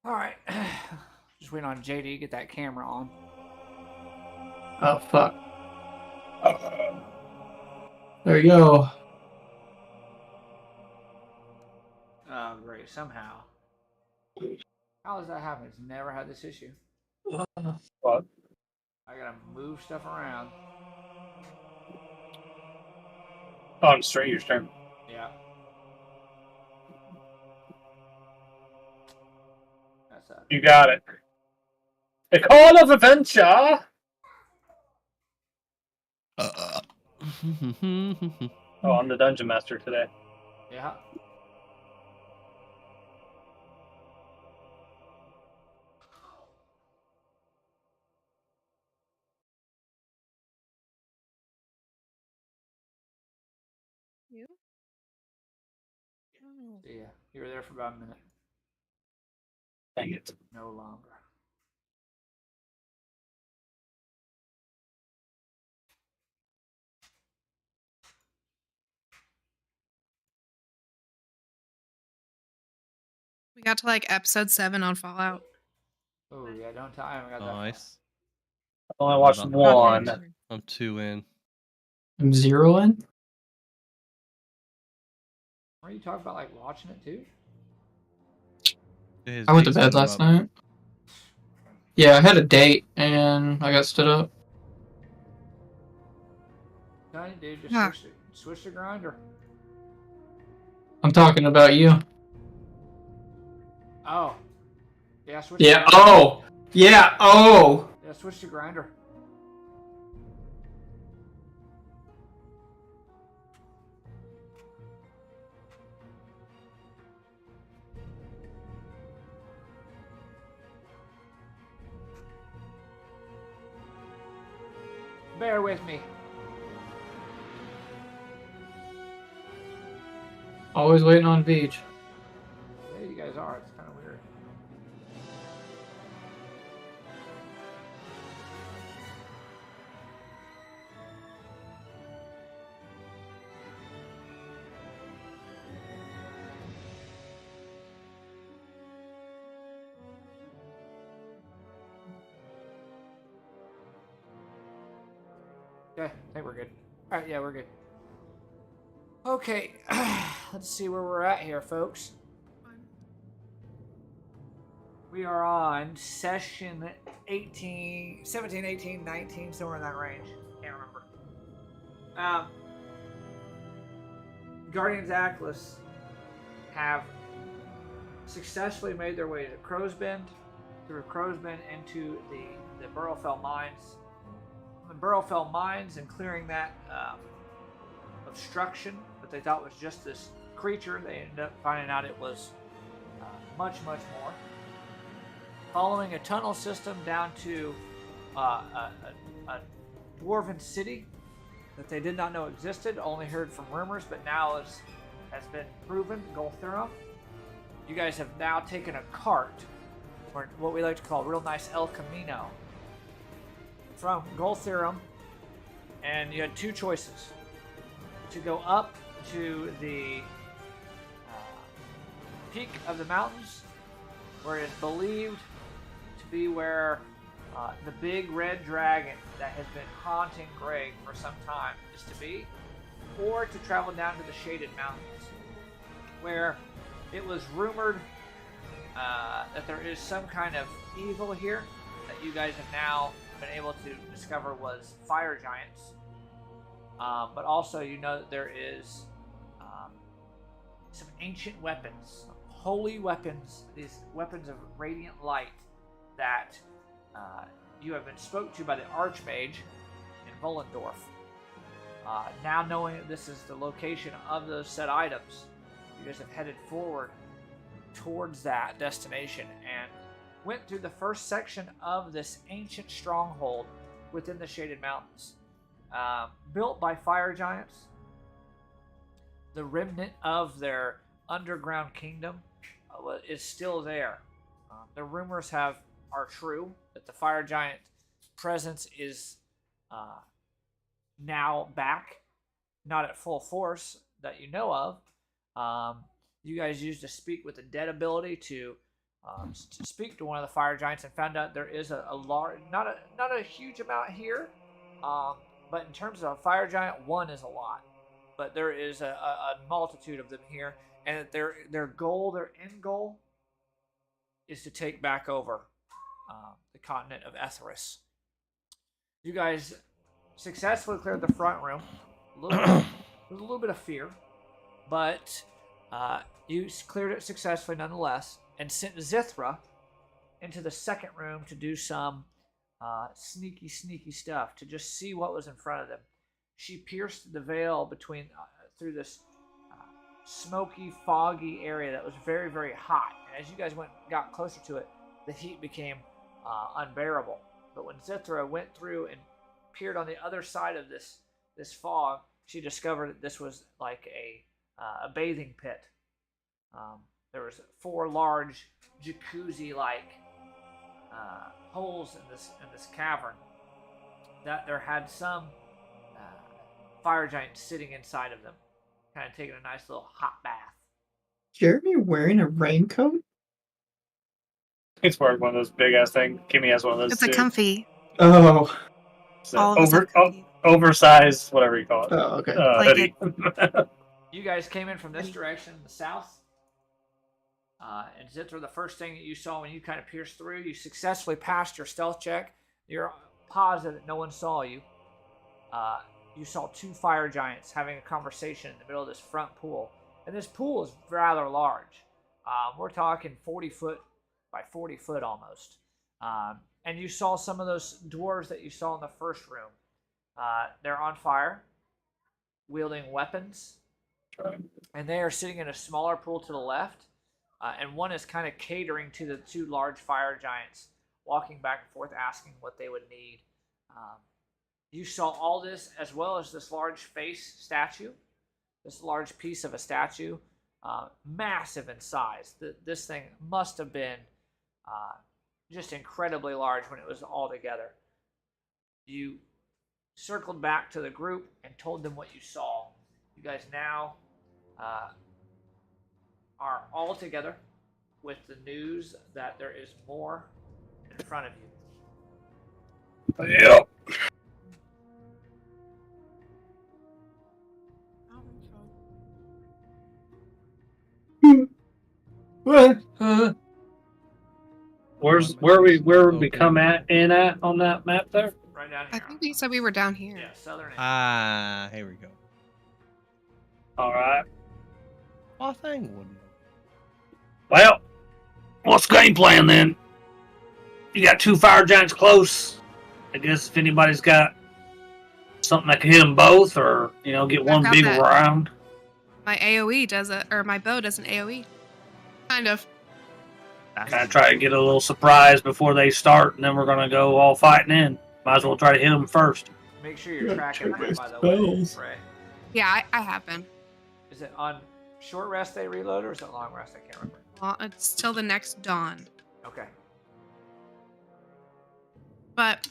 All right. Just waiting on JD to get that camera on. Oh, fuck. There you go. Oh, great. Somehow. How does that happen? It's never had this issue. What? I gotta move stuff around. Oh, I'm straight. Your stream. Yeah. That's a. You got it. A call of adventure. Oh, I'm the dungeon master today. Yeah. You? Oh. So, yeah. You were there for about a minute. Dang it. No longer. We got to like episode 7 on Fallout. Oh, yeah. Don't tell. I haven't got that. Nice. I only watched I'm one. Okay. I'm 2 in. I'm 0 in. Were you talking about like watching it too? I went to bed last night. Yeah, I had a date and I got stood up. Tiny dude, just Huh. switch the grinder. I'm talking about you. Oh. Yeah, switch. Yeah. The grinder. Oh. Yeah. Oh. Yeah, switch the grinder. Bear with me. Always waiting on beach. Yeah, you guys are. It's kind of weird. Okay, I think we're good. All right, yeah, we're good. Okay, let's see where we're at here, folks. We are on session 18, 17, 18, 19, somewhere in that range. Can't remember. Guardians of Achelous have successfully made their way to Crow's Bend, through Crow's Bend into the Burrowfell Mines. The Burrowfell Mines and clearing that obstruction that they thought was just this creature, they ended up finding out it was much, much more. Following a tunnel system down to a dwarven city that they did not know existed, only heard from rumors, but now has been proven, Golthurum. You guys have now taken a cart, or what we like to call real nice El Camino, from Golthurum, and you had two choices. To go up to the peak of the mountains, where it is believed to be where the big red dragon that has been haunting Greg for some time is to be, or to travel down to the Shaded Mountains, where it was rumored that there is some kind of evil here that you guys have now been able to discover was fire giants. But also, you know that there is some ancient weapons, holy weapons, these weapons of radiant light that you have been spoke to by the Archmage in Vollendorf. Now knowing that this is the location of those said items, you guys have headed forward towards that destination and went through the first section of this ancient stronghold within the Shaded Mountains. Built by fire giants, the remnant of their underground kingdom is still there. The rumors are true that the fire giant presence is now back, not at full force that you know of. You guys used to speak with the dead ability to to speak to one of the fire giants and found out there is a large, not a huge amount here, but in terms of a fire giant, one is a lot. But there is a multitude of them here, and their end goal, is to take back over the continent of Etheris. You guys successfully cleared the front room. There was a little bit of fear, but you cleared it successfully nonetheless, and sent Zithra into the second room to do some sneaky stuff, to just see what was in front of them. She pierced the veil between through this smoky, foggy area that was very, very hot. And as you guys got closer to it, the heat became unbearable. But when Zithra went through and peered on the other side of this fog, she discovered that this was like a bathing pit. There was 4 large jacuzzi-like holes in this cavern. That there had some fire giants sitting inside of them, kind of taking a nice little hot bath. Jeremy wearing a raincoat? He's wearing one of those big ass things. Kimmy has one of those. It's too. a comfy. Oh. So All of us have comfy. oversized, whatever you call it. Oh, okay. Hoodie. You guys came in from this direction, the south. And Zithra, the first thing that you saw when you kind of pierced through, you successfully passed your stealth check. You're positive that no one saw you. You saw 2 fire giants having a conversation in the middle of this front pool. And this pool is rather large. We're talking 40 foot by 40 foot almost. And you saw some of those dwarves that you saw in the first room. They're on fire, wielding weapons. And they are sitting in a smaller pool to the left. And one is kind of catering to the 2 large fire giants, walking back and forth, asking what they would need. You saw all this, as well as this large face statue, this large piece of a statue, massive in size. This thing must have been just incredibly large when it was all together. You circled back to the group and told them what you saw. You guys now are all together with the news that there is more in front of you. Yep. What? Where would we come in at on that map there? Right down I here. think we said we were down here. Yeah, southern. Here we go. All right. I think wouldn't. Well, what's the game plan then? You got 2 fire giants close. I guess if anybody's got something that can hit them both, or get one got big that. round. My AOE does it, or my bow does an AOE. Kind of. Kind of try to get a little surprise before they start, and then we're gonna go all fighting in. Might as well try to hit them first. Make sure you're tracking check that, my by the way. spells. Right. Yeah, I have been. Is it on short rest they reload, or is it long rest? I can't remember. Well, it's till the next dawn. Okay. But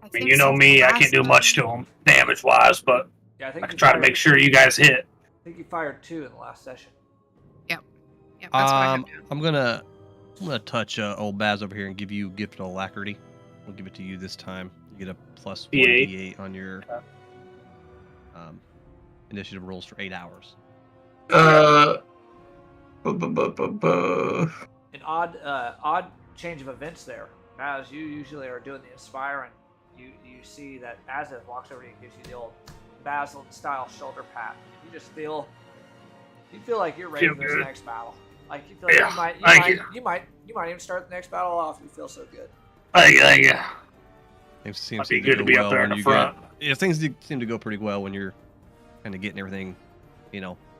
I mean, you know me, I can't do much to them damage-wise, but Yeah, I think I can try to make sure you guys hit. I think you fired 2 in the last session. Yeah, that's what I have down. I'm gonna touch old Baz over here and give you gift of alacrity. We'll give it to you this time. You get a plus 1d8 on your initiative rolls for 8 hours. Uh. An odd change of events there. As you usually are doing the Inspire, and you see that Azith walks over to you and gives you the old Basil style shoulder pat. You just feel like you're ready for this next battle. Like you feel like you might even start the next battle off. You feel so good. Thank you. It seems Might be good to be up there in the front. Things seem to go pretty well when you're kind of getting everything,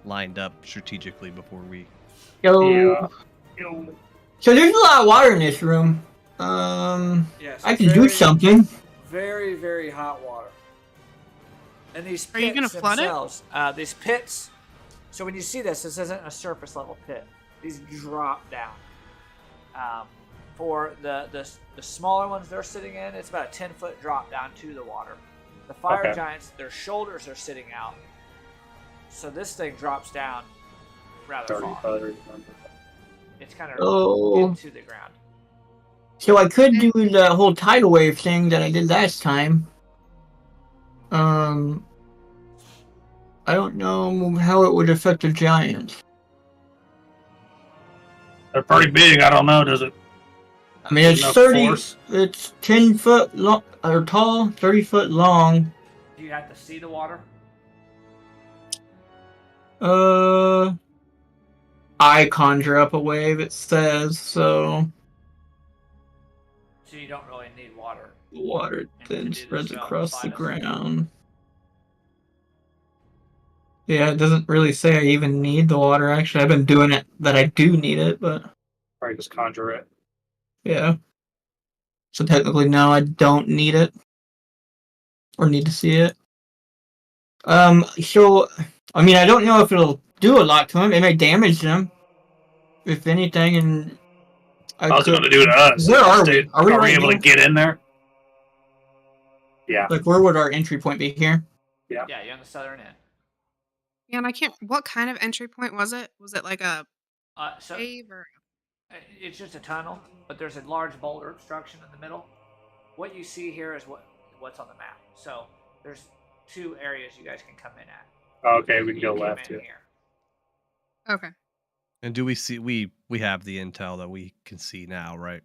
lined up strategically before we. Yo. Yeah. So there's a lot of water in this room. Yes, I can do something. Very, very hot water. And these pits Are you gonna flood it? themselves, these pits. So when you see this isn't a surface level pit. These drop down. For the smaller ones they're sitting in, it's about a 10-foot drop down to the water. The fire giants, their shoulders are sitting out. So this thing drops down rather far. 35. It's kind of Oh. into the ground. So I could do the whole tidal wave thing that I did last time. I don't know how it would affect the giants. They're pretty big. I don't know. Does it? I mean, it's Enough 30. force? It's 10 foot long or tall, 30 foot long. Do you have to see the water? I conjure up a wave. It says so. So you don't really need water. Water And then to do spreads this across the outside of- ground. Yeah, it doesn't really say I even need the water. Actually, I've been doing it that I do need it, but Probably just conjure it. yeah. So technically, no, I don't need it or need to see it. So I mean, I don't know if it'll do a lot to them. It may damage them, if anything. And How's it going to do to us? Where are we? Are we Are we right able now? to get in there? Yeah. Like, where would our entry point be here? Yeah, you're on the southern end. Yeah, and I can't. What kind of entry point was it? Was it like a So cave or? it's just a tunnel, but there's a large boulder obstruction in the middle. What you see here is what's on the map. So there's 2 areas you guys can come in at. Okay, we can You go came left in here. here. Okay. And do we see we have the intel that we can see now, right?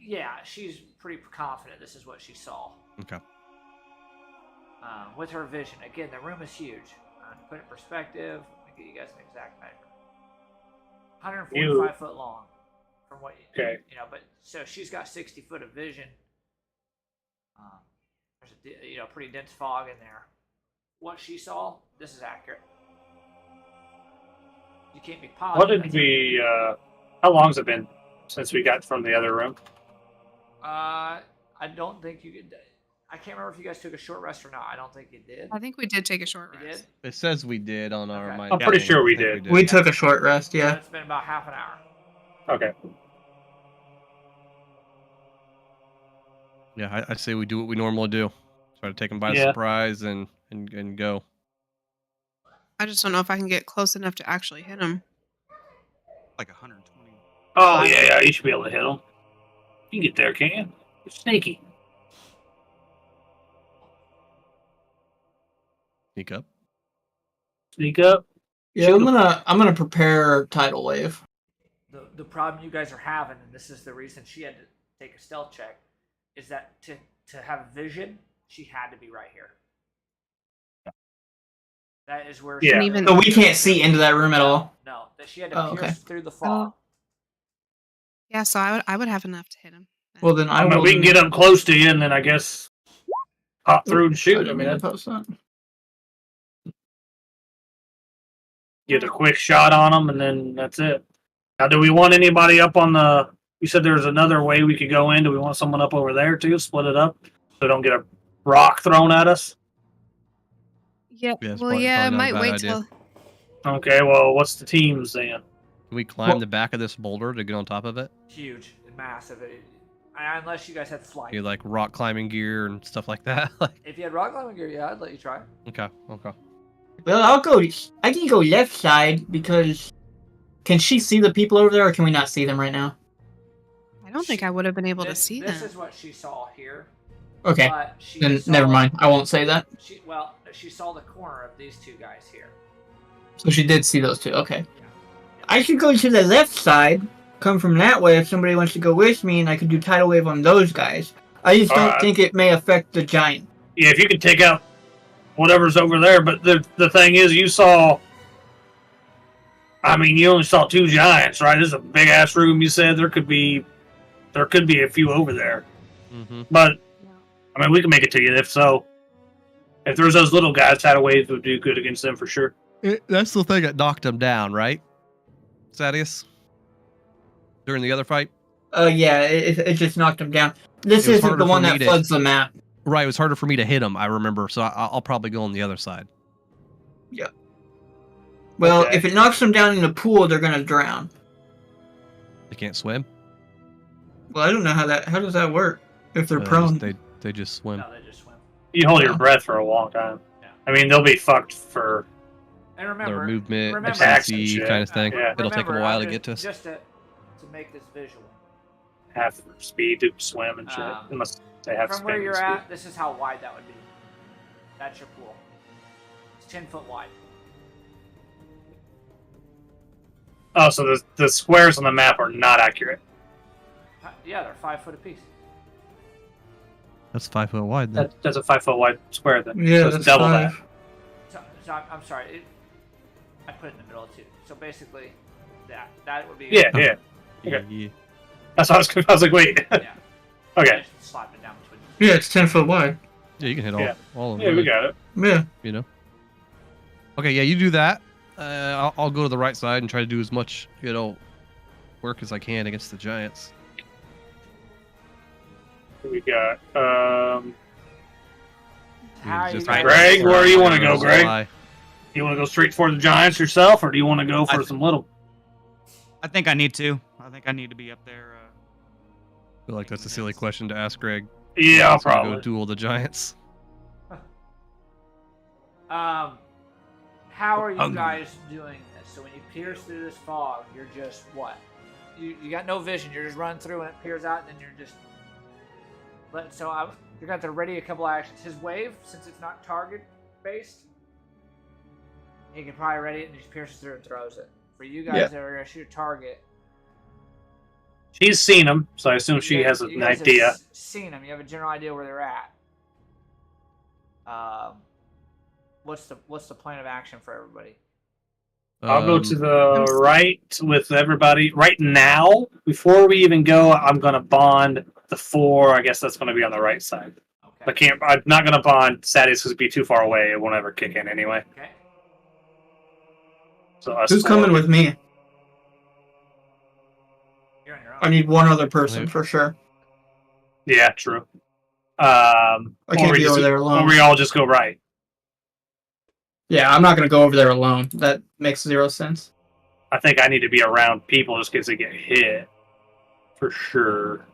Yeah, she's pretty confident this is what she saw. Okay. With her vision, again, the room is huge. To put it in perspective, let me get you guys an exact measure. 145 foot long, from what Okay. you know. But so she's got 60 foot of vision. There's a pretty dense fog in there. What she saw, this is accurate. You can't be positive. What did we? How long's it been since we got from the other room? I don't think you could. I can't remember if you guys took a short rest or not. I don't think you did. I think we did take a short You rest. did? It says we did on our. Okay. My I'm pretty thing. sure we I think did. We took a short rest, So yeah. it's been about half an hour. Okay. Yeah, I say we do what we normally do. Try to take them by surprise and go. I just don't know if I can get close enough to actually hit him. Like 120. Oh yeah, you should be able to hit them. You can get there, can't you? You're sneaky. Sneak up. Sneak up. Yeah, I'm gonna prepare tidal wave. The problem you guys are having, and this is the reason she had to take a stealth check, is that to have vision, she had to be right here. That is where. Yeah. Even- So we can't see into that room at all. No, that she had to pierce through the fog. Yeah, so I would have enough to hit him. Well, then I will. We can get up close to you, and then I guess pop through and shoot. I mean, I post that. get a quick shot on them, and then that's it. Now, do we want anybody up on the? You said there's another way we could go in. Do we want someone up over there too? Split it up so don't get a rock thrown at us. Yeah. Yeah, it's Well, probably yeah, I not a might bad wait idea. till. Okay, well, what's the teams then? Can we climb the back of this boulder to get on top of it? Huge, massive. Unless you guys had flight. You like rock climbing gear and stuff like that. Like, If you had rock climbing gear, yeah, I'd let you try. okay. Well, I can go left side because can she see the people over there, or can we not see them right now? I don't think I would have been able to This see them. is what she saw here. Okay, But she then saw, never mind. I won't say that. She saw the corner of these 2 guys here. So she did see those 2. Okay. Yeah. I could go to the left side, come from that way if somebody wants to go with me, and I could do tidal wave on those guys. I just don't think it may affect the giant. Yeah, if you could take out whatever's over there, but the thing is, you saw. I mean, you only saw 2 giants, right? This is a big ass room. You said there could be a few over there, but I mean, we can make it to you if so. If there's those little guys, tidal waves would do good against them for sure. That's the thing that knocked him down, right? Sadius? During the other fight? Yeah, it just knocked him down. This isn't harder the one for that me to- floods the map. Right, it was harder for me to hit him, I remember, so I'll probably go on the other side. Well, Okay. if it knocks them down in the pool, they're gonna drown. They can't swim? Well, I don't know how does that work if they're They prone. just- They just swim. No, they just swim. You hold your breath for a long time. Yeah. I mean, they'll be fucked for And remember, Their movement, Attacks and efficiency shit. kind of thing. Yeah. It'll take them a while to get to us. Just to make this visual. Have speed to swim and shit. Unless they have From spin where you're speed. at, this is how wide that would be. That's your pool. It's 10 foot wide. Oh, so the squares on the map are not accurate. Yeah, they're 5 foot apiece. That's 5 foot wide. Then. That's a 5 foot wide square then. Yeah, so it's that's double 5. that. So I'm sorry. I put it in the middle too. So basically, that would be. Yeah, yeah. Okay. Yeah. That's what I was like, wait. Yeah. Okay. Just slap it down between. Yeah, it's 10 foot wide. Yeah, you can hit all of them. Yeah, we got it. Yeah. You know. Okay, yeah, you do that. I'll go to the right side and try to do as much, work as I can against the giants. We got How you Just guys- Greg, where do you wanna go, Greg? Fly. you want to go straight for the giants yourself, or do you want to go for some little? I think I need to. I think I need to be up there. I feel like that's a silly question to ask Greg. Yeah, I'll He's gonna probably. go duel the giants. How are you Hungry. guys doing this? So when you pierce through this fog, you're just what? You got no vision. You're just running through and it peers out, and then you're just. You're going to ready a couple actions. His wave, since it's not target based, he can probably ready it and just pierces through and throws it. For you guys that are going to shoot a target, She's seen them, so I assume she you guys- has you an guys idea. have seen them. You have a general idea where they're at. What's the plan of action for everybody? I'll go to the I'm- right with everybody. Right now, before we even go, I'm going to bond the 4. I guess that's going to be on the right side. Okay. I'm not going to bond Sadis because it'd be too far away. It won't ever kick in anyway. Okay. So us Who's 4. coming with me? You're on your own. I need one other person for sure. Yeah, true. I can't be over there Or alone. we all just go right. Yeah, I'm not gonna go over there alone. That makes 0 sense. I think I need to be around people just in case they get hit. For sure.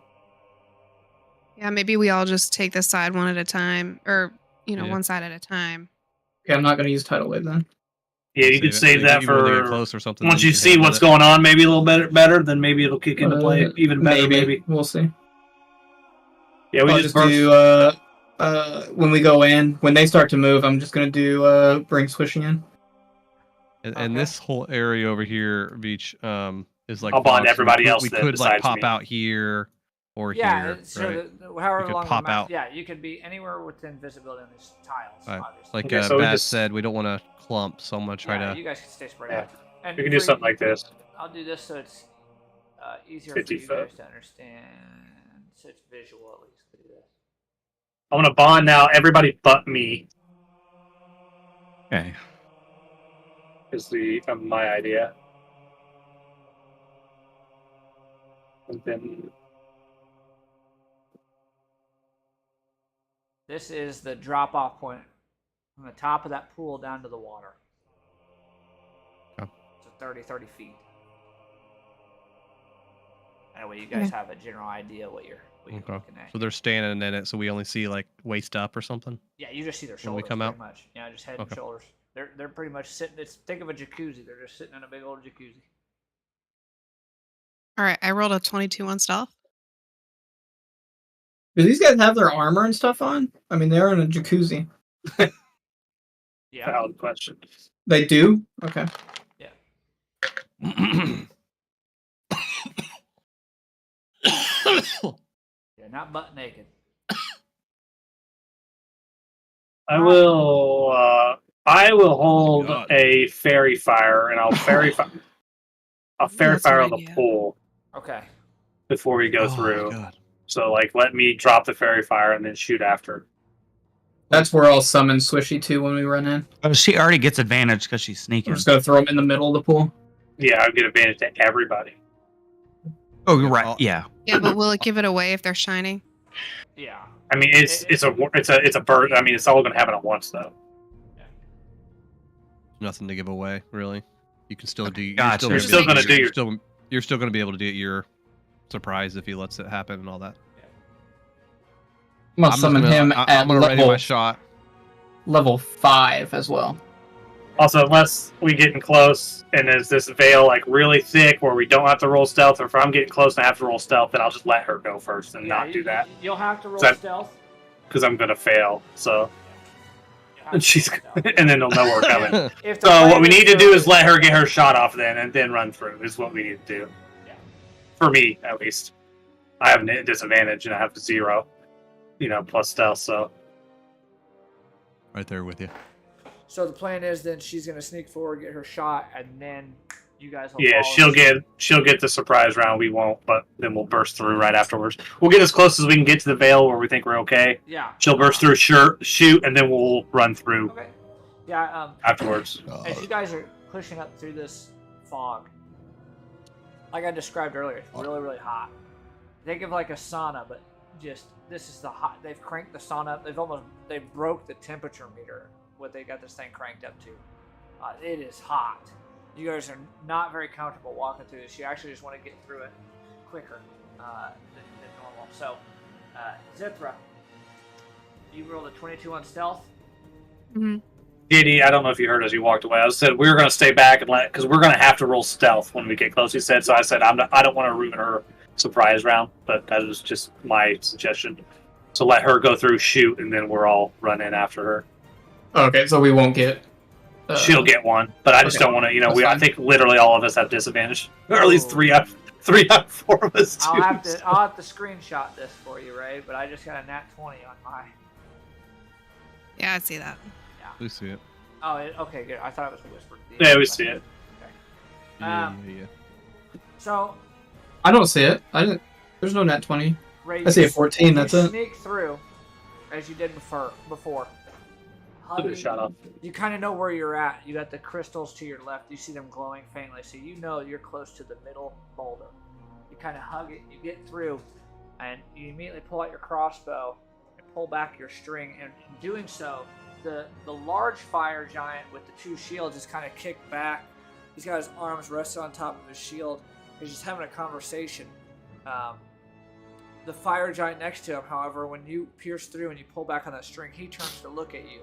Yeah, maybe we all just take this side one at a time, or Yeah. one side at a time. Yeah, I'm not gonna use tidal wave then. Yeah, you could save that Even when they get for close or something. once then you can see hit what's with it. going on, maybe a little better, then maybe it'll kick into play even better. Maybe. We'll see. Yeah, we I'll just just do when we go in, when they start to move, I'm just gonna do bring swishing in. And Okay. this whole area over here, Beach, is like. I'll bond boxed. everybody else We then could like besides pop me. out here or Yeah, here, so right? however We could long pop the map, out. yeah, you could be anywhere within visibility on these tiles, Right. obviously. Like Okay, so we Baz just- said, we don't want to clump, so I'm gonna try yeah, to. you guys can stay spread Yeah. out. And We can do for something you- like this. I'll do this so it's easier 50 for you foot. guys to understand. So it's visual at least. Do this. I'm gonna bond now. Everybody but me Okay. is my idea. And then This is the drop-off point from the top of that pool down to the water. Okay. So 30 feet. That way you guys Okay. have a general idea what you're Okay. looking at. So they're standing in it, so we only see like waist up or something. Yeah, you just see their When we shoulders come pretty out? much. Yeah, just head and Okay. shoulders. They're pretty much sitting. Think of a jacuzzi. They're just sitting in a big old jacuzzi. All right, I rolled a 22 on stealth. Do these guys have their armor and stuff on? I mean, they're in a jacuzzi. Yeah. valid question. They do? Okay. Yeah, not butt naked. I will hold God. a fairy fire, and I'll fairy fire. I'll fairy That's a fire good on the idea. pool Okay. before we go Oh my through. God. So, let me drop the fairy fire and then shoot after. That's where I'll summon Swishy to when we run in. Oh, she already gets advantage because she's I'm sneaking. just gonna throw them in the middle of the pool. Yeah, I'll get advantage to everybody. Oh, you're Yeah, right. I'll- Yeah. Yeah, but will it give it away if they're shining? Yeah. I mean, it's a bird. I mean, it's all going to happen at once, though. Nothing to give away, really. You can still do. Gotcha. You're You're still gonna do your- You're still gonna be able to do your surprise if he lets it happen and all that. I'm gonna just summon him I'm at gonna ready my level, shot. level 5 as well. Also, unless we getting close and is this veil like really thick where we don't have to roll stealth, or if I'm getting close and I have to roll stealth, then I'll just let her go first and not do that. You'll have to roll stealth. Because I'm gonna fail, so. And she's stealth. and then they'll know we're coming. If the So plan what we is need to do is let her get her shot off then, and then run through. Is what we need to do. Yeah. For me, at least, I have a disadvantage and I have 0, plus stealth. So Right there with you. So the plan is then she's gonna sneak forward, get her shot, and then you guys will yeah, follow. she'll get the surprise round. We won't, but then we'll burst through right afterwards. We'll get as close as we can get to the veil where we think we're okay. Yeah. She'll burst through, shoot, and then we'll run through Okay. Yeah. afterwards. As you guys are pushing up through this fog, like I described earlier, it's really, really hot. Think of like a sauna, but just this is the hot. They've cranked the sauna up. They broke the temperature meter. What they got this thing cranked up to. It is hot. You guys are not very comfortable walking through this. You actually just want to get through it quicker than normal. So, Zithra, you rolled a 22 on stealth. Mm-hmm. Diddy, I don't know if you heard as you walked away. I said we were going to stay back and because we're going to have to roll stealth when we get close. He said so. I said I don't want to ruin her surprise round, but that was just my suggestion. So let her go through, shoot, and then we're all run in after her. Okay, so we won't get. She'll get one, but I just don't want to. I think literally all of us have disadvantage, or at least three out of 4 of us. I'll have to screenshot this for you, Ray. But I just got a nat 20 on my. Yeah, I see that. Yeah. We see it. Oh, okay, good. I thought it was whispered. Yeah, we see it. Okay. Yeah. So. I don't see it. I didn't. There's no nat 20. Ray, I see a 14. That's you it. sneak through, as you did before. Shot off. You kind of know where you're at. You got the crystals to your left. You see them glowing faintly, so you know you're close to the middle boulder. You kind of hug it. You get through, and you immediately pull out your crossbow and pull back your string. And in doing so, the large fire giant with the 2 shields is kind of kicked back. He's got his arms rested on top of his shield. He's just having a conversation. The fire giant next to him, however, when you pierce through and you pull back on that string, he turns to look at you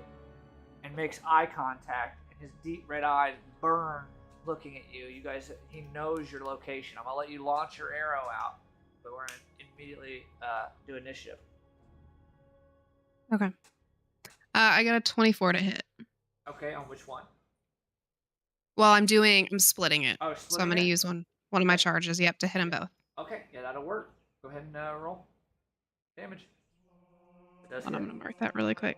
and makes eye contact, and his deep red eyes burn looking at you. You guys, he knows your location. I'm gonna let you launch your arrow out, but we're gonna immediately do initiative. Okay. I got a 24 to hit. Okay, on which one? Well, I'm splitting it. Oh, So I'm going to use one of my charges, to hit them both. Okay, yeah, that'll work. Go ahead and roll damage. It does I'm hit. going to mark that really quick.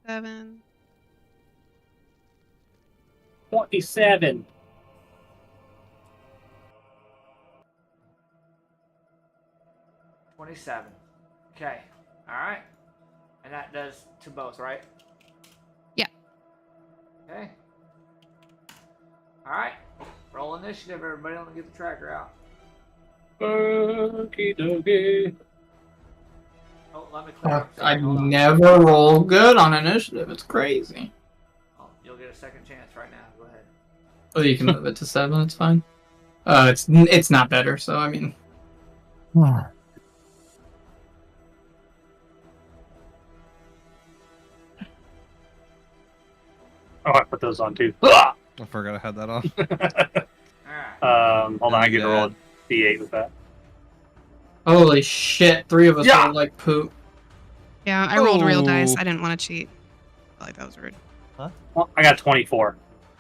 $27. 27. 27. Okay. All right. And that does to both, right? Yeah. Okay. All right. Roll initiative, everybody. Let me get the tracker out. Okie dokie. Oh, let me clear up. I Hold on. never roll good on initiative. It's crazy. Oh, you'll get a second chance right now. Go ahead. Oh, you can move it to 7. It's fine. It's not better. So I mean. Oh, I put those on too. I forgot I had that on. All right. Hold on, I get to roll a D8 with that. Holy shit! 3 of us Yeah. are like poop. Yeah, I rolled real dice. Oh. I didn't want to cheat. I felt like that was rude. Well, I got 24.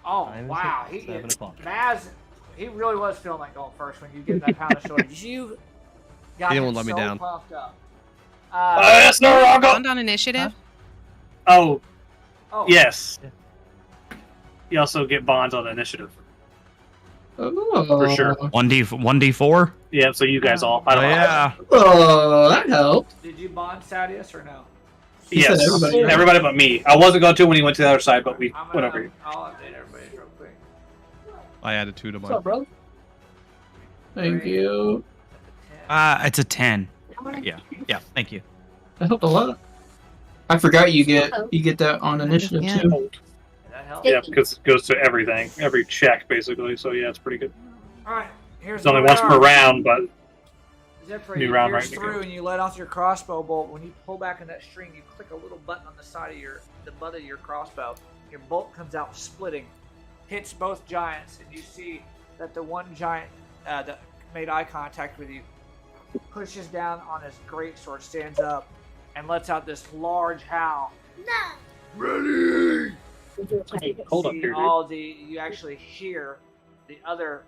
Oh, Time is wow. up. He 7 o'clock. Maz, he really was feeling like going first when you get that pound of shoulder. You got He him won't let me so down. puffed up. Yes, no, I'll go. Bond on initiative? Oh, Oh, yes. You also get bonds on the initiative. Oh, For sure. 1d4? Yeah, so you guys all. I Oh, don't know. yeah. Oh, that helped. Did you bond Sadius or no? He said Yes, everybody. everybody but me. I wasn't going to when he went to the other side, but we I'm went gonna, over here. I'll update everybody real quick. I added 2 to What's mine. up, brother? Thank you. It's a 10. Yeah, thank you. That helped a lot. I forgot you get that on initiative Yeah. too. That that help? Yeah, because it goes to everything, every check basically. So yeah, it's pretty good. All right. Here's It's only where once we per are. round, but Zipper, New you round pierce ready to through go. and you let off your crossbow bolt. When you pull back on that string, you click a little button on the side of the butt of your crossbow. Your bolt comes out splitting, hits both giants, and you see that the one giant that made eye contact with you pushes down on his greatsword, stands up, and lets out this large howl. Ready! Hold up See here, dude. all you actually hear the other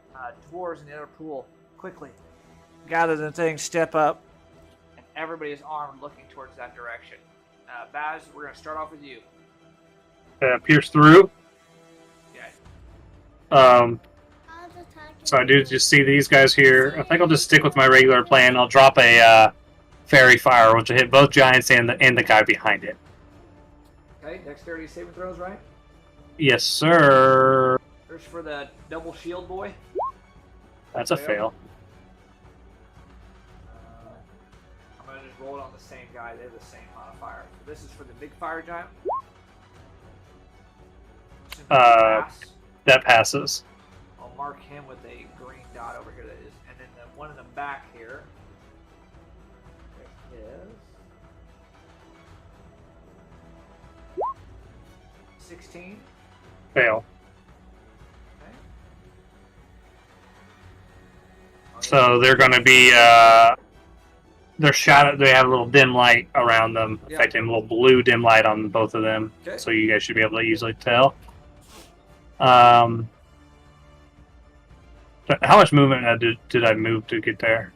dwarves in the other pool quickly gather the thing, step up, and everybody is armed looking towards that direction. Baz, we're going to start off with you. pierce through. Yeah. So I do just see these guys here. I think I'll just stick with my regular plan. I'll drop a fairy fire, which will hit both giants and the guy behind it. Okay, dexterity saving throws, right? Yes, sir. There's for the double shield boy. That's a fail. I'm going to just roll it on the same guy. They're the same modifier. So this is for the big fire giant. Pass. That passes. I'll mark him with a green dot over here. That is, and then the one in the back here is 16. Fail. Okay. So they're going to be they're shot. They have a little dim light around them, Yeah. affecting a little blue dim light on both of them. Okay. So you guys should be able to easily tell. How much movement did I move to get there?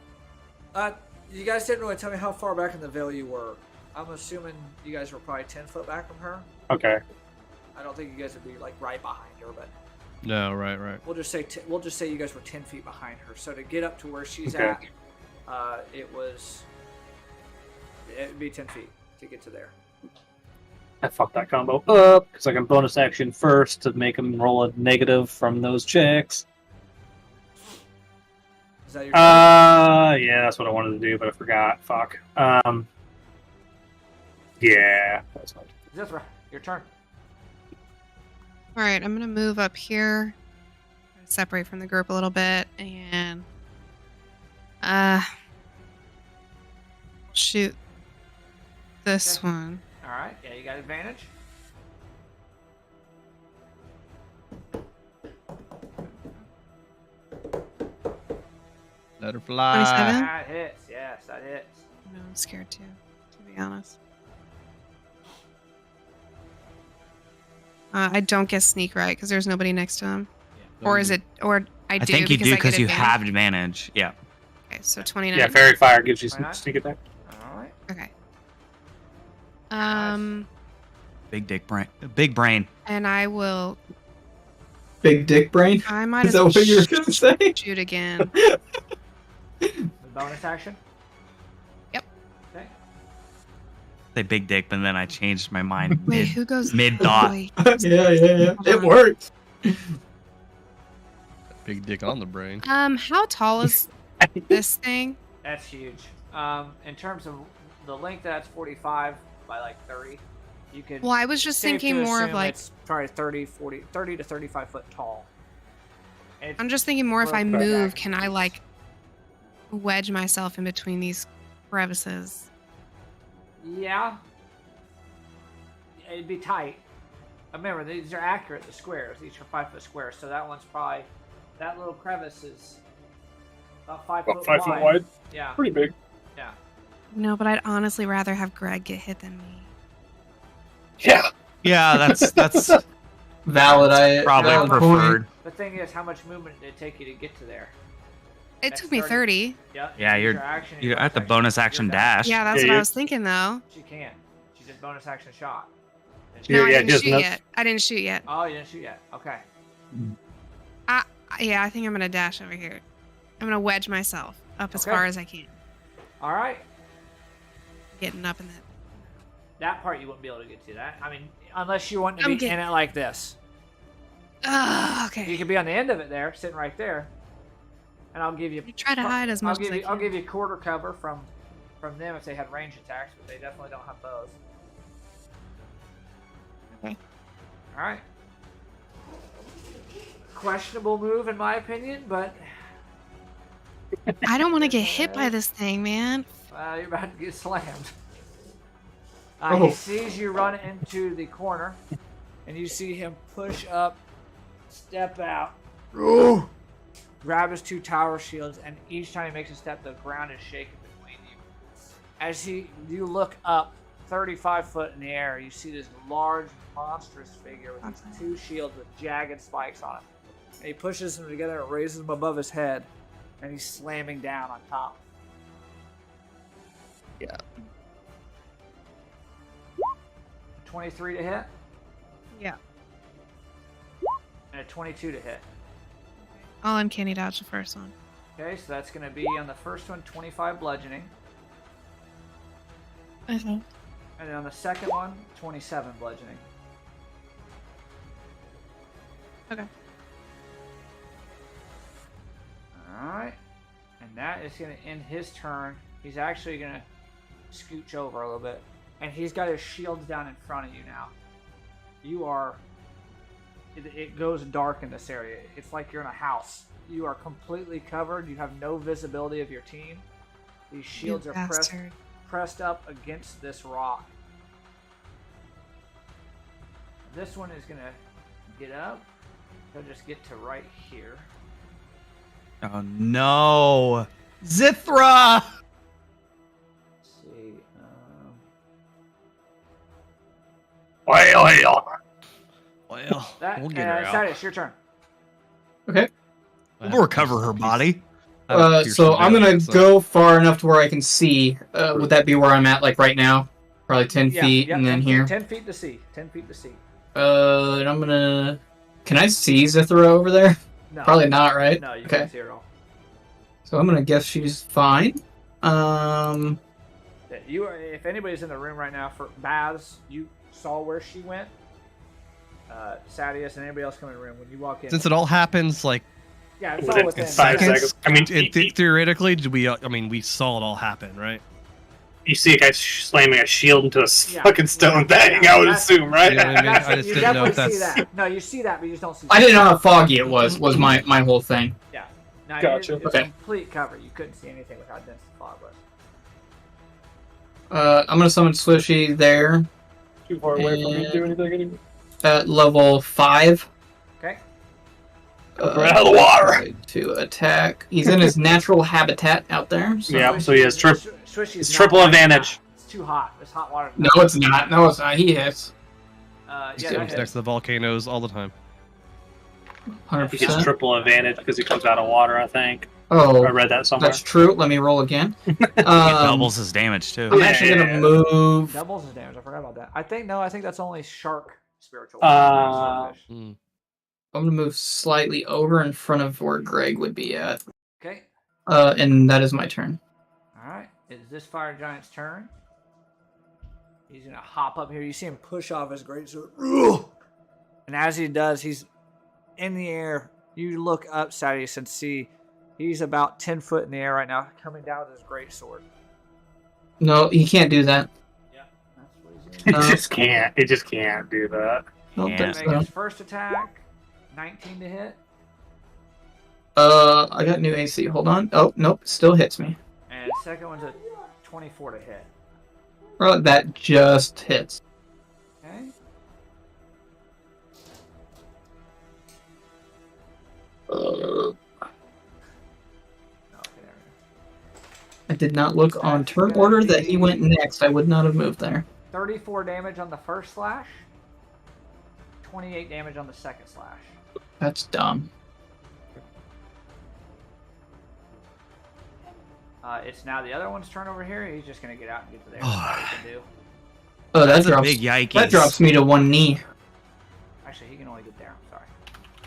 You guys didn't really tell me how far back in the veil you were. I'm assuming you guys were probably 10 foot back from her. Okay. I don't think you guys would be like right behind her, but No, right. we'll just say you guys were 10 feet behind her. So to get up to where she's Okay. at, it'd be 10 feet to get to there. I fucked that combo up because I can bonus action first to make them roll a negative from those checks. Is that your Yeah, that's what I wanted to do, but I forgot. Fuck. Yeah, that's fine. Zithra, your turn. All right, I'm gonna move up here, separate from the group a little bit, and shoot this Okay. one. All right. Yeah, you got advantage. Let her fly. 27? That hits. Yes, that hits. No, I'm scared too, to be honest. I don't get sneak right because there's nobody next to him, or is it? Or I do. I think you do I because get you advantage? have advantage. Yeah. Okay, so 29. Yeah, fairy fire gives you Why some not? sneak attack. All right. Okay. Big dick brain. Big brain. And I will. Big dick brain. I might Is as that well what you were gonna say? shoot again. The bonus action. Yep. Okay. Say big dick, but then I changed my mind Wait, who goes mid thought. Wait, Yeah. It works. Big dick on the brain. how tall is this thing? That's huge. In terms of the length, that's 45 by like 30. You could. Well, I was just safe thinking to more of assume like. it's probably 30 to 35 foot tall. And I'm just thinking more if I Perfect. move, can I like wedge myself in between these crevices? Yeah. It'd be tight. Remember, these are accurate, the squares. These are 5 foot squares, so that one's probably. That little crevice is about 5 About foot 5 foot wide. Yeah. Pretty big. Yeah. No, but I'd honestly rather have Greg get hit than me. Yeah. Yeah, that's Valid. I probably valid point. preferred. The thing is, how much movement did it take you to get to there? It That's took me 30. 30. Yeah. Yeah, use you're- your action, You're your at the bonus action You're dash. Yeah, that's Yeah, what I you- was thinking though. She can't. She just bonus action shot. And No, Yeah, I didn't just shoot enough- yet. I didn't shoot yet. Oh, you didn't shoot yet. Okay. Yeah, I think I'm gonna dash over here. I'm gonna wedge myself up as Okay. far as I can. All right. Getting up in that. That part you wouldn't be able to get to. That. I mean, unless you want to I'm be in it like this. You Okay. could be on the end of it there, sitting right there. And I'll give you. I try to hide as much as I I'll can. give you quarter cover from them if they had range attacks, but they definitely don't have bows. Okay. All right. questionable move in my opinion, but I don't want to get hit by this thing, man. you're about to get slammed. Oh. He sees you run into the corner, and you see him push up, step out, grab his 2 tower shields, and each time he makes a step, the ground is shaking between you. As you look up 35 foot in the air, you see this large, monstrous figure with these 2 shields with jagged spikes on it. And he pushes them together and raises them above his head, and he's slamming down on top. Yeah. 23 to hit, Yeah. and a 22 to hit. I'll uncanny dodge the first one. Okay, so that's going to be on the first one, 25 bludgeoning. Okay. And then on the second one, 27 bludgeoning. Okay. Alright. And that is going to end his turn. He's actually going to scooch over a little bit. And he's got his shields down in front of you now. You are... It goes dark in this area. It's like you're in a house. You are completely covered. You have no visibility of your team. These shields You are bastard. pressed up against this rock. This one is going to get up. He'll just get to right here. Oh no, Zithra! Let's see. Well. Well, That, we'll get her out. Thaddeus, your turn. Okay. We'll recover her body. So I'm gonna go far enough to where I can see. Would that be where I'm at, like right now? Probably 10 feet, and then 10 here. 10 feet to see. 10 feet to see. And I'm gonna. Can I see Zithra over there? No. Probably not, right? No, you Okay. can't see her at all. So I'm gonna guess she's fine. Yeah, you are, if anybody's in the room right now for Baz, you saw where she went. Sadius and anybody else coming in the room when you walk in. Since it all happens like yeah, it's Within all within 5 seconds. I mean, theoretically, we saw it all happen, right? you see a guy slamming a shield into a Yeah. fucking stone thing, Yeah. I would assume, right? You know what I mean? I just you didn't know definitely if see that's. that. No, you see that, but you just don't see. I didn't know how foggy it was my whole thing. Yeah. No, Gotcha. It's Okay. complete cover. You couldn't see anything with how dense the fog was. I'm gonna summon Swishy there Too far away from me to do anything anymore. at level 5. Okay. Right out of the water. To attack. He's in his natural habitat out there. So. Yeah, so he has Swishy's it's not triple right advantage. now. It's too hot. It's hot water. No, it's not. No, it's not. He hits. Yeah, He that comes next hits. to the volcanoes all the time. He gets 100%. triple advantage because he comes out of water, I think. Oh, I read that somewhere. that's true. Let me roll again. It doubles his damage too. I'm actually gonna move. Doubles his damage. I forgot about that. I think that's only shark spiritual. Uh, Starfish. Mm. I'm gonna move slightly over in front of where Greg would be at. Okay. And that is my turn. All right. It's this fire giant's turn. He's gonna hop up here. You see him push off his greatsword, and as he does, he's in the air. You look up, Sadius, and see he's about 10 foot in the air right now, coming down with his greatsword. No, he can't do that. Yeah, that's what he's it doing. just can't. It just can't do that. Don't Yeah. think Make so. his first attack, 19 to hit, I got new AC. Hold on. Oh, nope. Still hits me. and second one's a 24 to hit. Well, that just hits. Okay. Uh, Okay, there we I did not look on turn order that he went next. I would not have moved there. go. 34 damage on the first slash, 28 damage on the second slash. That's dumb. It's now the other one's turn over here. He's just gonna get out and get to there. That's all he can do. Oh, that That's a drops. big yikes. That drops me to one knee. Actually, he can only get there. I'm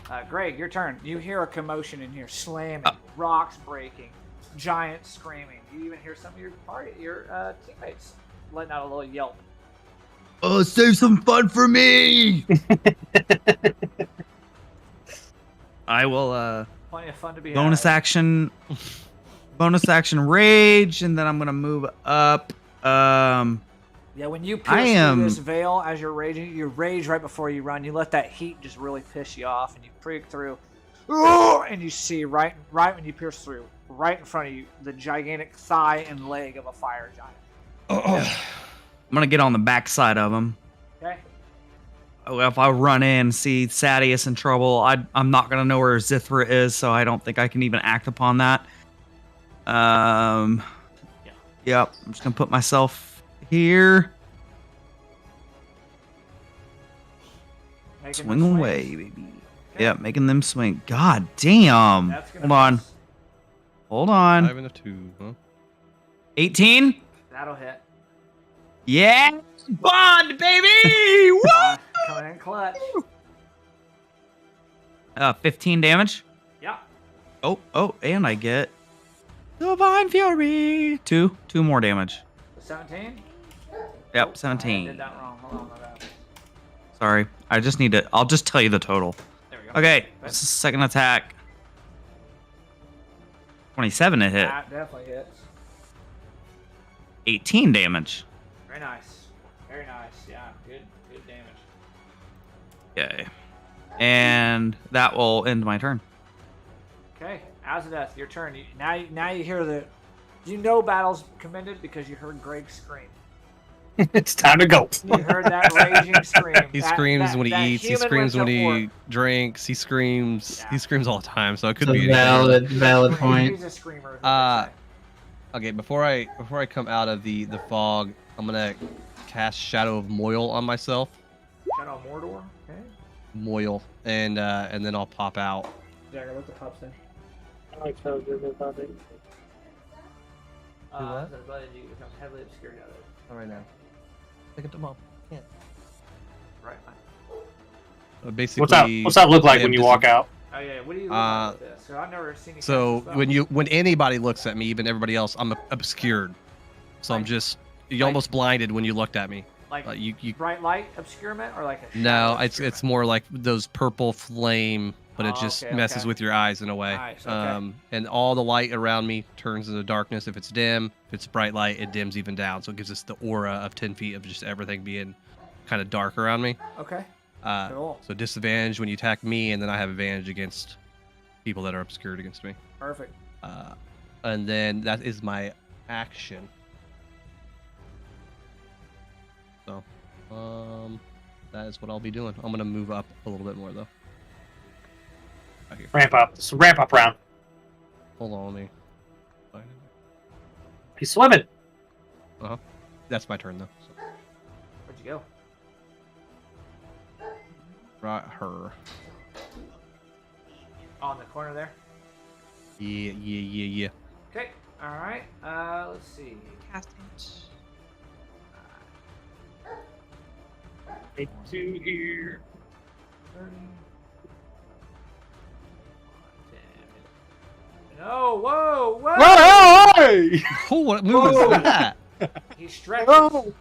sorry. Greg, your turn. You hear a commotion in here, slamming, Uh. rocks breaking, giants screaming. You even hear some of your teammates letting out a little yelp. Oh, save some fun for me! I will Plenty of fun to be bonus had. action rage, and then I'm gonna move up. Yeah, when you I pierce am- through this veil as you're raging, you rage right before you run. You let that heat just really piss you off, and you break through. and you see right when you pierce through, right in front of you, the gigantic thigh and leg of a fire giant. I'm gonna get on the backside of him. Okay. If I run in, see Sadius in trouble, I'm not gonna know where Zithra is, so I don't think I can even act upon that. Yep. I'm just gonna put myself here. Swing away, baby. Okay. Yep, making them swing. God damn. Hold on. 5 and a 2, huh? 18. That'll hit. Yeah, Bond, baby. Woo! Coming in clutch. 15 damage. Yeah. Oh, and I get Divine Fury. Two more damage. 17. Yep, 17. I did that wrong. Hold on, my bad. Sorry, I just need to. I'll just tell you the total. There we go. Okay, this is second attack. 27 to hit. That definitely hits. 18 damage. Very nice. Very nice. Yeah, good damage. Okay. And that will end my turn. Okay, Azadeth, your turn. Now you hear you know battle's commended because you heard Greg scream. It's time to go. You heard that raging scream. He screams when he eats. He screams when he drinks. He screams. Yeah. He screams all the time. So it could It's be a anything. valid point. He's a screamer. is what they say. Okay, before I come out of the fog, I'm gonna cast Shadow of Moil on myself. Shadow of Mordor. Okay. Moil, and then I'll pop out. Jagger, what the pop say? I like how good about it. what? The ability to become heavily obscured out of it. All right now. Pick up the mom. Can't. Right. Basically. What's that look like yeah, when you walk out? Oh yeah. What do you look like with this? So I've never seen. You So cast this spell. when anybody looks at me, even everybody else, I'm obscured. So I'm just almost blinded when you looked at me. like You bright light obscurement or like a no, shadow it's obscurement? more like those purple flame, but it Oh, just okay, messes okay. with your eyes in a way. Nice, okay. And all the light around me turns into darkness. If it's dim, if it's bright light, it dims even down. So it gives us the aura of 10 feet of just everything being kind of dark around me. Okay. Cool. So disadvantage when you attack me, and then I have advantage against people that are obscured against me. Perfect. And then that is my action. So, that is what I'll be doing. I'm gonna move up a little bit more though. Right here. Ramp up. It's a ramp up round. Hold on, let me. He's swimming. That's my turn though. So. Where'd you go? Right, her. Oh, in the corner there. Yeah. Okay. All right. Let's see. Casting. Take 2 here. 30. No, whoa! Oh, what move is that? He stretches.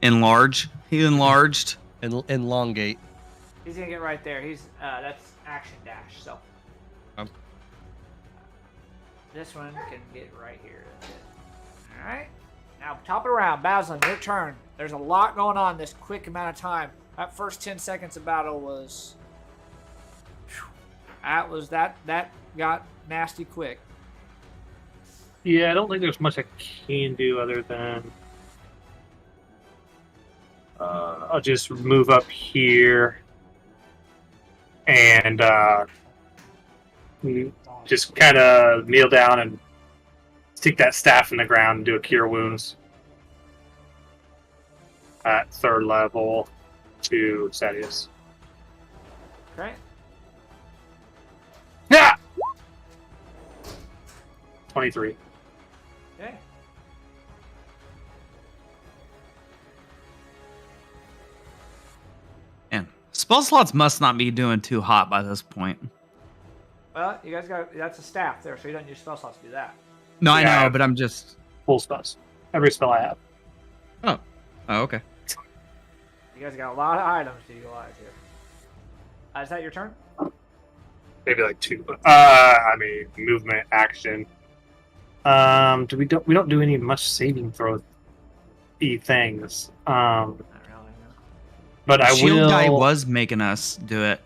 Enlarge. He enlarged. Elongate. He's gonna get right there. That's action dash. So this one can get right here. All right. Now top it around, Baslin. Your turn. There's a lot going on this quick amount of time. That first 10 seconds of battle was. That got nasty quick. Yeah, I don't think there's much I can do other than I'll just move up here and just kind of kneel down and stick that staff in the ground and do a cure wounds at 3rd level to Sadius. Okay. Yeah. 23. Okay. Man, spell slots must not be doing too hot by this point. Well, you guys that's a staff there, so you don't use spell slots to do that. No, I Yeah. know, but I'm just. Full spells. Every spell I have. Oh, okay. You guys got a lot of items to utilize here. Is that your turn? Maybe like 2. Movement, action. We don't do any much saving throw things. Not really. No. But I Shield will. guy was making us do it.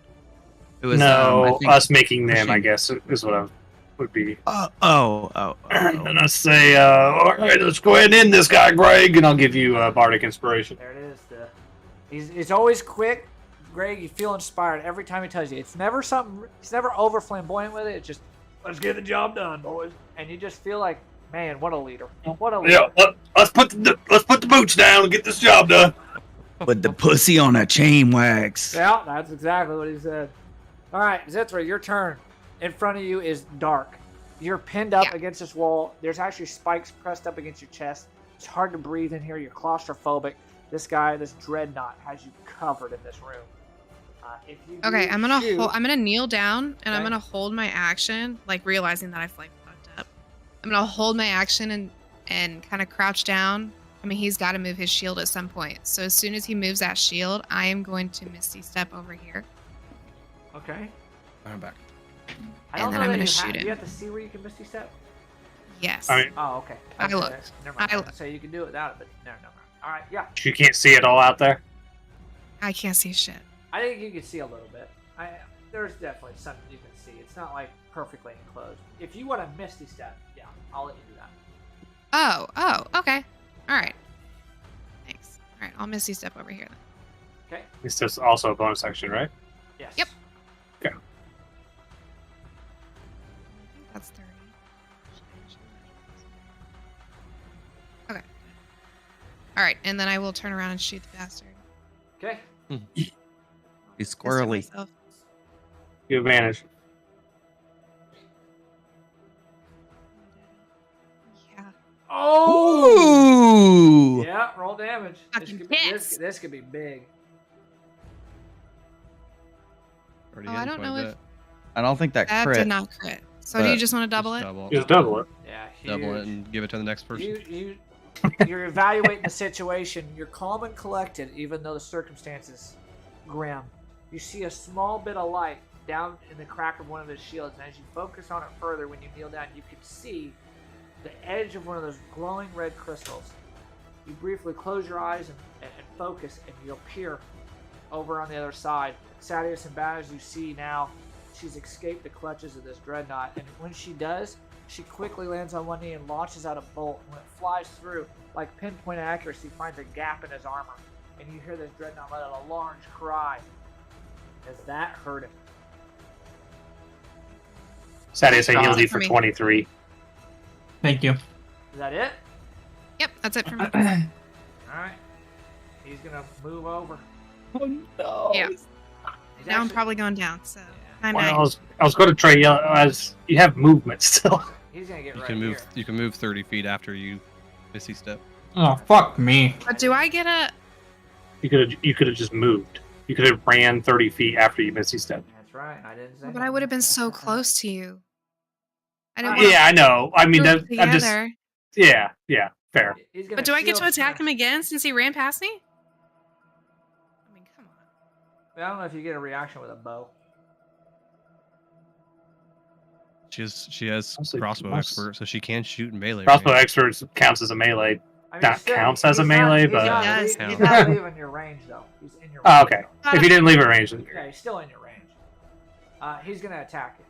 It was No, I think, us making them, pushing. I guess, is what I would be. Oh. And I say, all right, let's go ahead and end this guy, Greg, and I'll give you Bardic Inspiration. There it is. He's always quick. Greg, you feel inspired every time he tells you. It's never something. He's never over flamboyant with it. It's just, let's get the job done, boys. And you just feel like, man, what a leader. What a leader. Yeah, let's put the boots down and get this job done. With the pussy on a chain wax. Yeah, that's exactly what he said. All right, Zithra, your turn. In front of you is dark. You're pinned up against this wall. There's actually spikes pressed up against your chest. It's hard to breathe in here. You're claustrophobic. This guy, this dreadnought, has you covered in this room. If you Okay, do I'm gonna shoot- I'm gonna kneel down and I'm Okay. gonna hold my action, like realizing that I've like fucked up. I'm gonna hold my action and kind of crouch down. I mean, he's got to move his shield at some point. So as soon as he moves that shield, I am going to Misty Step over here. Okay. I'm back. I don't And then know I'm that gonna you shoot have, him. you have to see where you can Misty Step. Yes. I mean, Oh, okay. I Okay, looked. Never mind. I looked. So you can do it without it, but no. All right, yeah. You can't see it all out there. I can't see shit. I think you can see a little bit. There's definitely something you can see. It's not like perfectly enclosed. If you want a Misty Step, yeah, I'll let you do that. Oh, okay. All right. Thanks. All right, I'll Misty Step over here then. Okay. It's just also a bonus action, right? Yes. Yep. Okay. That's 30. Okay. All right, and then I will turn around and shoot the bastard. Okay. He's Distance squirrely. myself. You advantage. Yeah. Oh. Ooh! Yeah. Roll damage. Fucking This hits. could be big. Already Oh, in I don't quite know a if bit. I don't think that That crit. did not crit. So do you But just want to double it? Just double it. Yeah. Double it huge. and give it to the next person. You're evaluating the situation. You're calm and collected, even though the circumstances grim. You see a small bit of light down in the crack of one of his shields, and as you focus on it further, when you kneel down, you can see the edge of one of those glowing red crystals. You briefly close your eyes and focus, and you'll peer over on the other side. Sadius and Baz, you see now, she's escaped the clutches of this dreadnought, and when she does, she quickly lands on one knee and launches out a bolt. When it flies through, like pinpoint accuracy, finds a gap in his armor. And you hear this dreadnought let out a large cry as that hurt him. Sadius, I healed you For for me. 23. Thank you. Is that it? Yep, that's it for me. Alright. He's gonna move over. Oh no. Yeah. He's Now I'm actually- probably going down, so I'm Well, I was going to try yell as you have movement still. He's gonna get You right can move. here. You can move 30 feet after you Misty Step. Oh fuck me. But do I get a? You could have just moved. You could have ran 30 feet after you Misty Step. That's right. I didn't say. But I would have been so close to you. I didn't. Yeah, Yeah, I know. I mean, group I'm just. together. Yeah, fair. He's gonna But do I get to shield attack smash. him again since he ran past me? I mean, come on. I don't know if you get a reaction with a bow. She has Mostly- crossbow most- expert, so she can shoot in melee. Crossbow range. experts counts as a melee. I mean, That still, counts as a he's not- melee, he's but- not, It does he's count. not leaving your range though. He's in your range. Oh, okay. If you didn't leave a range, then Yeah, he's still in your range. He's gonna attack you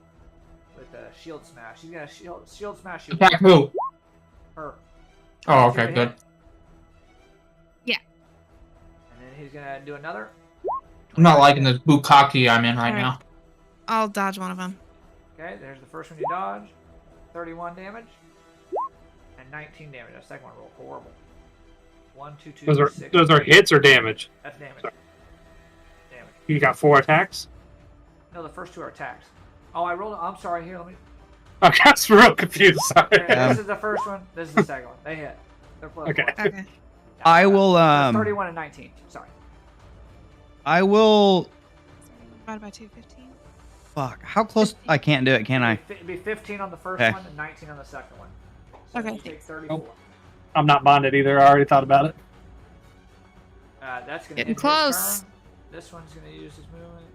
with a shield smash. He's gonna shield smash you. Attack who? Her. Oh, Two to okay, hit. good. Yeah. And then he's gonna do another. I'm not liking this bukkake I'm in right Alright. now. I'll dodge one of them. Okay, there's the first one you dodge. 31 damage. And 19 damage. That second one rolled horrible. 1, 2, 2, those 6. are hits or damage. That's damage. Sorry. Damage. You got 4 attacks. No, the first two are attacks. Oh, I rolled. I'm sorry. Here, let me. I got real confused. Sorry. This is the first one. This is the second one. They hit. They're close. Okay. Okay. I will. 31 and 19. Sorry. I will. Divided by 215. Fuck. How close? I can't do it, can I? It'd be 15 on the first Okay. one and 19 on the second one. So Okay. you take 34. I'm not bonded either. I already thought about it. That's gonna Getting end his close. turn. This one's gonna use his movement.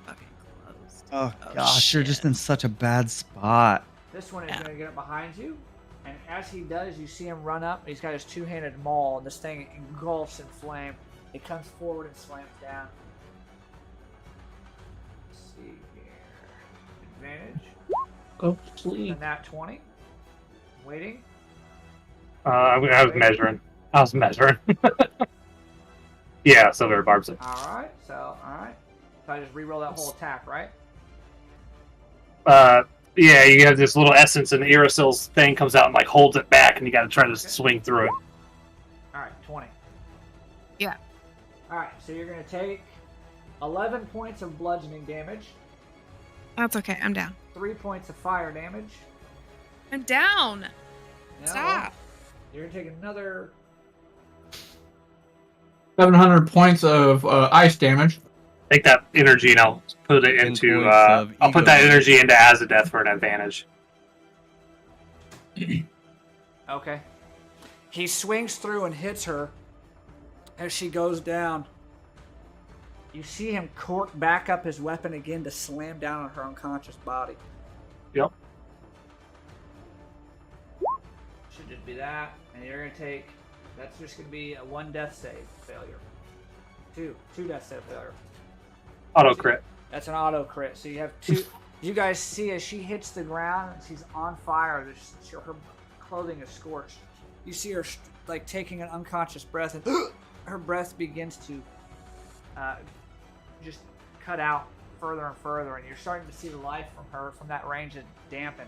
Fucking close. Oh Oh, gosh, you're just shit. in such a bad spot. This one is Yeah. gonna get up behind you, and as he does, you see him run up. He's got his two-handed maul, and this thing engulfs in flame. It comes forward and slams down. Go A sleep. nat 20. Waiting. I was measuring. Yeah, Silver Barbs it. Alright, so I just re-roll that whole attack, right? Yeah, you have this little essence, and the Irasil's thing comes out and like holds it back, and you got to try to swing through it. Alright, 20. Yeah. Alright, so you're going to take 11 points of bludgeoning damage, That's okay. I'm down. 3 points of fire damage. I'm down. Now, Stop. You're going to take another 700 points of ice damage. Take that energy and I'll put it 10 into. points of I'll put ego that damage. energy into Azadeth for an advantage. Okay. He swings through and hits her as she goes down. You see him cork back up his weapon again to slam down on her unconscious body. Yep. Should just be that. And you're going to take... That's just going to be a 1 death save failure. 2 death save failure. Auto crit. That's an auto crit. So you have 2... You guys see as she hits the ground, she's on fire. Her clothing is scorched. You see her like taking an unconscious breath, and her breath begins to just cut out further and further, and you're starting to see the life from her from that range is dampen.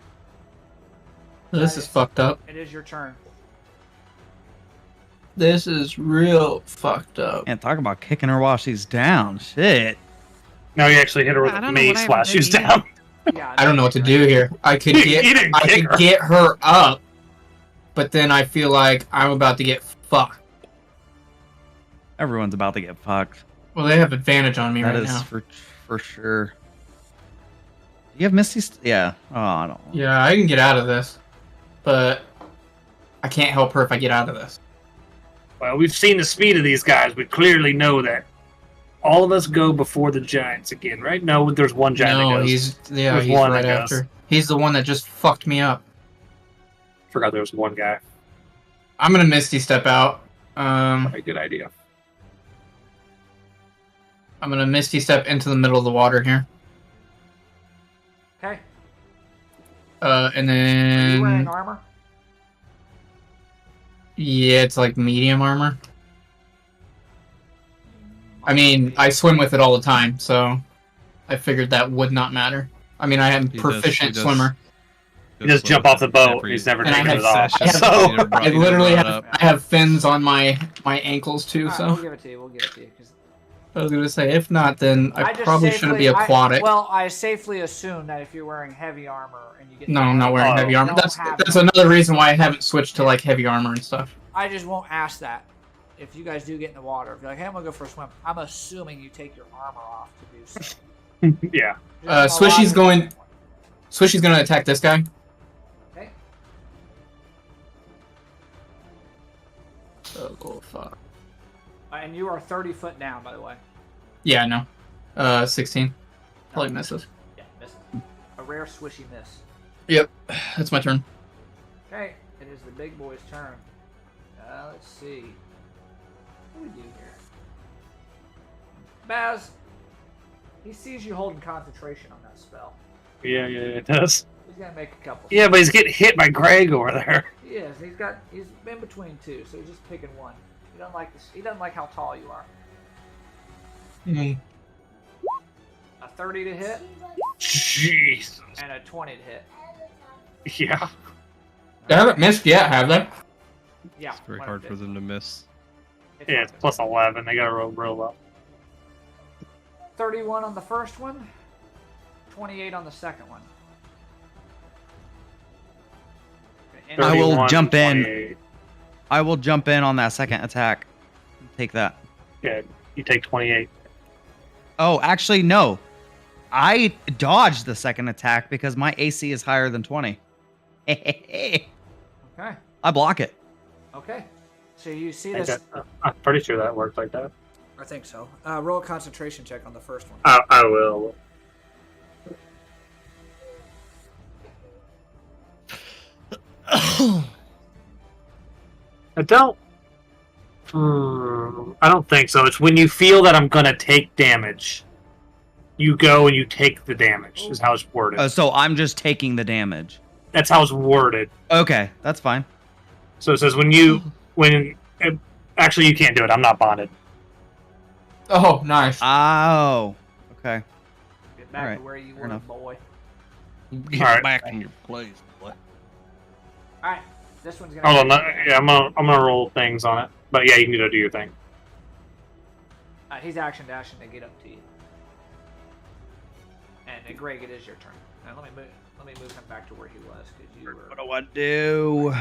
This is fucked up. It is your turn. This is real fucked up. And talk about kicking her while she's down. Shit. No, you actually hit her with I a don't know what mace I while ever she's did either. down. Yeah, I don't know what to do here. I could You get didn't I kick could her. get her up, but then I feel like I'm about to get fucked. Everyone's about to get fucked. Well, they have advantage on me That right is now. for sure. You have Misty. Yeah. Oh, I don't. Yeah, I can get out of this, but I can't help her if I get out of this. Well, we've seen the speed of these guys. We clearly know that all of us go before the giants again, right? No, there's one giant that No, goes. he's There's he's one right that goes. after. He's the one that just fucked me up. Forgot there was one guy. I'm gonna Misty Step out. Very good idea. I'm gonna Misty Step into the middle of the water here. Okay. And Are you wearing then armor? yeah, it's like medium armor. I mean, I swim with it all the time, so I figured that would not matter. I mean, I am He proficient does- swimmer. He just jump off the boat. He's never And I taken have it off. sessions. So I literally have I have fins on my ankles too. Alright, So we'll give it to you. We'll give it to you. 'Cause I was gonna say, if not, then I just probably shouldn't be safely- aquatic. I safely assume that if you're wearing heavy armor and you get No, I'm not wearing Oh, heavy armor. don't That's have that's them. another reason why I haven't switched to like heavy armor and stuff. I just won't ask that. If you guys do get in the water, if you're like, hey, I'm gonna go for a swim, I'm assuming you take your armor off to do so. yeah. Just from a Swishy's logical going- standpoint. Swishy's gonna attack this guy. Okay. Oh, cool, fuck. And you are 30 foot down, by the way. Yeah, no. 16. Probably misses. Yeah, misses. A rare swishy miss. Yep, that's my turn. Okay, it is the big boy's turn. Let's see. What do we do here? Baz, he sees you holding concentration on that spell. Yeah, it does. He's gonna make a couple. Yeah, but he's getting hit by Greg over there. He is. He's in between two, so he's just picking one. He doesn't like this. He doesn't like how tall you are. Mm. A 30 to hit Jeez. and a 20 to hit. Yeah. They haven't missed yet, have they? Yeah. It's very one hard of for it. them to miss. Yeah, it's plus 11. They gotta roll real well. 31 on the first one, 28 on the second one. And I will 31, jump in. 28. I will jump in on that second attack. Take that. Yeah, you take 28. Oh, actually, no. I dodged the second attack because my AC is higher than 20. Okay. I block it. Okay. So you see I this? think I'm pretty sure that worked like that. I think so. Roll a concentration check on the first one. I will. I don't. I don't think so. It's when you feel that I'm gonna take damage. you go and you take the damage. Is how it's worded. So I'm just taking the damage. That's how it's worded. Okay, that's fine. So it says actually you can't do it. I'm not bonded. Oh, nice. Oh, okay. Get back Alright, to where you fair were, enough. boy. Get Alright. back in your place, boy. All right, this one's gonna. Hold on. Yeah, I'm gonna roll things on it. But yeah, you can go do your thing. He's action dashing to get up to you. And Greg, it is your turn. Now let me move him back to where he was because you were. What do I do?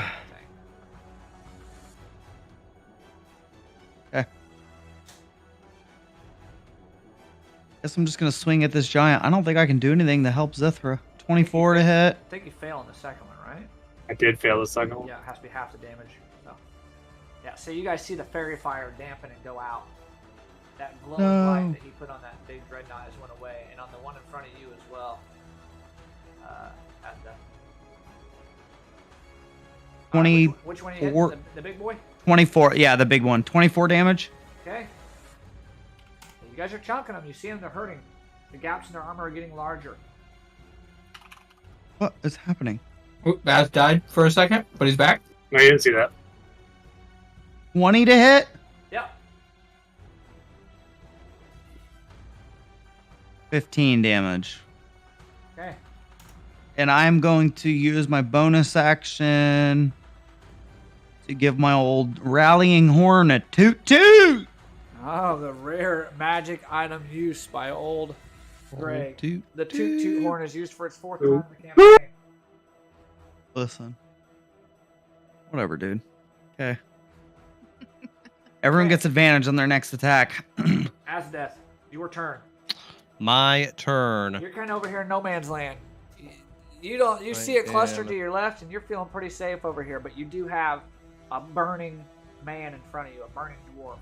Okay. Guess I'm just gonna swing at this giant. I don't think I can do anything to help Zithra. 24 to hit. I think you fail on the second one, right? I did fail the second one. Yeah, it has to be half the damage. So, yeah. So you guys see the fairy fire dampen and go out. That glowing light that he put on that big dreadnought has went away, and on the one in front of you as well. At the 20. Which one are you four- hitting? The big boy? 24. Yeah, the big one. 24 damage. Okay. You guys are chunking them. You see them, they're hurting. The gaps in their armor are getting larger. What is happening? Oop, Baz died for a second, but he's back. No, you didn't see that. 20 to hit. Yep. 15 damage. Okay. And I'm going to use my bonus action to give my old rallying horn a toot toot. Oh, the rare magic item use by old Greg. Toot, The toot toot horn is used for its fourth time Toot. in the campaign. Listen. Whatever, dude. Okay. Everyone gets advantage on their next attack. Asdeath, your turn. My turn. You're kind of over here in no man's land. You see it clustered to your left, and you're feeling pretty safe over here. But you do have a burning man in front of you, a burning dwarf.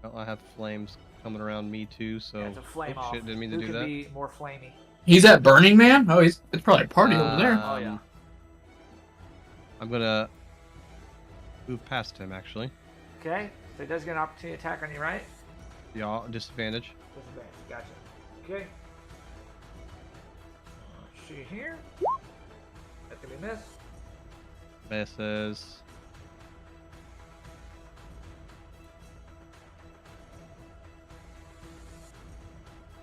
Well, I have flames coming around me too, so. Yeah, it's a flame off. Shit, didn't mean to Who do could that. be more flamey? He's at Burning Man? Oh, it's probably a party over there. Oh yeah. I'm gonna move past him actually. Okay, so it does get an opportunity attack on you, right? Yeah, disadvantage. Disadvantage. Gotcha. Okay. Let's see here. That's gonna be a miss. Misses.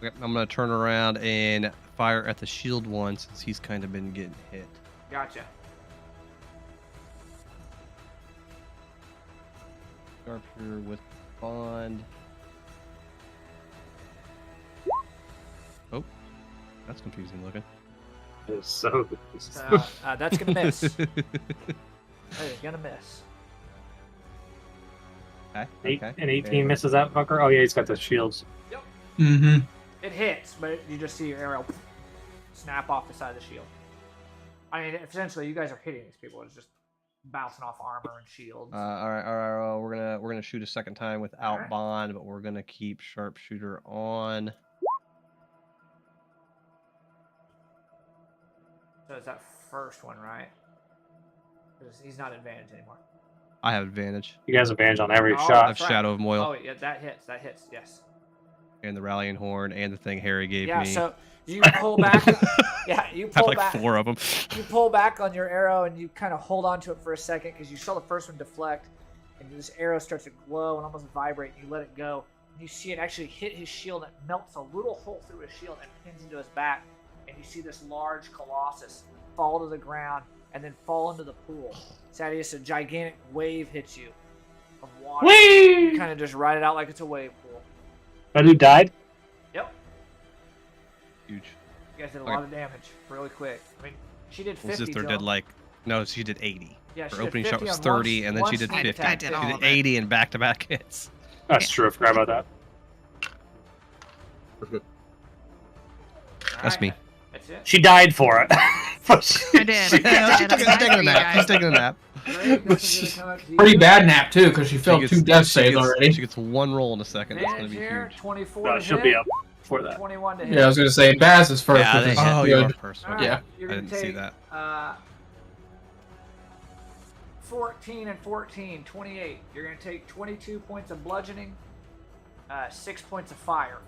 Okay, I'm gonna turn around and fire at the shield one since he's kind of been getting hit. Gotcha. Sharpshooter with bond. Oh, that's confusing looking. It's so. That's gonna miss. That is gonna miss. Okay. An 18 misses that fucker. Oh yeah, he's got the shields. Mm-hmm. It hits, but you just see your arrow snap off the side of the shield. I mean, essentially, you guys are hitting these people. It's just bouncing off armor and shields. All right. We're gonna shoot a second time without Alright. bond, but we're gonna keep sharpshooter on. So it's that first one, right? 'Cause he's not advantage anymore. I have advantage. You guys have advantage on every Oh, I shot. have right. Shadow of Moil Oh, yeah, that hits. That hits. Yes. and the rallying horn and the thing Harry gave Yeah. me. So you pull back. Yeah, you I have pull like back. 4 of them. You pull back on your arrow and you kind of hold on to it for a second because you saw the first one deflect, and this arrow starts to glow and almost vibrate. And you let it go, and you see it actually hit his shield. And it melts a little hole through his shield and pins into his back. And you see this large colossus fall to the ground and then fall into the pool. Sadius, a gigantic wave hits you of water. You kind of just ride it out like it's a wave pool. That dude died. Yep. Huge. You guys did a Okay. lot of damage really quick. I mean, she did 50. Well, Sister to did him. like no, she did 80. Yeah, she Her did opening 50 shot was on 30, one- and then one she did sneak 50. attack. I did She all did of it. 80 in back-to-back hits. That's true. I forgot about that. That's me. That's it. She died for it. But I did. Yeah, she's I did. taking a nap. She's taking a nap. Greg, this is gonna come up to you. Pretty bad nap, too, because she failed 2 death saves she gets, already. She gets 1 roll in a second. That's gonna Advantage be here, huge. 24 No, to she'll hit, be up for that. 21 to hit. Yeah, I was going to say, Baz is first. Yeah, which they is hit. Oh, you are good. first. All Okay. right, Yeah. you're I gonna didn't see take, that. 14 and 14, 28. You're going to take 22 points of bludgeoning, 6 points of fire.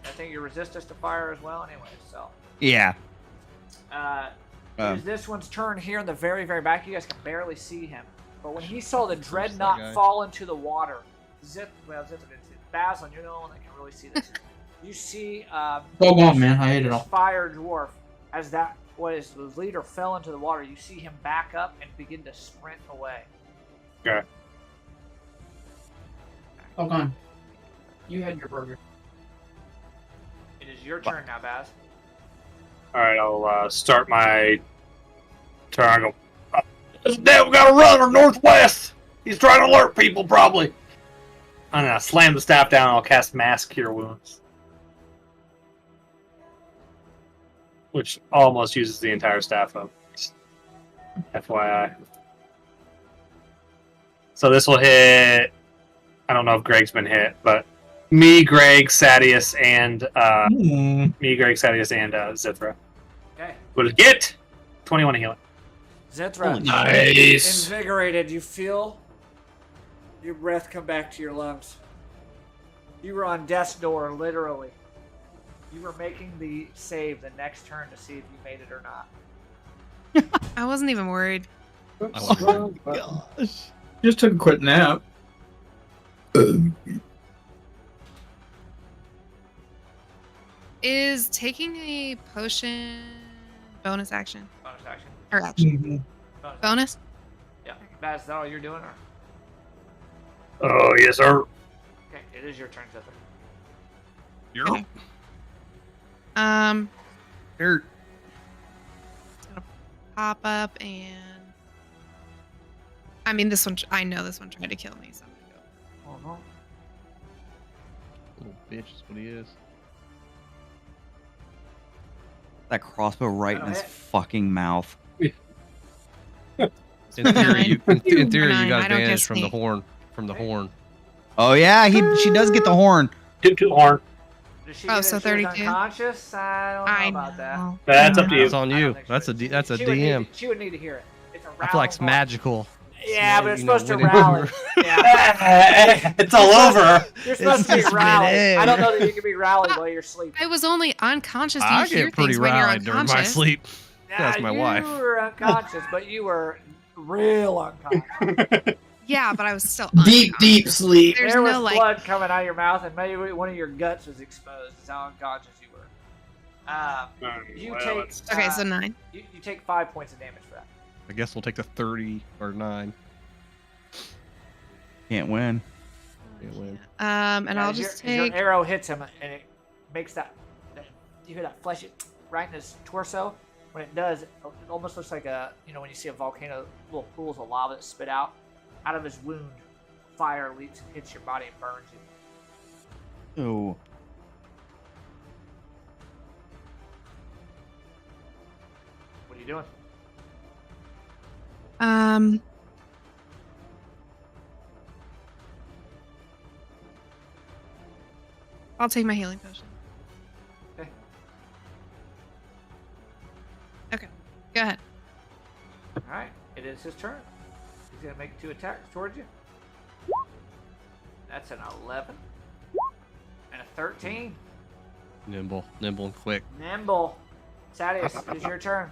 I think you resist us to fire as well anyway, so. Yeah. It is this one's turn here in the very, very back. You guys can barely see him. But when he saw the dreadnought fall into the water, Baslin, you're the only one that can really see this. You see on, man. I hate it all. fire dwarf, as that was the leader fell into the water, you see him back up and begin to sprint away. Okay. Hold on. You had your burger. It is your turn now, Baz. Alright, I'll start my turn. I go, this devil got a runner northwest! He's trying to alert people, probably. I'm gonna slam the staff down and I'll cast Mass Cure Wounds. Which almost uses the entire staff up. FYI. So this will hit... I don't know if Greg's been hit, but me, Greg, Sadius, and Zithra. Okay. Would it get 21 to heal it? Zithra, Nice. invigorated, you feel your breath come back to your lungs. You were on death's door, literally. You were making the save the next turn to see if you made it or not. I wasn't even worried. Oh my gosh. Just took a quick nap. Is taking a potion bonus action? Bonus action. Or action? Mm-hmm. Bonus? Yeah. Baz, is that all you're doing? Or? Oh, yes, sir. Okay, it is your turn, Zithra. You're Okay. Dirt. It's gonna pop up and I mean this one. I know this one tried to kill me, so I'm gonna go. Oh, no. Little bitch is what he is. That crossbow right in his fucking mouth. In theory, you got I don't advantage guess from the me. horn. From the horn. Oh yeah, she does get the horn. Toot horn. Does she Oh, get so it if she was 32? unconscious? I don't know I about that. know. That's up to you. That's on I don't you. think so. That's a that's a She would need- DM. she would need to hear it. It's a I feel like it's rallying call. magical. Yeah, but it's You know, supposed to when it- rally. Yeah. It's all over. You're supposed to be just rallied. been I don't in. know that you can be rallied while you're sleeping. I was only unconscious. You I hear get pretty things when you're rallied during my unconscious. sleep. That's Nah, my wife. You were unconscious, but you were real unconscious. Yeah, but I was still Deep, unconscious. deep sleep. There's There was no like. blood coming out of your mouth, and maybe one of your guts was exposed. That's how unconscious you were. You Well, take. it's- Okay, so 9. You take 5 points of damage for that. I guess we'll take the 30 or 9. Can't win. Can't win. And Yeah, I'll as just your take. arrow hits him, and it makes that. You hear that flesh right in his torso. When it does, it almost looks like a when you see a volcano, little pools of lava that spit out of his wound. Fire leaps and hits your body and burns you. Oh. What are you doing? I'll take my healing potion. Okay. Okay, go ahead. All right, it is his turn. He's gonna make 2 attacks towards you. That's an 11 and a 13. Nimble and quick. Nimble. Sadius, it is your turn.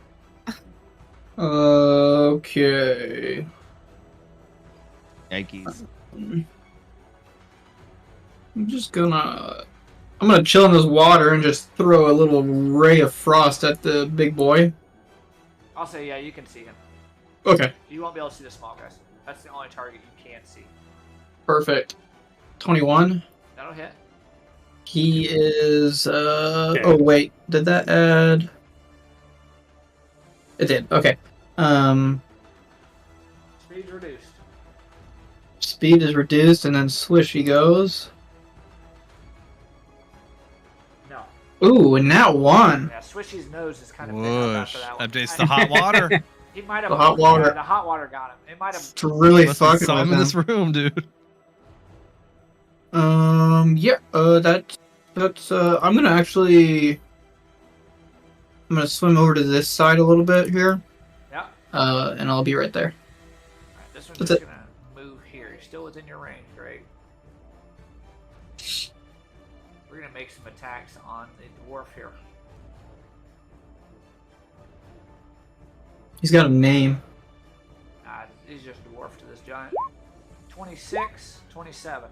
Okay. Yankees. I'm gonna chill in this water and just throw a little ray of frost at the big boy. I'll say, yeah, you can see him. Okay, You won't be able to see the small guys. That's the only target you can see. perfect. 21. That'll hit. He is, oh wait, did that add? It did, okay. Speed's reduced. Speed is reduced, and then swish he goes. No. Ooh, and that one. Yeah, Swishy's nose is kind of bent up Whoosh. after that one. Updates the hot water. He might have. The hot water. The hot water got him. It might have. It's really Must be fucking some with in this him. room, dude. Yeah, that's, I'm gonna swim over to this side a little bit here. Yeah. And I'll be right there. Alright, this one's That's just it. gonna move here. You're still within your range, great. We're gonna make some attacks on the dwarf here. He's got a name. He's just dwarf to this giant. 26, 27.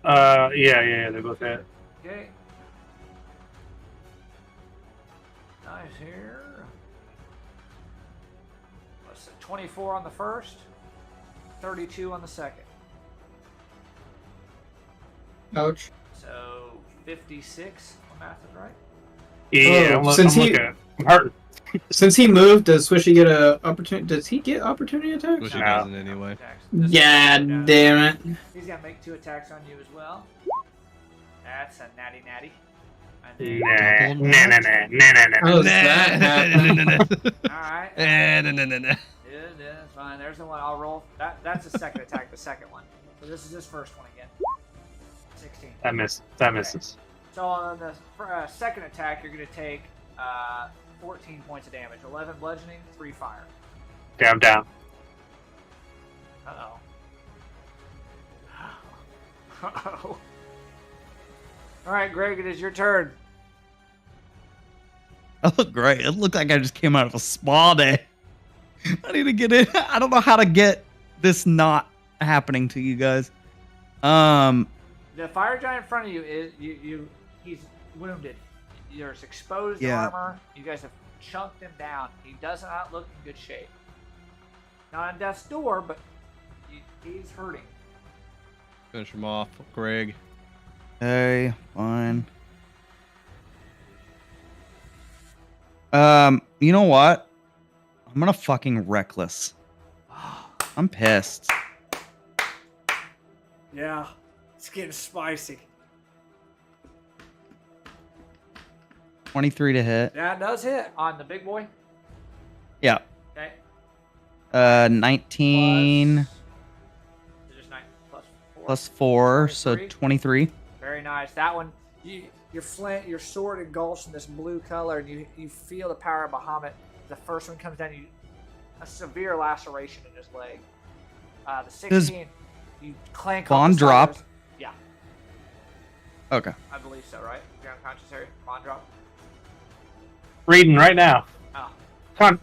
Yeah, they both hit. Okay. Nice here. Let's see, 24 on the first, 32 on the second. Ouch. So 56. My math is right. Yeah, Oh, I'm hurting. Since he moved, does Swishy get a opportunity? Does he get opportunity attacks? Which he No. doesn't anyway. Yeah, damn it. He's gonna make 2 attacks on you as well. That's a natty. Nah. How does that happen? Alright. Nah. Yeah, that's fine. There's the one I'll roll. That's the second attack, the second one. So this is his first one again. 16. That misses. So on the second attack, you're going to take 14 points of damage. 11 bludgeoning, 3 fire. Okay, I'm down. Uh-oh. Uh-oh. Alright, Greg, it is your turn. I look great. It looked like I just came out of a spa day. I need to get in. I don't know how to get this not happening to you guys. The fire giant in front of you is he's wounded. There's exposed Yeah. armor. You guys have chunked him down. He does not look in good shape. Not on death's door, but he's hurting. Finish him off, Greg. Okay, fine. You know what? I'm gonna fucking reckless. I'm pissed. Yeah, it's getting spicy. 23 to hit. That does hit on the big boy. Yeah. Okay. 19 Plus, just 9 plus 4, 23. so 23. Very nice. That one, your flint, your sword engulfs in this blue color, and you feel the power of Bahamut. The first one comes down, a severe laceration in his leg. The 16, you clank. Bond drop? Yeah, Okay. I believe so. Right? You're unconscious area. Bond drop. Reading right now. Oh,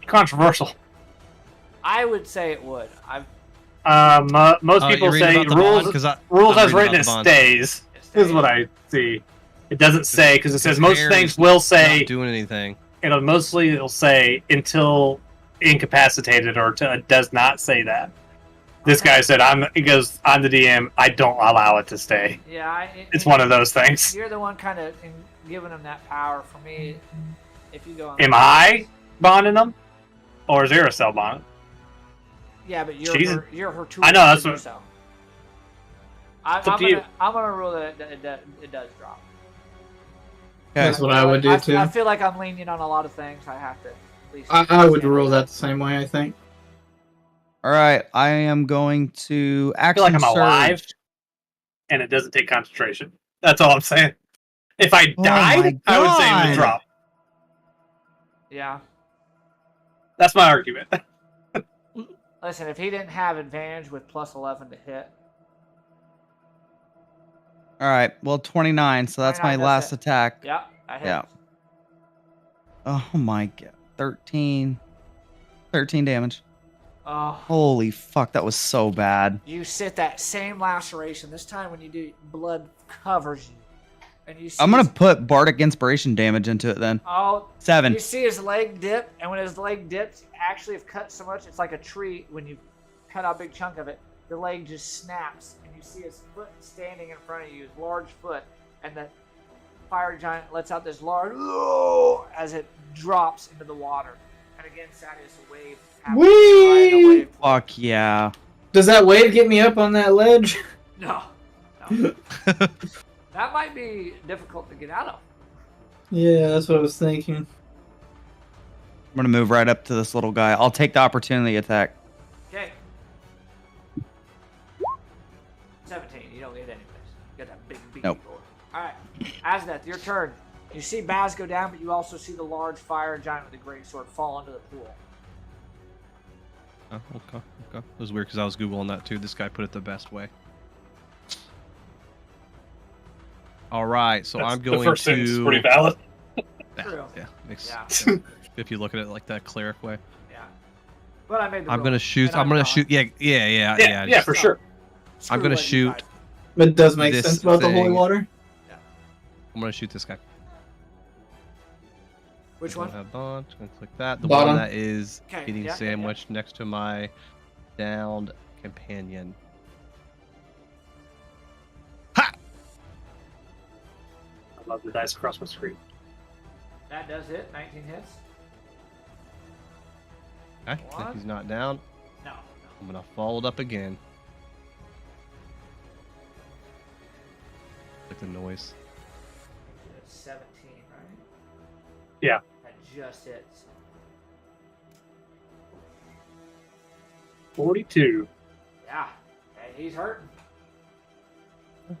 Controversial. I would say it would. Most people you're reading say about the rules. bond? 'Cause Rules I'm as reading written, about it the bond. stays. This is what I see. It doesn't say because it says most Harry's things will say. Not doing anything. It'll say until incapacitated or it does not say that. This guy said, I'm the DM. I don't allow it to stay. Yeah, It's one of those things. You're the one kind of giving him that power. For me, if you go on. Am I bonding them? Or is Aracel bonding? Yeah, but you're her tool. I know, that's to do what- so. It's up to you. I'm gonna rule that it does drop. That's what I would do too. I feel like I'm lenient on a lot of things. I have to. At least I would rule that the same way, I think. All right. I am going to I feel action like I'm alive, surge. and it doesn't take concentration. That's all I'm saying. If I Oh died, my I would say it God. would drop. Yeah. That's my argument. Listen, if he didn't have advantage with plus 11 to hit, All right. Well, 29. So that's my 29, last that's it. attack. yeah, I hit. Yeah. Oh my god. 13 damage. Oh, Holy fuck, that was so bad. you sit that same laceration. This time when you do, blood covers you, and you. See I'm gonna his- put Bardic Inspiration damage into it then. Oh, 7. you see his leg dip, and when his leg dips, actually have cut so much, it's like a tree. When you cut out a big chunk of it, the leg just snaps, and you see his foot standing in front of you, his large foot, and the fire giant lets out this large as it drops into the water. And again, Sadius, a wave. happens. Whee! Riding a wave. Fuck yeah. Does that wave get me up on that ledge? No. That might be difficult to get out of. Yeah, that's what I was thinking. I'm gonna move right up to this little guy. I'll take the opportunity attack. Okay. 17. You don't get anyways. You got that big beaky Nope. board. Alright. Azneth, your turn. You see Baz go down, but you also see the large fire giant with the great sword fall into the pool. Oh, okay. It was weird because I was Googling that too. This guy put it the best way. All right, so I'm The going first sentence is to. pretty valid. True. Yeah, makes Yeah. sense if you look at it like that cleric way. Yeah. But I made the I'm roll, gonna shoot. and I'm gonna done. shoot. Yeah. Yeah, just- for sure. Screw I'm gonna what you shoot. guys- It does make This sense about the holy thing- water. I'm gonna shoot this guy. Which Don't one? have bond. Gonna click that. The Bottom. one that is Okay, getting yeah, yeah, sandwiched next to my downed companion. I love the dice across my screen. That does hit. 19 hits. Okay, One. if he's not down, No. I'm gonna follow it up again. Like the noise. It's 17, right? Yeah. That just hits. 42. Yeah. Hey, he's hurting.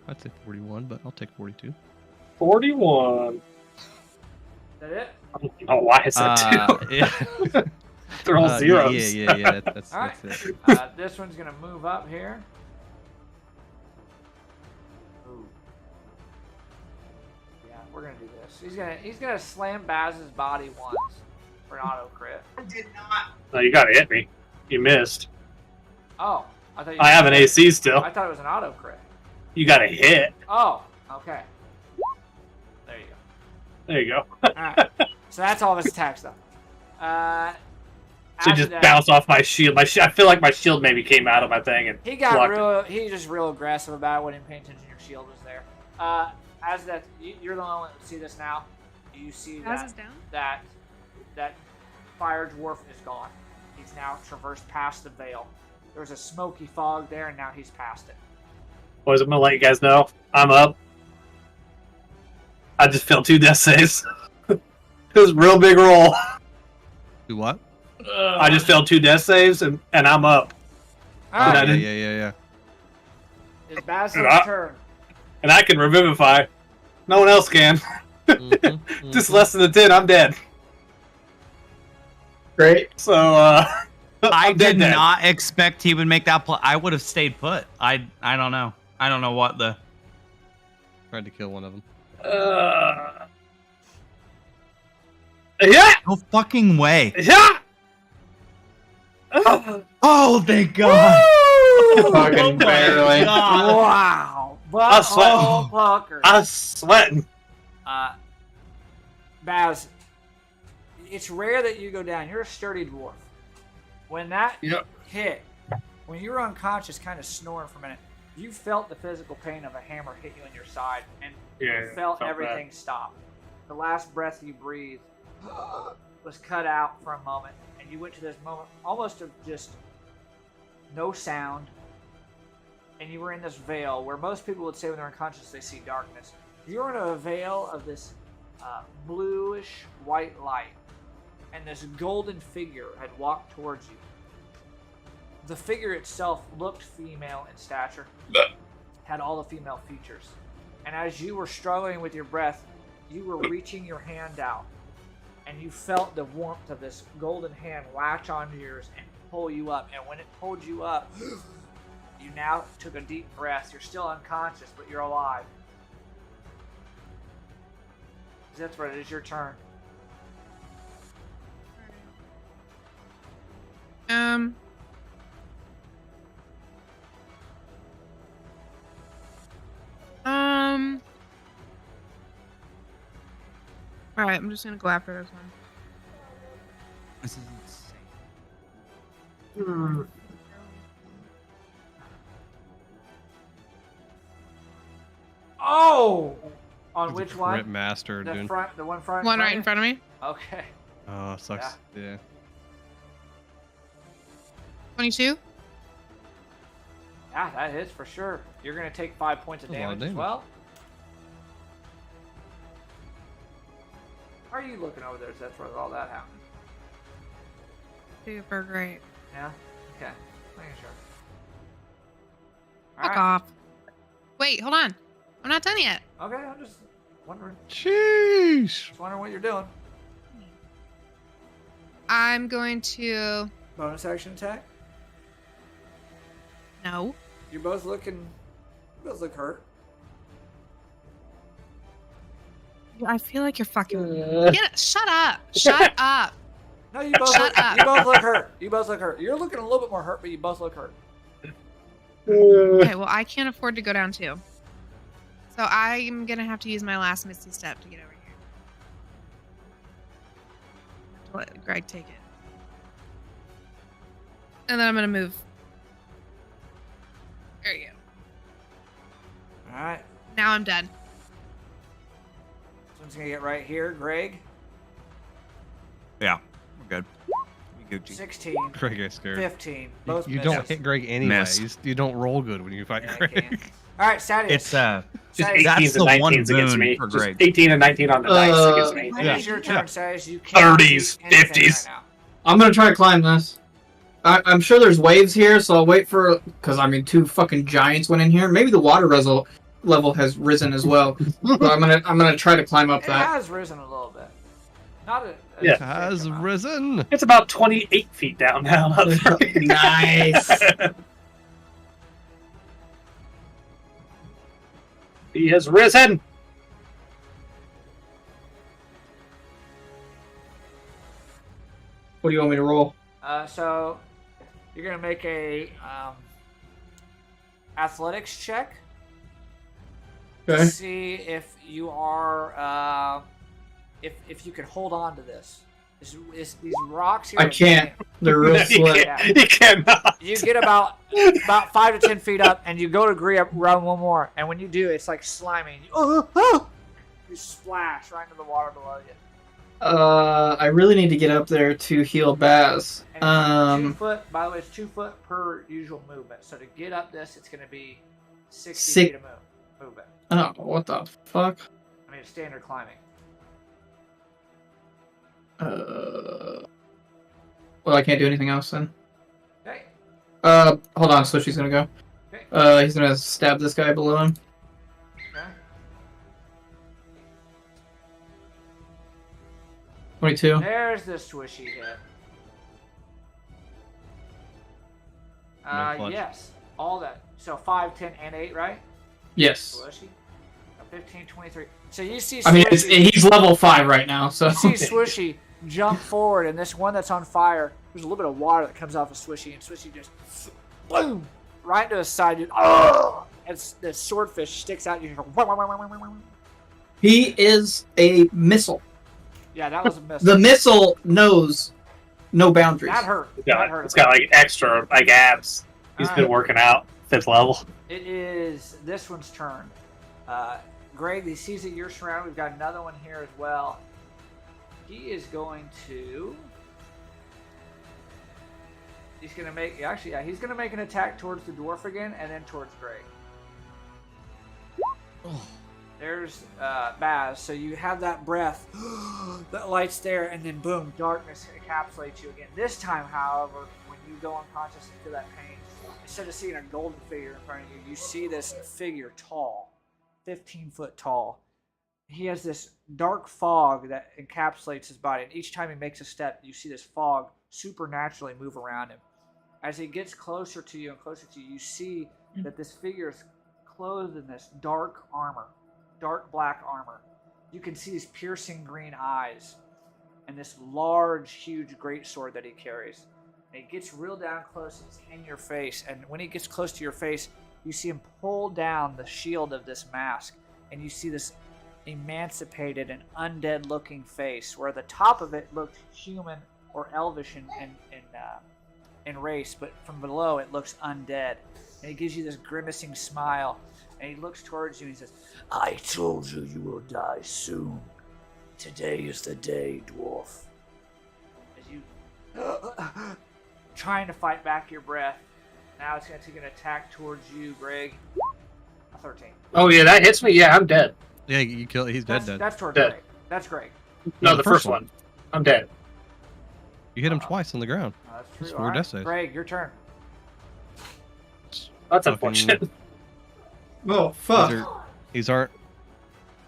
I'd say 41, but I'll take 42. 41. Is that it? I don't know why is that two. Yeah. They're all zeros. Yeah. That's All right. that's it. This one's gonna move up here. Ooh. Yeah, we're gonna do this. He's gonna slam Baz's body once for an auto crit. No, you gotta hit me. You missed. Oh, I thought you. I have an AC still. I thought it was an auto crit. You gotta hit. Oh, okay. There you go. There you go. Alright. So that's all of his attacks though. So After just that, bounce off my shield. I feel like my shield maybe came out of my thing and he got blocked it. he just real aggressive about it. Wasn't even paying attention. Your shield was there. As that, you're the only one that see this now. You see Baz is down? that fire dwarf is gone. He's now traversed past the veil. There was a smoky fog there, and now he's past it. Boys, I'm gonna let you guys know. I'm up. I just failed 2 death saves. It was a real big roll. Do what? I just failed 2 death saves and I'm up. All right, Yeah. it's Baz's Ah. turn. And I can revivify. No one else can. Just less than a 10, I'm dead. Great. So, I I'm did dead. not expect he would make that play. I would have stayed put. I don't know. I don't know what the. Tried to kill one of them. Yeah! No fucking way. Yeah! Oh, thank God. Fucking barely. Wow. But I sweat. oh, fucker. I'm sweating. Baz, it's rare that you go down. You're a sturdy dwarf. When that Yep. hit, when you were unconscious, kind of snoring for a minute, you felt the physical pain of a hammer hit you in your side, and Yeah, you felt felt everything stop. The last breath you breathed was cut out for a moment, and you went to this moment almost of just no sound, and you were in this veil where most people would say when they're unconscious they see darkness. You were in a veil of this bluish white light, and this golden figure had walked towards you. The figure itself looked female in stature, had all the female features, and as you were struggling with your breath, you were reaching your hand out, and you felt the warmth of this golden hand latch onto yours and pull you up. And when it pulled you up, you now took a deep breath. You're still unconscious, but you're alive. That's right, it is your turn. All right, I'm just gonna go after this one. This is insane. Oh! On He's a which crit one? master, The dude. front, the one front. One right in you? front of me. Okay. Oh, sucks. Yeah. 22. Yeah, that hits for sure. You're gonna take 5 points of That's a lot of damage as damage. well. How are you looking over there? That's where all that happened. Super great. Yeah. Okay. Making sure. Fuck Alright. off. Wait, hold on. I'm not done yet. Okay, I'm just wondering. Sheesh. Just wondering what you're doing. I'm going to. Bonus action attack. No. You're both looking. You both look hurt. I feel like you're fucking. Shut up! Shut up! No, you both look hurt. You both look hurt. You're looking a little bit more hurt, but you both look hurt. Okay, well, I can't afford to go down too. So I'm gonna have to use my last Misty Step to get over here. To let Greg take it. And then I'm gonna move. There you go. Alright. Now I'm done. This one's gonna get right here, Greg. Yeah, we're good. We Gucci. 16. Greg gets scared. 15. Both You misses. don't hit Greg anyway. Miss. You don't roll good when you fight Yeah, I Greg. can't. Alright, Sadius. It's Just Sadius, 18s That's and the one 19s against boon me. for Just Greg. 18 and 19 on the dice against me. When Yeah. is your turn, Yeah. Sadius? You can't 30s, do anything 50s. right now. I'm gonna try to climb this. I'm sure there's waves here, so I'll wait for, because I mean, 2 fucking giants went in here. Maybe the water level has risen as well. But I'm gonna try to climb up It that. has risen a little bit. Not a Yeah. Has amount. risen. It's about 28 feet down now. Nice. He has risen. What do you want me to roll? So you're gonna make a athletics check to Okay. see if you are if you can hold on to this. These rocks here. I can't. They're real He slick. can't- he cannot. You get about 5 to 10 feet up, and you go to run one more. And when you do, it's like slimy. And you splash right into the water below you. I really need to get up there to heal Baz. And it's 2 foot. By the way, it's 2 foot per usual movement. So to get up this, it's going to be 60 feet of movement. Oh, what the fuck? I mean, it's standard climbing. Well, I can't do anything else then. Okay. Hold on. So she's gonna go. Okay. He's gonna stab this guy below him. Okay. 22. There's the swishy hit. No clutch. Yes. All that. So 5, 10, and 8, right? Yes. Swishy. 15, 23. So you see Swishy. I mean, he's level 5 right now, so. You see Swishy jump forward, and this one that's on fire, there's a little bit of water that comes off of Swishy, and Swishy just boom right into his side. Dude. Oh! And the swordfish sticks out. You hear, He is a missile. yeah, that was a miss. The missile knows no boundaries. That hurt. It's That got, hurt. it's got like extra like abs. He's been working out 5th level. It is this one's turn. Greg, he sees that you're surrounded. We've got another one here as well. He is going to. He's going to make. Actually, yeah, he's going to make an attack towards the dwarf again, and then towards Greg. There's Baz. So you have that breath, that light's there, and then boom, darkness encapsulates you again. This time, however, when you go unconscious and feel that pain, instead of seeing a golden figure in front of you, you see this figure tall, 15 foot tall. He has this dark fog that encapsulates his body, and each time he makes a step, you see this fog supernaturally move around him. As he gets closer to you and closer to you, you see that this figure is clothed in this dark armor, dark black armor. You can see his piercing green eyes and this large, huge greatsword that he carries. And he gets real down close, it's in your face, and when he gets close to your face, you see him pull down the shield of this mask, and you see this emancipated and undead looking face where the top of it looked human or elvish in race, but from below it looks undead. And he gives you this grimacing smile, and he looks towards you and he says, "I told you you will die soon. Today is the day, dwarf." As you trying to fight back your breath, now it's going to take an attack towards you, Greg. A 13. Oh yeah, that hits me. Yeah, I'm dead. Yeah, you kill. He's dead. That's towards Dead. Greg. That's Greg. No, the first one. I'm dead. You hit him twice on the ground. That's true. That's All 4 right. death saves. Greg, your turn. That's Fucking- unfortunate. Oh, fuck. These aren't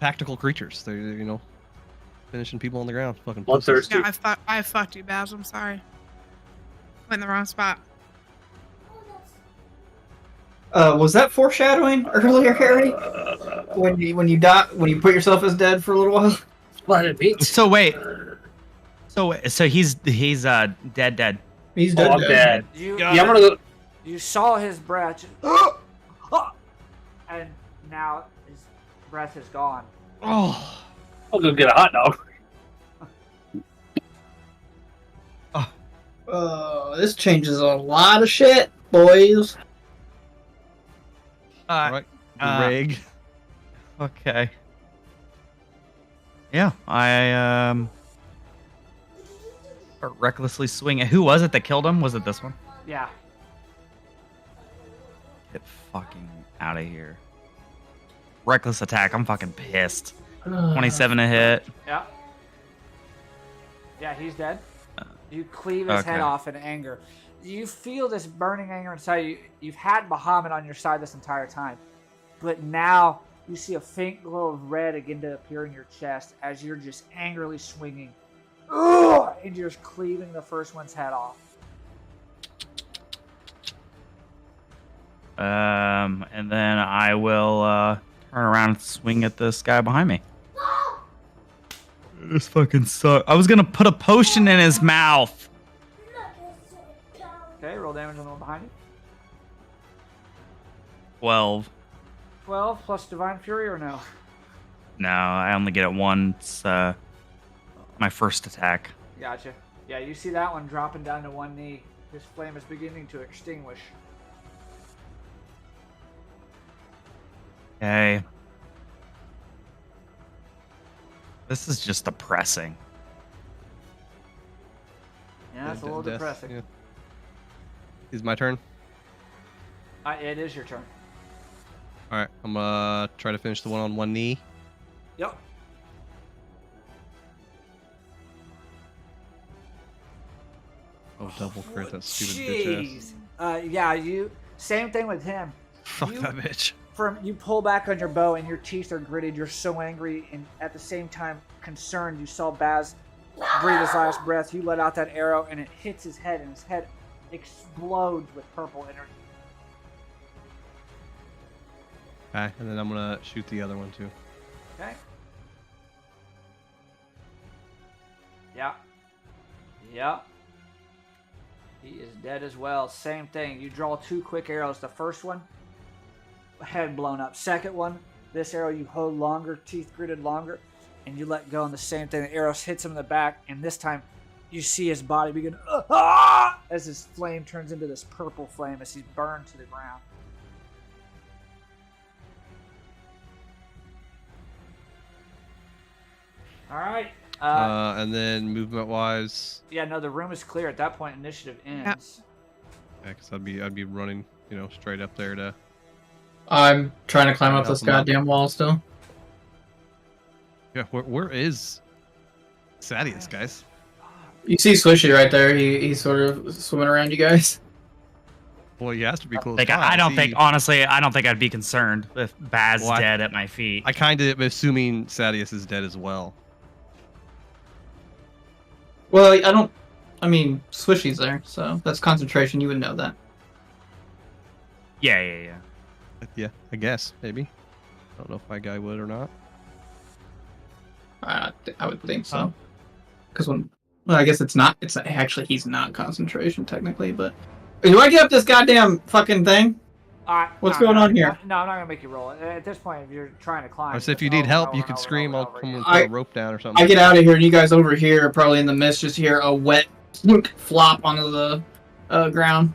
tactical creatures. They're finishing people on the ground. Fucking Bloodthirsty. Yeah, I fucked you, Baz. I'm sorry. Went in the wrong spot. Was that foreshadowing earlier, Harry? when you die, when you put yourself as dead for a little while. But it beats. So wait. So he's dead. He's Oh, dead. I'm dead. You, Yeah, I'm gonna go. you saw his breath, just, and now his breath is gone. Oh. I'll go get a hot dog. This changes a lot of shit, boys. All right, Greg. Okay. Yeah, I recklessly swing it. Who was it that killed him? Was it this one? Yeah. Get fucking out of here. Reckless attack. I'm fucking pissed. 27 to hit. Yeah. Yeah, he's dead. You cleave his head off in anger. You feel this burning anger inside you. You've had Bahamut on your side this entire time. But now you see a faint glow of red begin to appear in your chest as you're just angrily swinging. And you're just cleaving the first one's head off. And then I will turn around and swing at this guy behind me. This fucking sucks. I was gonna put a potion in his mouth. Okay, roll damage on the one behind you. 12. 12 plus Divine Fury or no? No, I only get it once. My first attack. Gotcha. Yeah, you see that one dropping down to one knee. His flame is beginning to extinguish. Okay. This is just depressing. Yeah, it's a little depressing. Yeah. Is my turn? It is your turn. All right, I'm gonna try to finish the one on one knee. Yep. Oh, double crit, that stupid bitch ass. Yeah, you. Same thing with him. Fuck You- that bitch. You pull back on your bow and your teeth are gritted. You're so angry and at the same time concerned. You saw Baz breathe his last breath. You let out that arrow and it hits his head and his head explodes with purple energy. Okay, and then I'm gonna shoot the other one too. Okay. Yeah. Yeah. He is dead as well. Same thing. You draw 2 quick arrows. The first one, head blown up. Second one, this arrow you hold longer, teeth gritted longer, and you let go. And the same thing, the arrow hits him in the back, and this time you see his body begin as his flame turns into this purple flame as he's burned to the ground. All right. And then movement wise, Yeah, no, the room is clear at that point. Initiative ends. yeah, because I'd be running, straight up there to. I'm trying to climb up Help this him out. goddamn wall still. Yeah, where is Sadius, guys? You see Swishy right there. He's sort of swimming around you guys. Well, he has to be close. Like, by. I don't See, think, honestly, I don't think I'd be concerned if Baz Well, dead at my feet. I kind of am assuming Sadius is dead as well. Well, I mean, Swishy's there, so that's concentration. You would know that. Yeah. Yeah, I guess maybe. I don't know if my guy would or not. I would think so. Because I guess it's not. It's actually he's not concentration technically, but do I get up this goddamn fucking thing? What's going on here? No, I'm not gonna make you roll it. At this point, if you're trying to climb, I said if you just need help, over you and can over and scream. over I'll and over come again. and put a rope down or something. I get out of here, and you guys over here are probably in the mist. Just hear a wet flop onto the ground.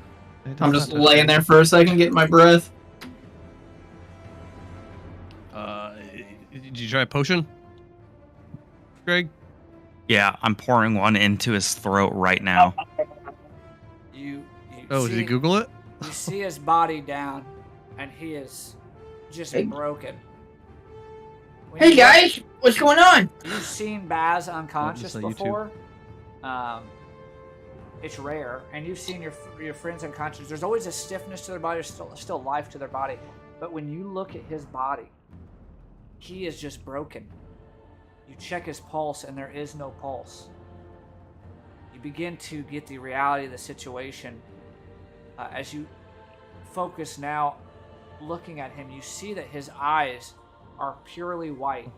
I'm just laying there for a second, getting my breath. Did you try a potion, Greg? Yeah, I'm pouring one into his throat right now. You Oh, see, did you Google it? You see his body down, and he is just Hey. broken. When Hey you- guys, what's going on? You've seen Baz unconscious on YouTube. before. It's rare, and you've seen your friends unconscious. There's always a stiffness to their body, there's still life to their body. But when you look at his body, he is just broken. You check his pulse, and there is no pulse. You begin to get the reality of the situation. As you focus now, looking at him, you see that his eyes are purely white.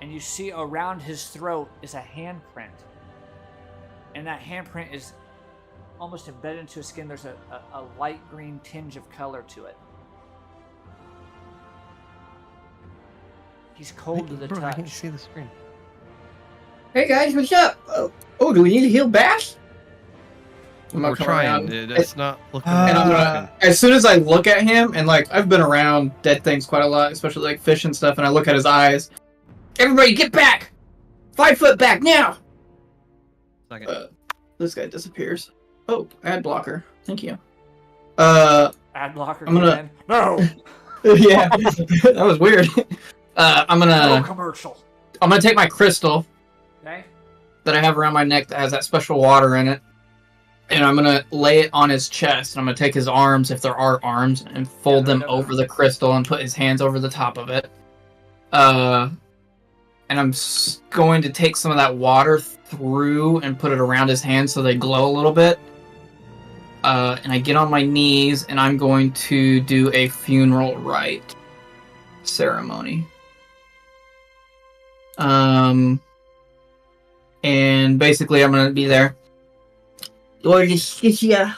And you see around his throat is a handprint. And that handprint is almost embedded into his skin. There's a light green tinge of color to it. He's cold to the Bro, I touch. can't see the screen. Hey guys, what's up? Oh, do we need to heal Bass? I'm We're not coming trying. around. It's not looking. And I'm gonna, as soon as I look at him, and like I've been around dead things quite a lot, especially like fish and stuff, and I look at his eyes. Everybody, get back! 5 foot back now! Second. This guy disappears. Oh, ad blocker. Thank you. Ad blocker. I'm gonna- came in. No. Yeah, that was weird. I'm No gonna commercial. take my crystal Okay. that I have around my neck that has that special water in it, and I'm gonna lay it on his chest. I'm gonna take his arms, if there are arms, and fold them over the crystal and put his hands over the top of it. And I'm going to take some of that water through and put it around his hands so they glow a little bit. And I get on my knees and I'm going to do a funeral rite ceremony. And basically I'm going to be there. Lord Justitia,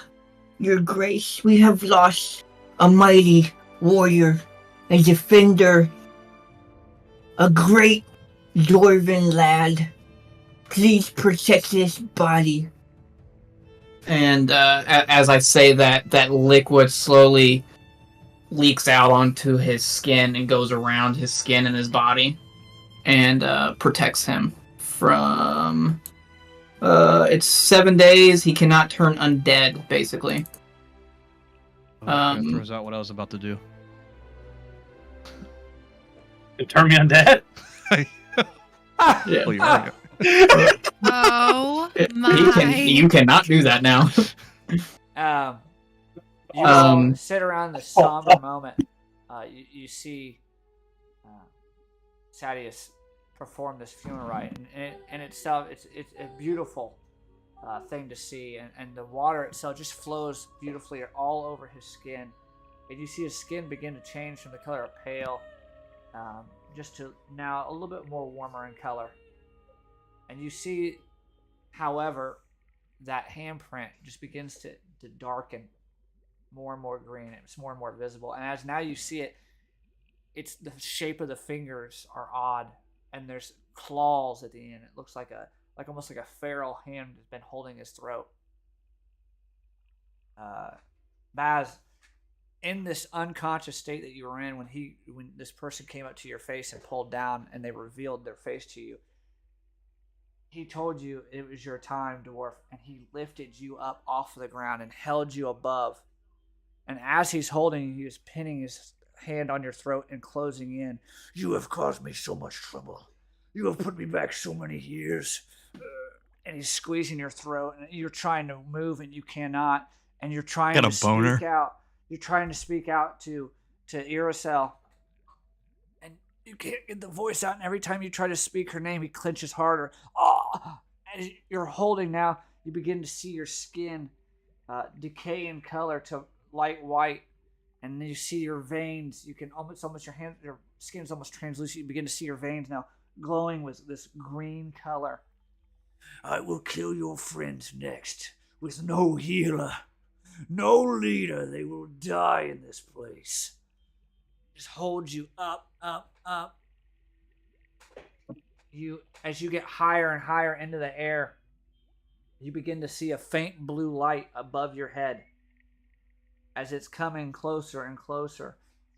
your grace, we have lost a mighty warrior, a defender, a great Dwarven lad. Please protect this body. And as I say that, that liquid slowly leaks out onto his skin and goes around his skin and his body and protects him from... it's 7 days. He cannot turn undead, basically. That throws out what I was about to do. You turn me undead? Yeah. Oh, you're right. Oh my! You cannot do that now. You all sit around this somber moment. You see Sadius perform this funeral rite, and in itself, it's a beautiful thing to see, and the water itself just flows beautifully all over his skin, and you see his skin begin to change from the color of pale, just to now a little bit more warmer in color. And you see, however, that handprint just begins to darken more and more green. It's more and more visible. And as now you see it, it's the shape of the fingers are odd, and there's claws at the end. It looks like almost like a feral hand has been holding his throat. Baz, in this unconscious state that you were in when this person came up to your face and pulled down and they revealed their face to you, he told you it was your time, dwarf, and he lifted you up off the ground and held you above. And as he's holding you, he was pinning his hand on your throat and closing in. You have caused me so much trouble. You have put me back so many years. And he's squeezing your throat, and you're trying to move, and you cannot. And you're trying Got to a boner. speak out. You're trying to speak out to Iracel. And you can't get the voice out, and every time you try to speak her name, he clenches harder. As you're holding now, you begin to see your skin decay in color to light white, and then you see your veins. You can almost your skin is almost translucent. You begin to see your veins now glowing with this green color. I will kill your friends next with no healer, no leader. They will die in this place. Just hold you up. As you get higher and higher into the air, you begin to see a faint blue light above your head as it's coming closer and closer.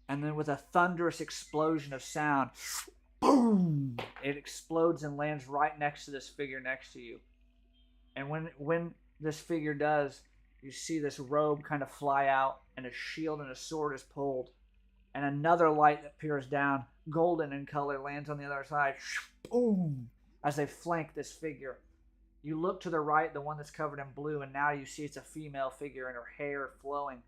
And then with a thunderous explosion of sound, boom, it explodes and lands right next to this figure next to you. And when this figure does, you see this robe kind of fly out, and a shield and a sword is pulled. And another light that peers down, golden in color, lands on the other side. Boom! As they flank this figure. You look to the right, the one that's covered in blue, and now you see it's a female figure, and her hair flowing.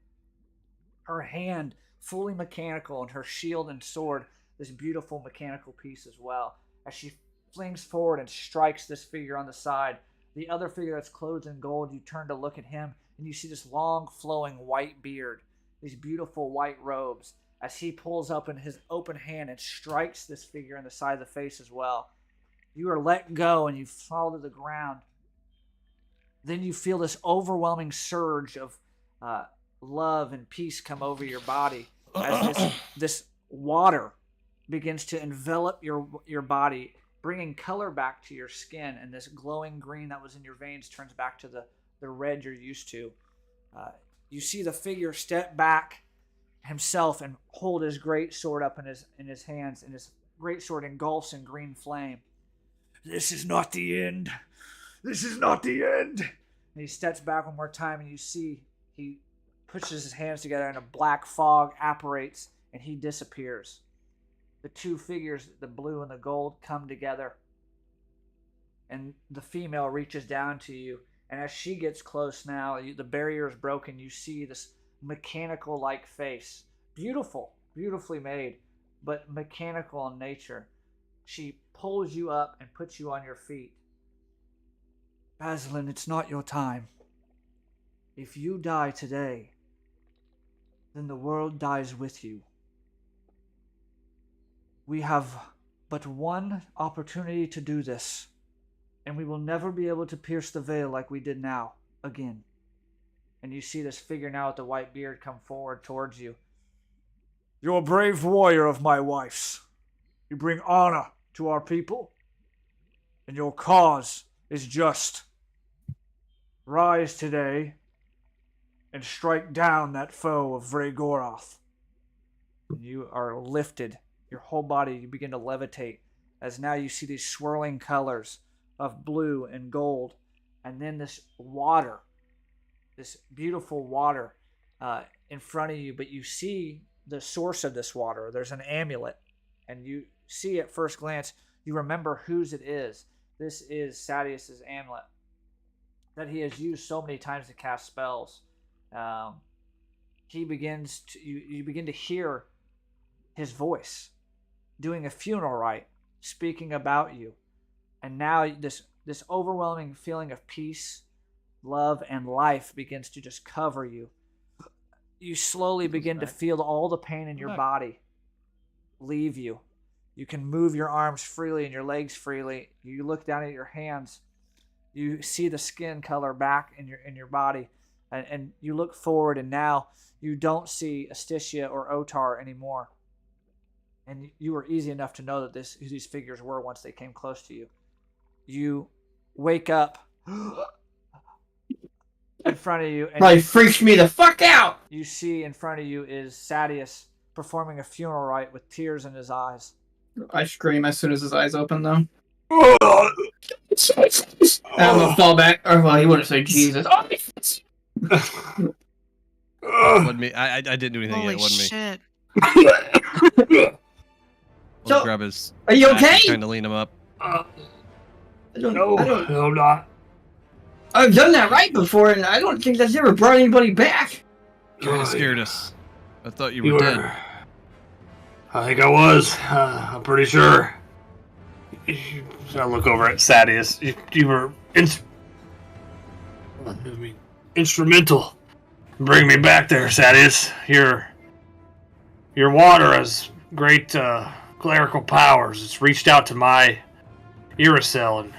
Her hand fully mechanical, and her shield and sword, this beautiful mechanical piece as well. As she flings forward and strikes this figure on the side, the other figure that's clothed in gold, you turn to look at him, and you see this long flowing white beard, these beautiful white robes. as he pulls up in his open hand and strikes this figure in the side of the face as well. You are let go and you fall to the ground. Then you feel this overwhelming surge of love and peace come over your body as this water begins to envelop your body, bringing color back to your skin, and this glowing green that was in your veins turns back to the red you're used to. You see the figure step back himself and hold his great sword up in his hands, and his great sword engulfs in green flame. This is not the end. This is not the end. And he steps back one more time, and you see he pushes his hands together, and a black fog apparates, and he disappears. The two figures, the blue and the gold, come together, and the female reaches down to you. And as she gets close now, the barrier is broken. You see this mechanical-like face. Beautiful, beautifully made, but mechanical in nature. She pulls you up and puts you on your feet. Basilin, it's not your time. If you die today, then the world dies with you. We have but one opportunity to do this, and we will never be able to pierce the veil like we did now, again. And you see this figure now with the white beard come forward towards you. You're a brave warrior of my wife's. You bring honor to our people, and your cause is just. Rise today and strike down that foe of Vragoroth. And you are lifted. Your whole body, you begin to levitate, as now you see these swirling colors of blue and gold, and then this water, this beautiful water in front of you, but you see the source of this water. There's an amulet, and you see at first glance, you remember whose it is. This is Sadius's amulet that he has used so many times to cast spells. He begins to, you begin to hear his voice doing a funeral rite, speaking about you. And now this overwhelming feeling of peace, love, and life begins to just cover you. You slowly begin to feel all the pain in your body leave you. You can move your arms freely and your legs freely. You look down at your hands. You see the skin color back in your body. And you look forward, and now you don't see Asticia or Otar anymore. And you were easy enough to know that who these figures were once they came close to you. You wake up in front of you, and Probably freaks me the fuck out. You see in front of you is Sadius performing a funeral rite with tears in his eyes. I scream as soon as his eyes open, though. I'm gonna fall back. Or, well, he wouldn't say Jesus. It wasn't me. I didn't do anything Holy yet. It wasn't me. shit. So, Grab his are you okay? Trying to lean him up. No, I'm not. I've done that right before, and I don't think that's ever brought anybody back. You kind of scared us. I thought you were dead. I think I was. I'm pretty sure. I look over at Sadius. You were instrumental in bringing me back there, Sadius. Your water has great clerical powers. It's reached out to my Iracel and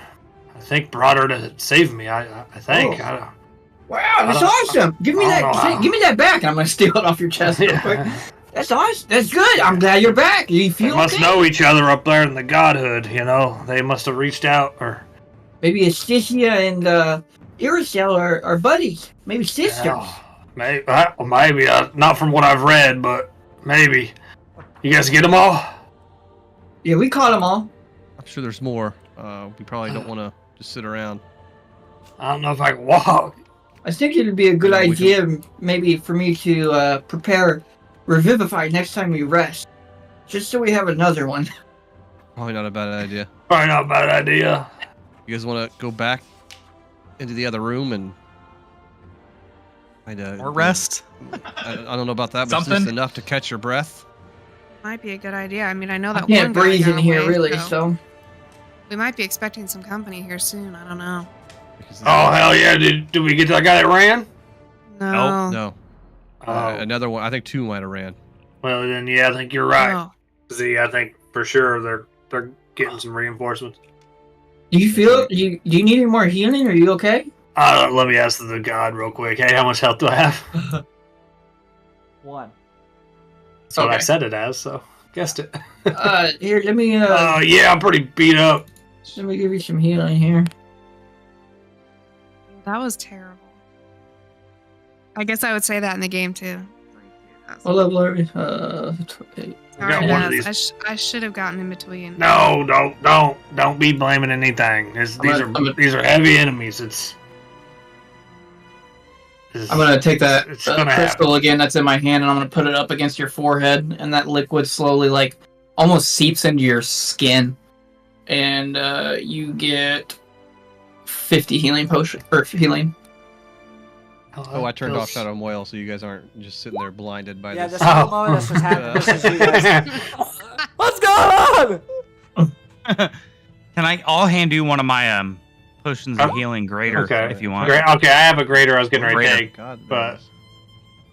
I think brought her to save me. I think. Oh. Wow, that's awesome. Give me that back. I'm gonna steal it off your chest real quick. That's awesome. That's good. I'm glad you're back. You feel they must know each other up there in the godhood, you know. They must have reached out, or maybe Asticia and Iracel are buddies. Maybe sisters. Maybe not from what I've read, but maybe. You guys get them all? Yeah, we caught them all. I'm sure there's more. We probably don't want to just sit around. I don't know if I can walk. I think it'd be a good idea, maybe, for me to prepare Revivify next time we rest, just so we have another one. Probably not a bad idea. Probably not a bad idea. You guys want to go back into the other room and or rest? I don't know about that, but it's just enough to catch your breath. Might be a good idea. I mean, I know that I can't one guy breathe got in here, away, really, so... We might be expecting some company here soon. I don't know. Oh, hell yeah. Did we get that guy that ran? No. No. Another one. I think two might have ran. Well, then, yeah, I think you're right. Oh, Z, I think for sure they're getting some reinforcements. Do you feel do you need any more healing? Are you okay? Let me ask the god real quick. Hey, how much health do I have? 1. That's what I Okay. said it as, so guessed it. Here, let me Oh yeah, I'm pretty beat up. let me give you some healing here. that was terrible. I guess I would say that in the game too. What level are we? 8. I Sorry, got one of Baz. these. I should have gotten in between. No, don't be blaming anything. These are heavy enemies. I'm gonna take that It's gonna crystal again that's in my hand, and I'm gonna put it up against your forehead, and that liquid slowly, like, almost seeps into your skin, and you get 50 healing potion or healing. Oh, I turned off Shadow Moil so you guys aren't just sitting there blinded by Yeah, this. this whole moment this was happening. This is you guys. What's going on? I'll hand you one of my potions of healing greater Okay. if you want. Okay, I have a greater I was getting ready to Greater. take, God, but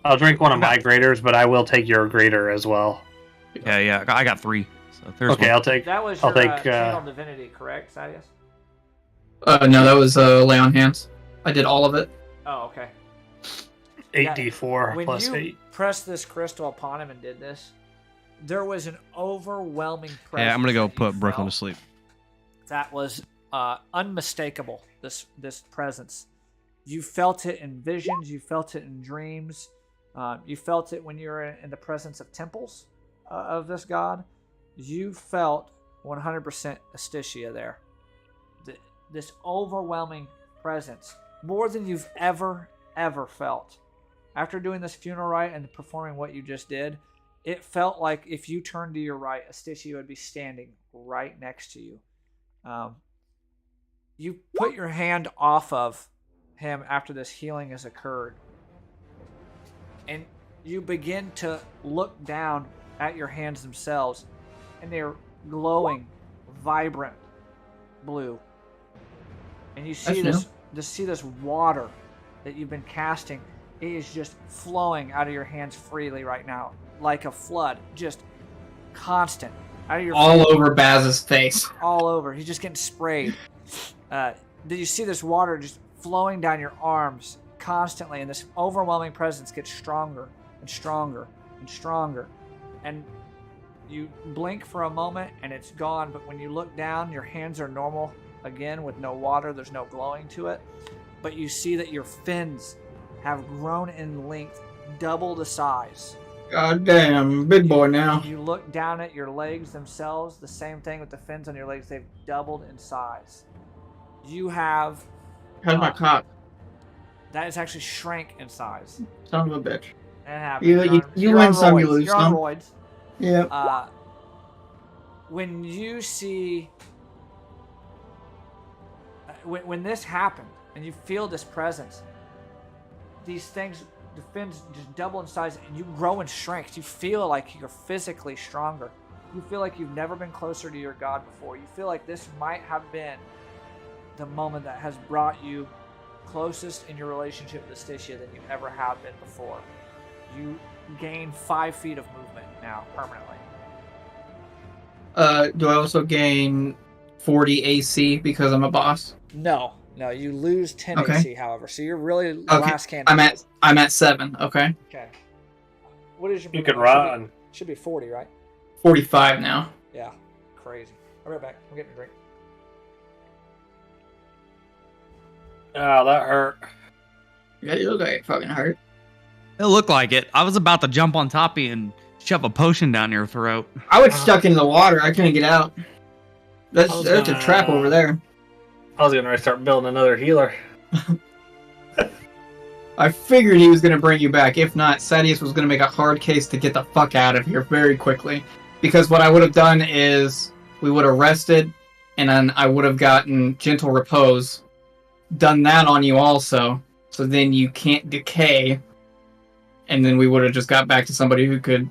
I'll drink one of my graders, but I will take your grader as well. Yeah, I got 3. So there's Okay, one. I'll take. That was I'll your take, channel divinity, correct, Sadius? No, that was lay on hands. I did all of it. Oh, okay. 8d4 When plus you 8. pressed this crystal upon him and did this, there was an overwhelming presence. Yeah, I'm gonna go that you put Brooklyn felt to sleep. That was unmistakable. This presence, you felt it in visions. You felt it in dreams. You felt it when you were in the presence of temples of this god. You felt 100% Astitia there. This overwhelming presence, more than you've ever felt. After doing this funeral rite and performing what you just did, it felt like if you turned to your right, Astitia would be standing right next to you. You put your hand off of him after this healing has occurred, and you begin to look down at your hands themselves, and they're glowing, vibrant blue. And you see this water that you've been casting. It is just flowing out of your hands freely right now, like a flood, just constant out of your All over Baz's face. all over. He's just getting sprayed. Did you see this water just flowing down your arms constantly, and this overwhelming presence gets stronger and stronger and stronger, and you blink for a moment and it's gone, but when you look down, your hands are normal again with no water. There's no glowing to it, but you see that your fins have grown in length, double the size. God damn, big boy now. You look down at your legs themselves, the same thing with the fins on your legs. They've doubled in size. You have... How's my cock? That is actually shrank in size. Son of a bitch. That happens. You You're win on some, you roids. lose You're on some. roids. Yeah. When you see... When this happened, and you feel this presence, these things, the fins just double in size, and you grow in strength. You feel like you're physically stronger. You feel like you've never been closer to your God before. You feel like this might have been the moment that has brought you closest in your relationship with Astitia than you ever have been before. You gain 5 feet of movement now, permanently. Do I also gain 40 AC because I'm a boss? No, you lose 10 Okay. AC, however. So you're really the Okay. last candidate. I'm at 7. Okay. Okay. What is your You movement? can run. Should be 40, right? 45 now. Yeah. Crazy. I'll be right back. I'm getting a drink. Oh, that hurt. Yeah, you look like it fucking hurt. It looked like it. I was about to jump on top of you and shove a potion down your throat. I was stuck in the water. I couldn't get out. That's I was a gonna- trap over there. I was gonna start building another healer. I figured he was going to bring you back. If not, Sadius was going to make a hard case to get the fuck out of here very quickly. Because what I would have done is we would have rested, and then I would have gotten gentle repose, done that on you also, so then you can't decay, and then we would have just got back to somebody who could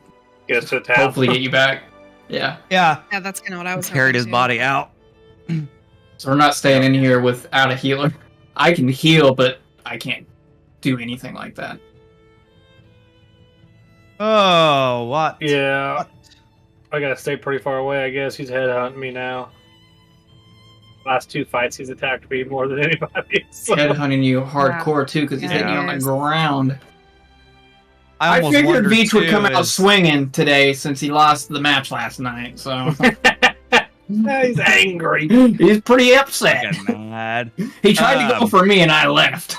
Gets to town. hopefully get you back. Yeah. Yeah. Yeah, that's kind of what I was Carried hoping his too. body out. So we're not staying in here without a healer. I can heal, but I can't do anything like that. Oh, what? Yeah. What? I gotta stay pretty far away, I guess. He's headhunting me now. Last 2 fights, he's attacked me more than anybody. So. Headhunting you hardcore too, because he's Yeah, hitting you on the he is. ground. I I almost figured wondered, Beach would too, come out is- swinging today since he lost the match last night. So He's angry. he's pretty upset. Fucking mad. He tried to go Um, for me, and I left.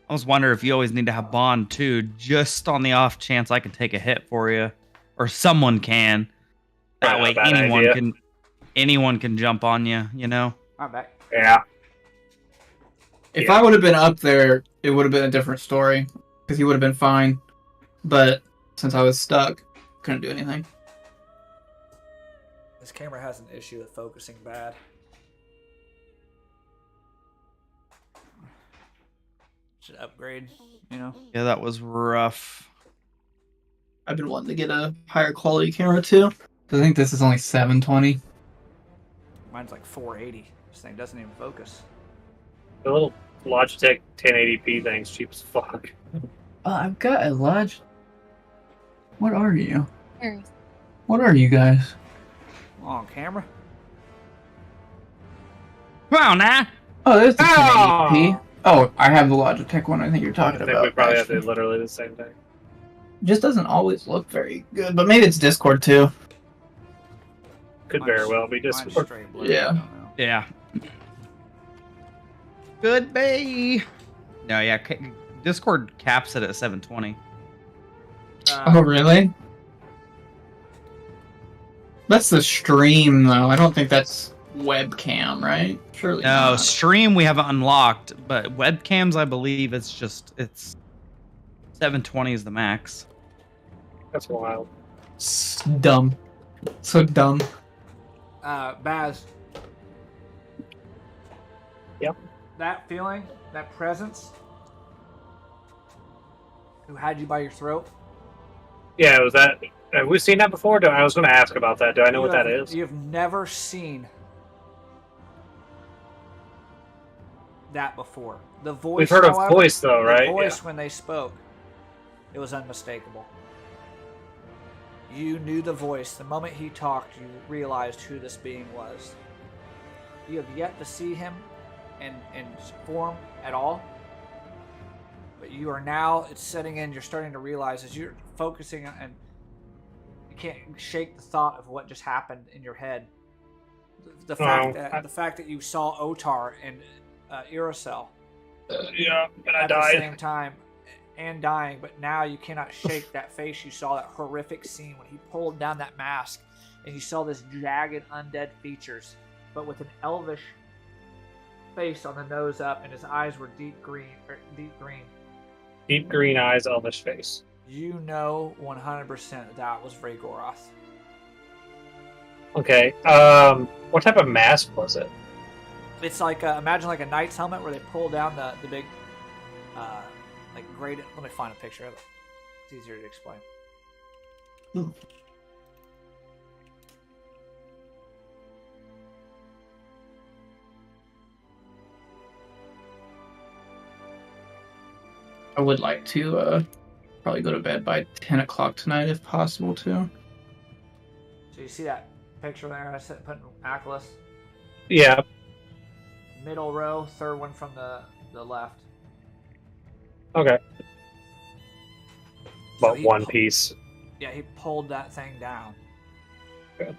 I was wondering if you always need to have bond too, just on the off chance I can take a hit for you, or someone can. That Probably way, not a bad idea. anyone can jump on you. You know. I'm back. Yeah. If Yeah. I would have been up there, it would have been a different story, because he would have been fine. But since I was stuck, couldn't do anything. This camera has an issue with focusing bad. Should upgrade, you know? Yeah, that was rough. I've been wanting to get a higher quality camera too. I think this is only 720. Mine's like 480. This thing doesn't even focus. The little Logitech 1080p thing's cheap as fuck. I've got a large. What are you? Here. What are you guys? On camera? Come on now. Oh, there's the Oh! 1080p. Oh, I have the Logitech one. I think you're I talking think about. we probably have actually. literally the same thing. Just doesn't always look very good, but maybe it's Discord too. Could very well be Mine's Discord. straight blue. Yeah. I don't know. Yeah. Could be. No, yeah. Discord caps it at 720. Oh, really? That's the stream, though. I don't think that's webcam, right? Surely No, not. stream we haven't unlocked, but webcams I believe it's 720 is the max. That's wild. It's dumb. So dumb. Baz. Yep. That feeling, that presence, who had you by your throat. Yeah, was that? Have we seen that before? I was going to ask about that. Do I know what that is? You've never seen that before. The voice. We've heard of however, voice though, right? The voice when they spoke, it was unmistakable. You knew the voice. The moment he talked, you realized who this being was. You have yet to see him in form at all. But you are now, it's setting in, you're starting to realize as you're focusing and you can't shake the thought of what just happened in your head. The fact that you saw Otar and Iracel Yeah, and I at the died. same time and dying, but now you cannot shake that face. You saw that horrific scene when he pulled down that mask and you saw this jagged undead features, but with an elvish face on the nose up, and his eyes were deep green. Deep green eyes, elvish face. You know 100% that was Vragoroth. Okay. What type of mask was it? It's like imagine like a knight's helmet where they pull down the big like graded. Let me find a picture of it. It's easier to explain. I would like to probably go to bed by 10 o'clock tonight if possible, too. So you see that picture there? I said put Achelous. Yeah. Middle row, third one from the left. Okay. So But he one piece. Yeah, he pulled that thing down. Good.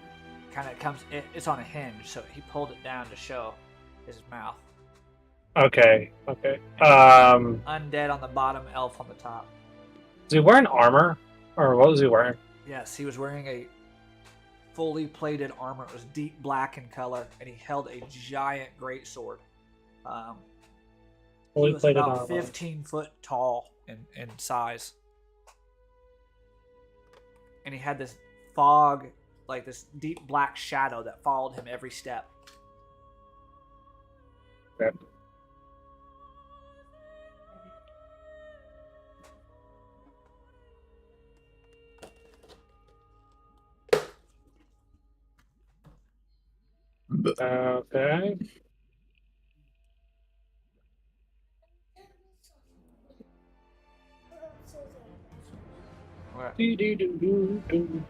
Kind of comes. It's on a hinge, so he pulled it down to show his mouth. Okay. Okay. Undead on the bottom, elf on the top. Was he wearing armor, or what was he wearing? Yes, he was wearing a fully plated armor. It was deep black in color, and he held a giant greatsword. He Fully was plated about armor. 15 foot tall in size. And he had this fog, like this deep black shadow that followed him every step. Okay. Okay. What? Doo-doo-doo-doo-doo.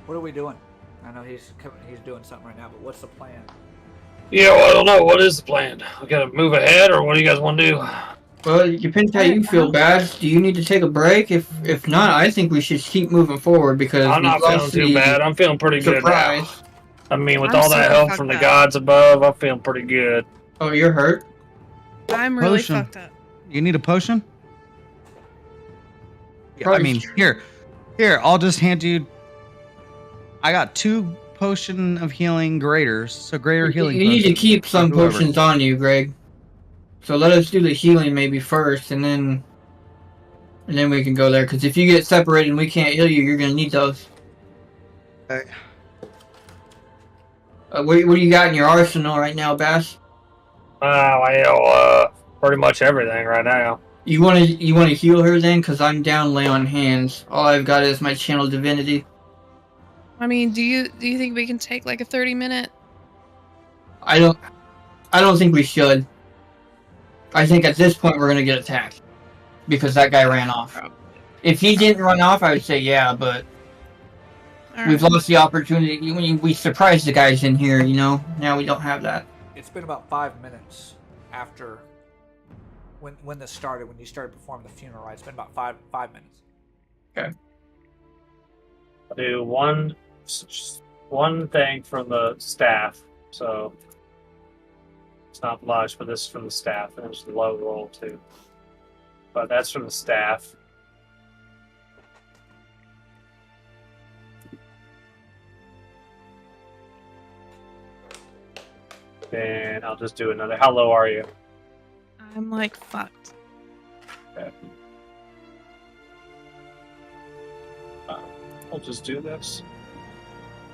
What are we doing? I know he's doing something right now, but what's the plan? Yeah, well, I don't know. What is the plan? We gotta move ahead, or what do you guys want to do? Well, it depends how you feel, Bash. Do you need to take a break? If not, I think we should keep moving forward because I'm not feeling too bad. I'm feeling pretty good now. surprise. I mean, with I'm all that super help fucked from the up. gods above, I'm feeling pretty good. Oh, you're hurt? I'm really Potion. fucked up. You need a potion? Yeah, I Probably- mean, here, I'll just hand you. I got 2 potion of healing graders, so greater healing. You need to potions keep for some whoever. potions on you, Greg. So let us do the healing maybe first, and then we can go there. Because if you get separated and we can't heal you, you're gonna need those. Okay. What do you got in your arsenal right now, Bass? Pretty much everything right now. You wanna heal her then? Because I'm down lay on hands. All I've got is my channel divinity. I mean, do you think we can take like a 30-minute? I don't think we should. I think at this point we're gonna get attacked because that guy ran off. If he didn't run off, I would say yeah, but we've lost the opportunity. We surprised the guys in here, you know. Now we don't have that. It's been about 5 minutes after when this started. When you started performing the funeral rites, it's been about five minutes. Okay. I'll do one thing from the staff, so it's not much, but this is from the staff. And it's a low roll too, but that's from the staff. Then I'll just do another. How low are you? I'm like fucked. Okay. I'll just do this.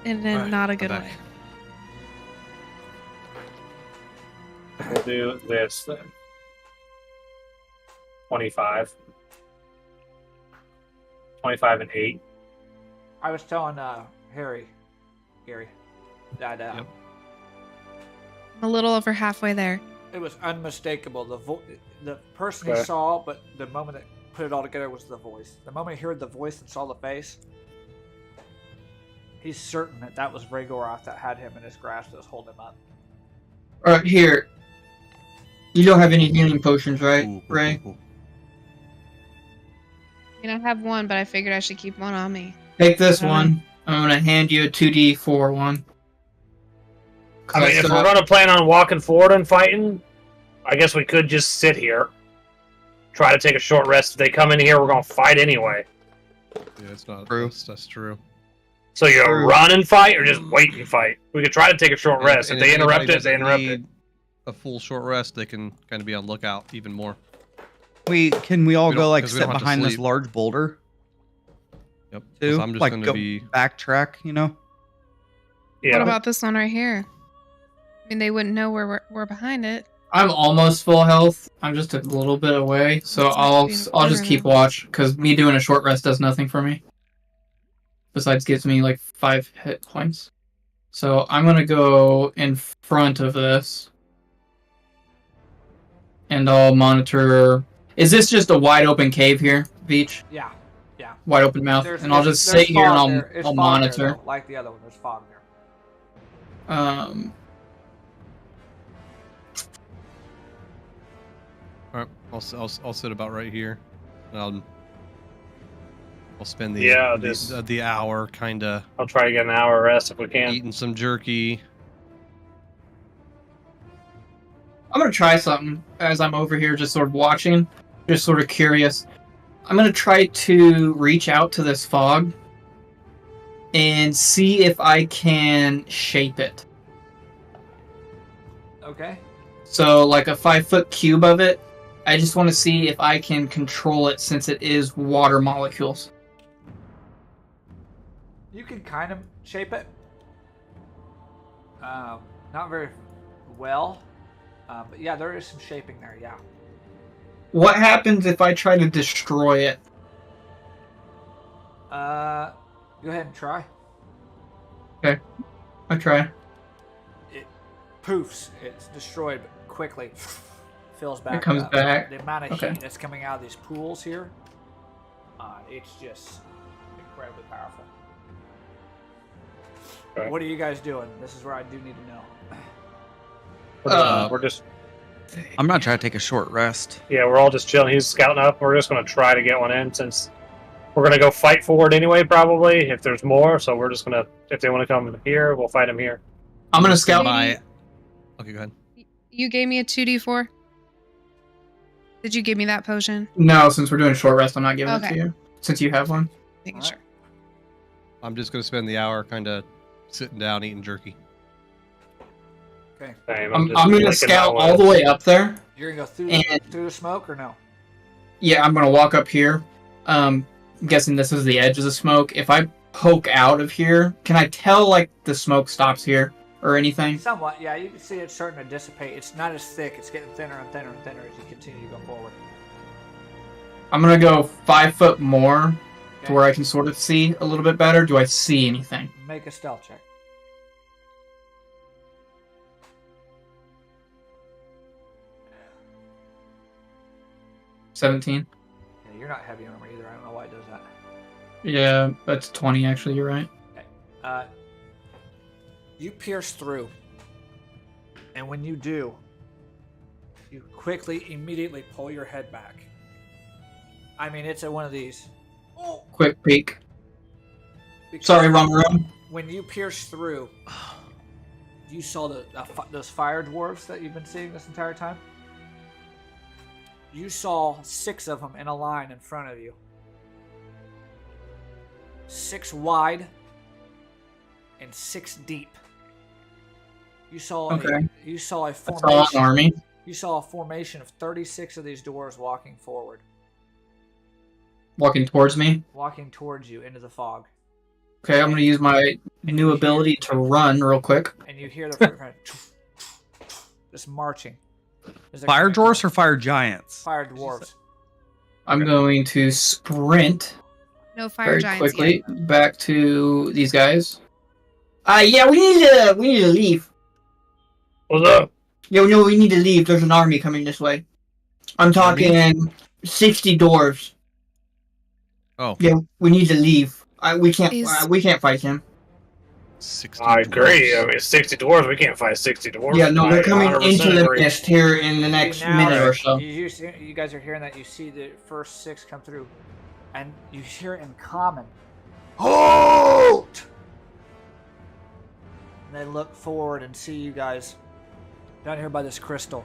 And then Alright, not a I'm good back. way. We'll do this then. 25. 25 and 8. I was telling Gary, that Yep. I'm a little over halfway there. it was unmistakable. The person he Okay. saw, but the moment that put it all together was the voice. The moment he heard the voice and saw the face, he's certain that was Rhaegorath that had him in his grasp that was holding him up. Alright, here. You don't have any healing potions, right, Ray? You know, I have one, but I figured I should keep one on me. Take this Uh-huh. one. I'm gonna hand you a 2d4 one. I mean, if we're going to plan on walking forward and fighting, I guess we could just sit here. Try to take a short rest. If they come in here, we're going to fight anyway. Yeah, it's not. True. That's true. So you True. run and fight, or just wait and fight? We could try to take a short rest. And If they interrupt anybody it, they doesn't interrupt it. need a full short rest, they can kind of be on lookout even more. Can we all We go don't- like 'cause we sit don't have to behind this sleep. large boulder Yep. 'Cause too? I'm just Like gonna go be. backtrack, you know? Yeah. What about this one right here? I mean, they wouldn't know we're behind it. I'm almost full health. I'm just a little bit away, so It's I'll much I'll just better keep now. watch because me doing a short rest does nothing for me. Besides, gives me like 5 hit points. So I'm gonna go in front of this, and I'll monitor. Is this just a wide open cave here, Beach? Yeah. Wide open mouth, There's- and I'll there's- just there's sit here and fog there. It's I'll fog monitor. there, though, like the other one, there's fog there. All right, I'll sit about right here. I'll spend the Yeah, just- the hour kind of I'll try to get an hour rest if we can. eating some jerky. I'm gonna try something as I'm over here, just sort of watching, just sort of curious. I'm gonna try to reach out to this fog and see if I can shape it. Okay. So, like a 5-foot cube of it. I just want to see if I can control it since it is water molecules. You can kind of shape it. Not very well. But yeah, there is some shaping there, yeah. What happens if I try to destroy it? Go ahead and try. I try. It poofs. It's destroyed quickly. Fills back It comes up. back. The amount of Okay. heat that's coming out of these pools here, it's just incredibly powerful. Okay. What are you guys doing? This is where I do need to know. We're just I'm not trying to take a short rest. yeah, we're all just chilling. He's scouting up. We're just gonna try to get one in since we're gonna go fight forward anyway, probably if there's more. So we're just gonna if they want to come here, we'll fight them here. I'm gonna scout. Maybe- Okay, go ahead. You gave me a 2d4. Did you give me that potion? No, since we're doing short rest, I'm not giving it Okay. to you. Since you have one. Making Alright. sure. I'm just gonna spend the hour kind of sitting down eating jerky. Okay. Same, I'm just gonna licking my scout all the wounds. way up there. You're gonna go And- through the smoke or no? Yeah, I'm gonna walk up here. I'm guessing this is the edge of the smoke. If I poke out of here, can I tell like the smoke stops here or anything? Somewhat, yeah. You can see it's starting to dissipate. It's not as thick. It's getting thinner and thinner and thinner as you continue to go forward. I'm gonna go 5 foot more Okay. to where I can sort of see a little bit better. Do I see anything? Make a stealth check. 17. Yeah, you're not heavy armor either. I don't know why it does that. Yeah, that's 20 actually. You're right. You pierce through, and when you do, you quickly, immediately pull your head back. I mean, it's one of these. Oh, Quick peek. because Sorry, wrong room. When you pierce through, you saw those fire dwarves that you've been seeing this entire time. You saw 6 of them in a line in front of you. 6 wide and 6 deep. You saw Okay. you saw a That's all an formation. army. You saw a formation of 36 of these dwarves walking forward, Walking towards me. walking towards you into the fog. Okay, I'm gonna use my new ability to run real quick. And you hear the just marching. As they're Fire coming from- dwarfs or fire giants? fire dwarves? I'm going to sprint No fire very giants quickly yet. back to these guys. Yeah, we need to leave. What's up? Yeah, no, we need to leave. There's an army coming this way. I'm talking 60 dwarves. Oh, Yeah, we need to leave. We can't fight him. 60 I agree. dwarves. I mean, 60 dwarves. We can't fight 60 dwarves. Yeah, no, I they're coming 100% into the agree. mist here in the next Now, minute or so. You guys are hearing that. You see the first 6 come through, and you hear in common, "Halt!" And they look forward and see you guys down here by this crystal.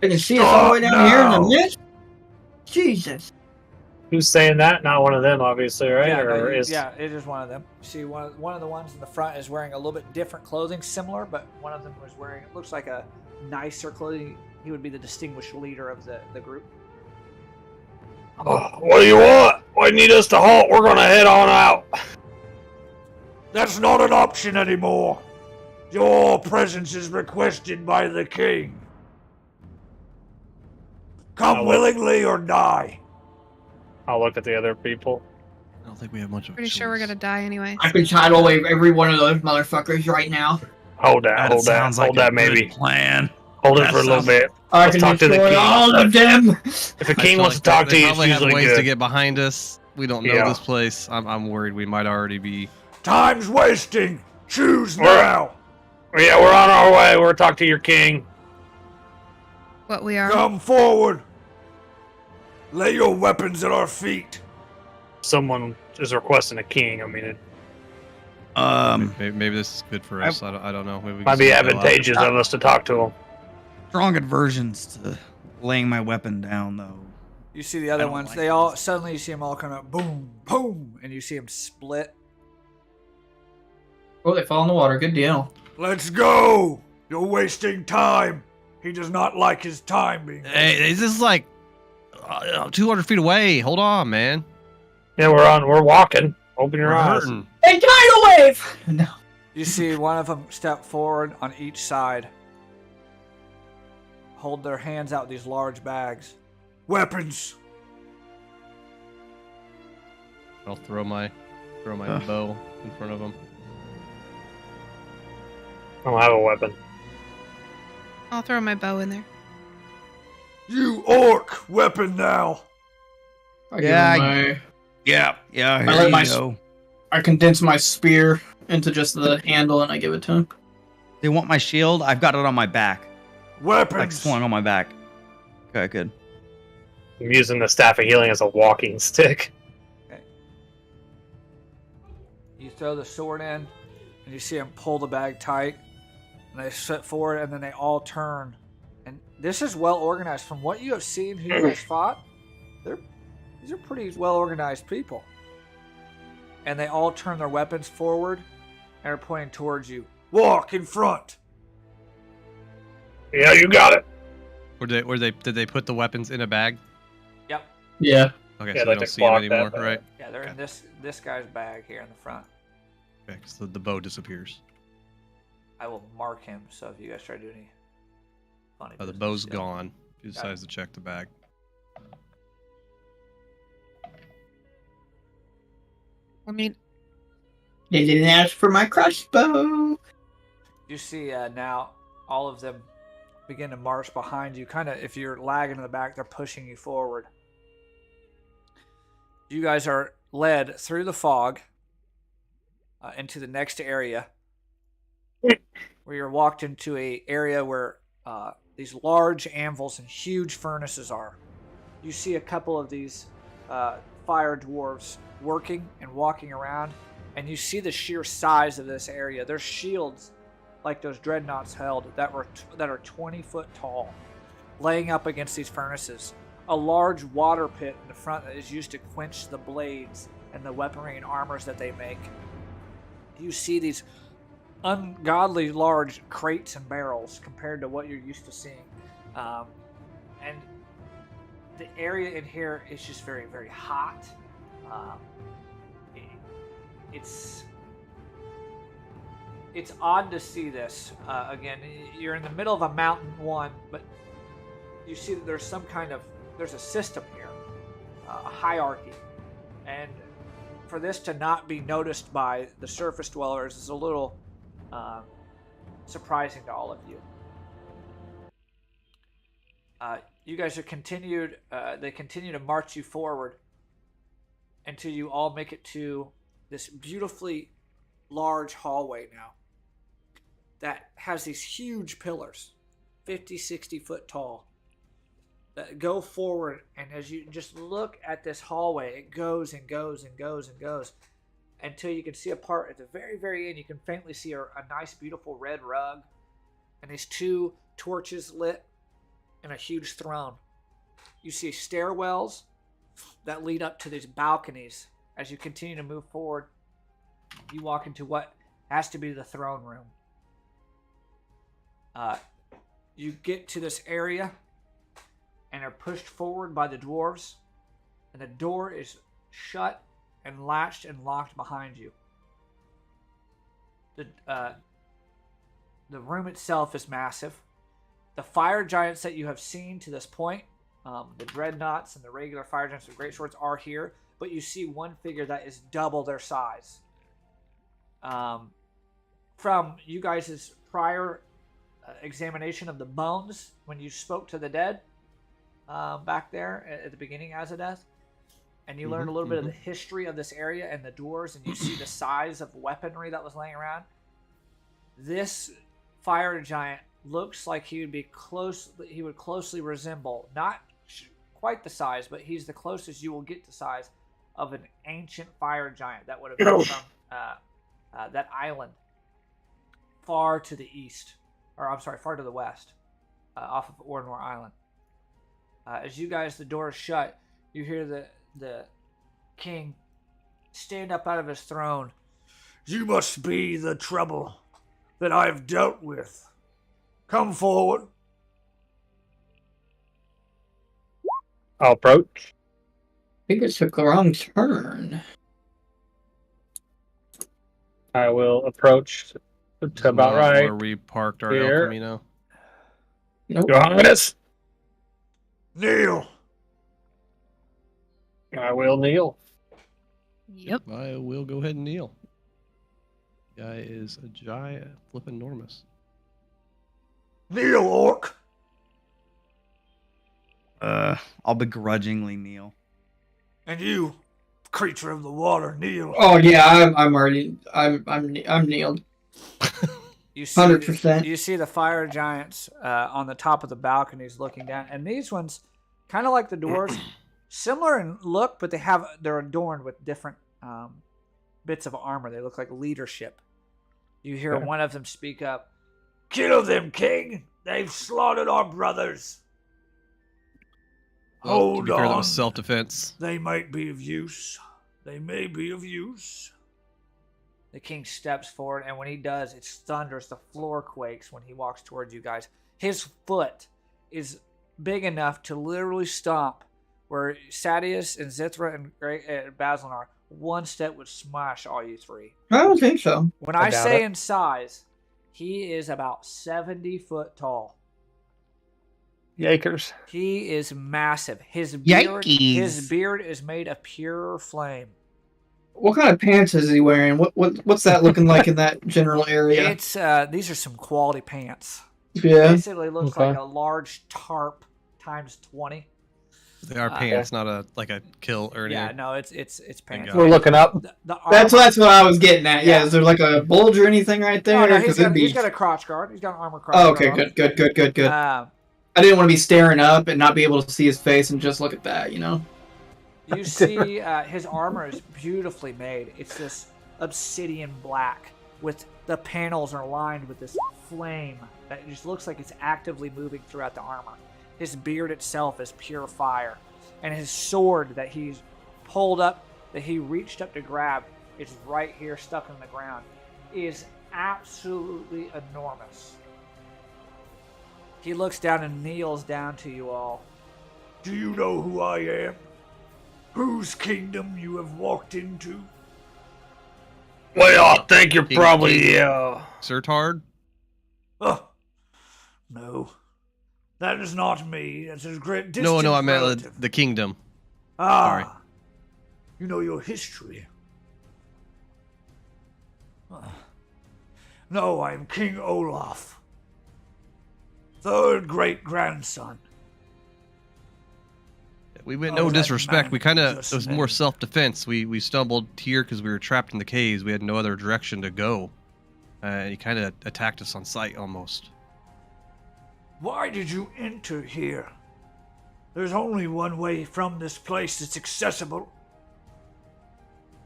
They can see us all the way down here in the mist? Jesus. Who's saying that? Not one of them, obviously, right? Yeah, Or no, is yeah, it is one of them. You see, one of the ones in the front is wearing a little bit different clothing, similar, but one of them was wearing, it looks like a nicer clothing. He would be the distinguished leader of the group. Oh, what do you want? Why do you need us to halt? We're gonna head on out. That's not an option anymore. Your presence is requested by the king. Come willingly or die. I'll look at the other people. I don't think we have much of a Pretty sure we're choice. gonna die anyway. I can tidal wave every one of those motherfuckers right now. Hold that. Hold that. sounds like Hold a that. good Maybe. plan. Hold it That for a little sounds- bit. I Let's can talk to the destroy king. all of them. If the I king feel wants like to talk they to you, it's probably have usually ways good. to get behind us. We don't know Yeah. this place. I'm worried we might already be. Time's wasting. Choose We're- now. Yeah, we're on our way. We're talk to your king. What we are. Come forward. Lay your weapons at our feet. Someone is requesting a king. I mean, it Maybe this is good for us. I don't know. Maybe we might can be sort that out. advantageous of us to talk to him. Strong aversions to laying my weapon down, though. You see the I other don't ones. like They all suddenly you see them all come up. Boom, boom, and you see them split. Oh, they fall in the water. Good deal. Let's go. You're wasting time. He does not like his time being. Hey, this is like 200 feet away. Hold on, man. Yeah, we're walking. Open your We're eyes. hurting. Hey, tidal wave! No. You see one of them step forward on each side. Hold their hands out with these large bags. Weapons. I'll throw my bow in front of him. I don't have a weapon. I'll throw my bow in there. You orc weapon now. I give Yeah, him my. Yeah, I here let you my go. I condense my spear into just the handle and I give it to him. They want my shield? I've got it on my back. Like Weapons. swung on my back. Okay, good. I'm using the staff of healing as a walking stick. You throw the sword in, and you see them pull the bag tight, and they sit forward, and then they all turn. And this is well organized. From what you have seen, who you guys fought, these are pretty well organized people. And they all turn their weapons forward and are pointing towards you. Walk in front. Yeah, you got it. Did they put the weapons in a bag? Yep. Yeah. Okay, Yeah, so like they to don't see them clock that anymore, bag. right? Yeah, they're in this guy's bag here in the front. Okay, so the bow disappears. I will mark him, so if you guys try to do any funny The business, bow's yeah. gone. He Got decides it. to check the bag. I mean, They didn't ask for my crossbow. You see now all of them begin to march behind you. Kind of, if you're lagging in the back, they're pushing you forward. You guys are led through the fog into the next area, where you're walked into a area where these large anvils and huge furnaces are. You see a couple of these fire dwarves working and walking around, and you see the sheer size of this area. There's shields like those dreadnoughts held that are 20 foot tall, laying up against these furnaces. A large water pit in the front that is used to quench the blades and the weaponry and armors that they make. You see these ungodly large crates and barrels compared to what you're used to seeing. And the area in here is just very, very hot. It's odd to see this. Again, you're in the middle of a mountain, but you see that there's a system here, a hierarchy. And for this to not be noticed by the surface dwellers is a little surprising to all of you. You guys are they continue to march you forward until you all make it to this beautifully large hallway now that has these huge pillars, 50, 60 foot tall, that go forward. And as you just look at this hallway, it goes and goes and goes and goes until you can see a part at the very, very end. You can faintly see a nice, beautiful red rug and these two torches lit and a huge throne. You see stairwells that lead up to these balconies. As you continue to move forward, you walk into what has to be the throne room. You get to this area and are pushed forward by the dwarves, and the door is shut and latched and locked behind you. The room itself is massive. The fire giants that you have seen to this point, the dreadnoughts and the regular fire giants with great swords, are here, but you see one figure that is double their size. From you guys' prior examination of the bones when you spoke to the dead back there at the beginning as a death, and you learned a little bit of the history of this area and the dwarves, and you see the size of weaponry that was laying around. This fire giant looks like he would closely resemble, not quite the size, but he's the closest you will get to size of an ancient fire giant that would have been from that island far to the east, or I'm sorry, far to the west, off of Ornor Island. As you guys, the door is shut, you hear the king stand up out of his throne. You must be the trouble that I have dealt with. Come forward. I'll approach. I think it took the wrong turn. I will approach to about right. Where we parked our here. El Camino. Nope. Your Highness. Kneel. I will kneel. yep. I will go ahead and kneel. Guy is a giant, flipping enormous. Kneel, orc. I'll begrudgingly kneel. And you, creature of the water, kneel. Oh yeah, I'm kneeled. You see, 100%. you see the fire giants on the top of the balconies looking down, and these ones, kind of like the doors, similar in look, but they're adorned with different bits of armor. They look like leadership. You hear one of them speak up. Kill them, king. They've slaughtered our brothers. Well, to Hold be fair, that on. was self-defense. They might be of use. They may be of use. The king steps forward, and when he does, it thunders. The floor quakes when he walks towards you guys. His foot is big enough to literally stomp where Sadius and Zithra and Basilinar, one step would smash all you three. I don't think so. When I I doubt say it. in size, he is about 70 foot tall. Yakers. He is massive. His beard Yikes. is made of pure flame. What kind of pants is he wearing? What's that looking like in that general area? It's these are some quality pants. Yeah. Basically looks Okay. like a large tarp times 20. They are pants, not a kill or anything. Yeah, no, it's pants. God. We're looking up. The That's armor- what I was getting at. Yeah, Yeah. is there like a bulge or anything right there? No, 'Cause he's got a crotch guard. He's got an armor crotch Oh, guard. okay, good. on. I didn't want to be staring up and not be able to see his face and just look at that, you know? You see his armor is beautifully made. It's this obsidian black with the panels are lined with this flame that just looks like it's actively moving throughout the armor. His beard itself is pure fire. And his sword that he's pulled up, that he reached up to grab, is right here stuck in the ground, is absolutely enormous. He looks down and kneels down to you all. Do you know who I am? Whose kingdom you have walked into? Well, I think you're King- probably King- yeah. Sirtard? Oh, no. That is not me. That's a great distant No, I meant relative. the kingdom. Ah, sorry. You know your history. No, I am King Olaf. Third great-grandson. We meant Oh, no that disrespect. man We kind of just it was more meant- self-defense. We stumbled here because we were trapped in the caves. We had no other direction to go. And he kind of attacked us on sight almost. Why did you enter here? There's only one way from this place that's accessible.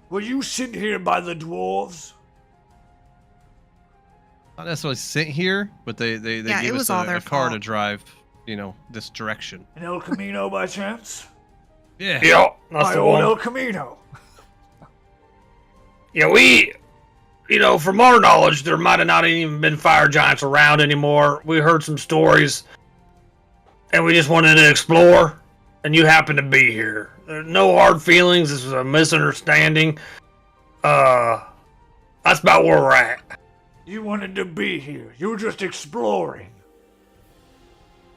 Were you sent here by the dwarves? Not necessarily sent here, but they Yeah, gave it us was all their a car to fault. drive, this direction. In El Camino by chance? Yeah. Yeah, that's My the old one. El Camino. Yeah, we, from our knowledge, there might have not even been fire giants around anymore. We heard some stories, and we just wanted to explore, and you happened to be here. There's no hard feelings. This was a misunderstanding. That's about where we're at. You wanted to be here. You were just exploring.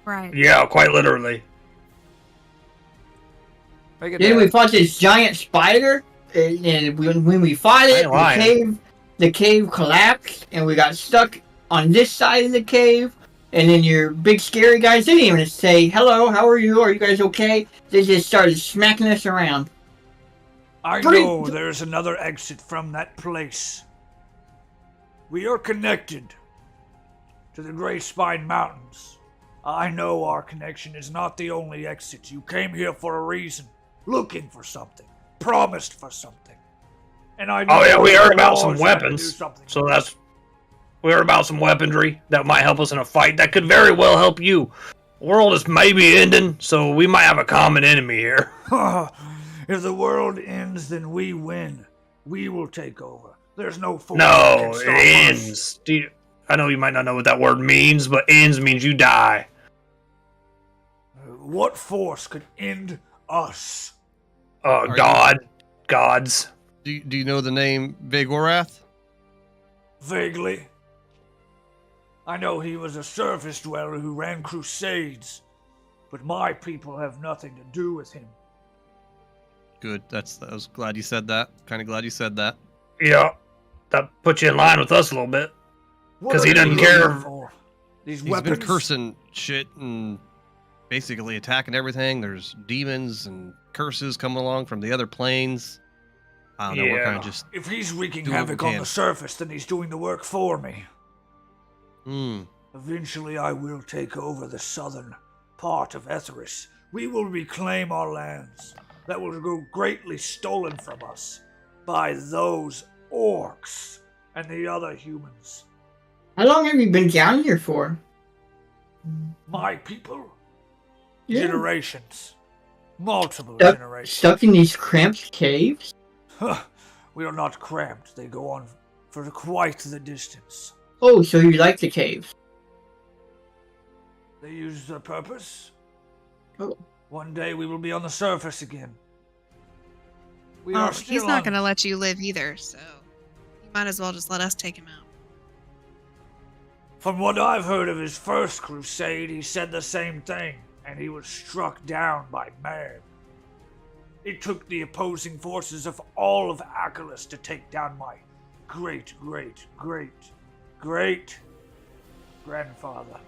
Right. Yeah, quite literally. Make it Then there. we fought this giant spider, and when we fought I it, ain't lying. the cave collapsed, and we got stuck on this side of the cave. And then your big scary guys didn't even say, hello, how are you? Are you guys okay? They just started smacking us around. I Bring- know there's another exit from that place. We are connected to the Grey Spine Mountains. I know our connection is not the only exit. You came here for a reason, looking for something, promised for something. And I know Oh yeah, we the heard about some dwarves had to do weapons. something. So we heard about some weaponry that might help us in a fight. That could very well help you. World is maybe ending, so we might have a common enemy here. If the world ends, then we win. We will take over. There's no force No, that can it stop us. ends. I know you might not know what that word means, but ends means you die. What force could end us? you- Gods. Do you know the name Vagorath? Vaguely. I know he was a surface dweller who ran crusades, but my people have nothing to do with him. Good. I was glad you said that. Kind of glad you said that. Yeah, that puts you in line with us a little bit. What 'Cause are he you doesn't looking care. for? These He's weapons. been cursing shit and basically attacking everything. There's demons and curses coming along from the other planes. I don't know. We're kind of just. If he's wreaking do what we havoc on can. the surface, then he's doing the work for me. Hmm. Eventually, I will take over the southern part of Etheris. We will reclaim our lands that will go greatly stolen from us by those orcs and the other humans. How long have you been down here for? My people? Yeah. Generations. Multiple Stuck, generations. stuck in these cramped caves? We are not cramped. They go on for quite the distance. Oh, so you like the caves? They use their purpose. Oh. One day we will be on the surface again. We Oh, are still he's not on- going to let you live either, so you might as well just let us take him out. From what I've heard of his first crusade, he said the same thing, and he was struck down by man. It took the opposing forces of all of Achelous to take down my great grandfather.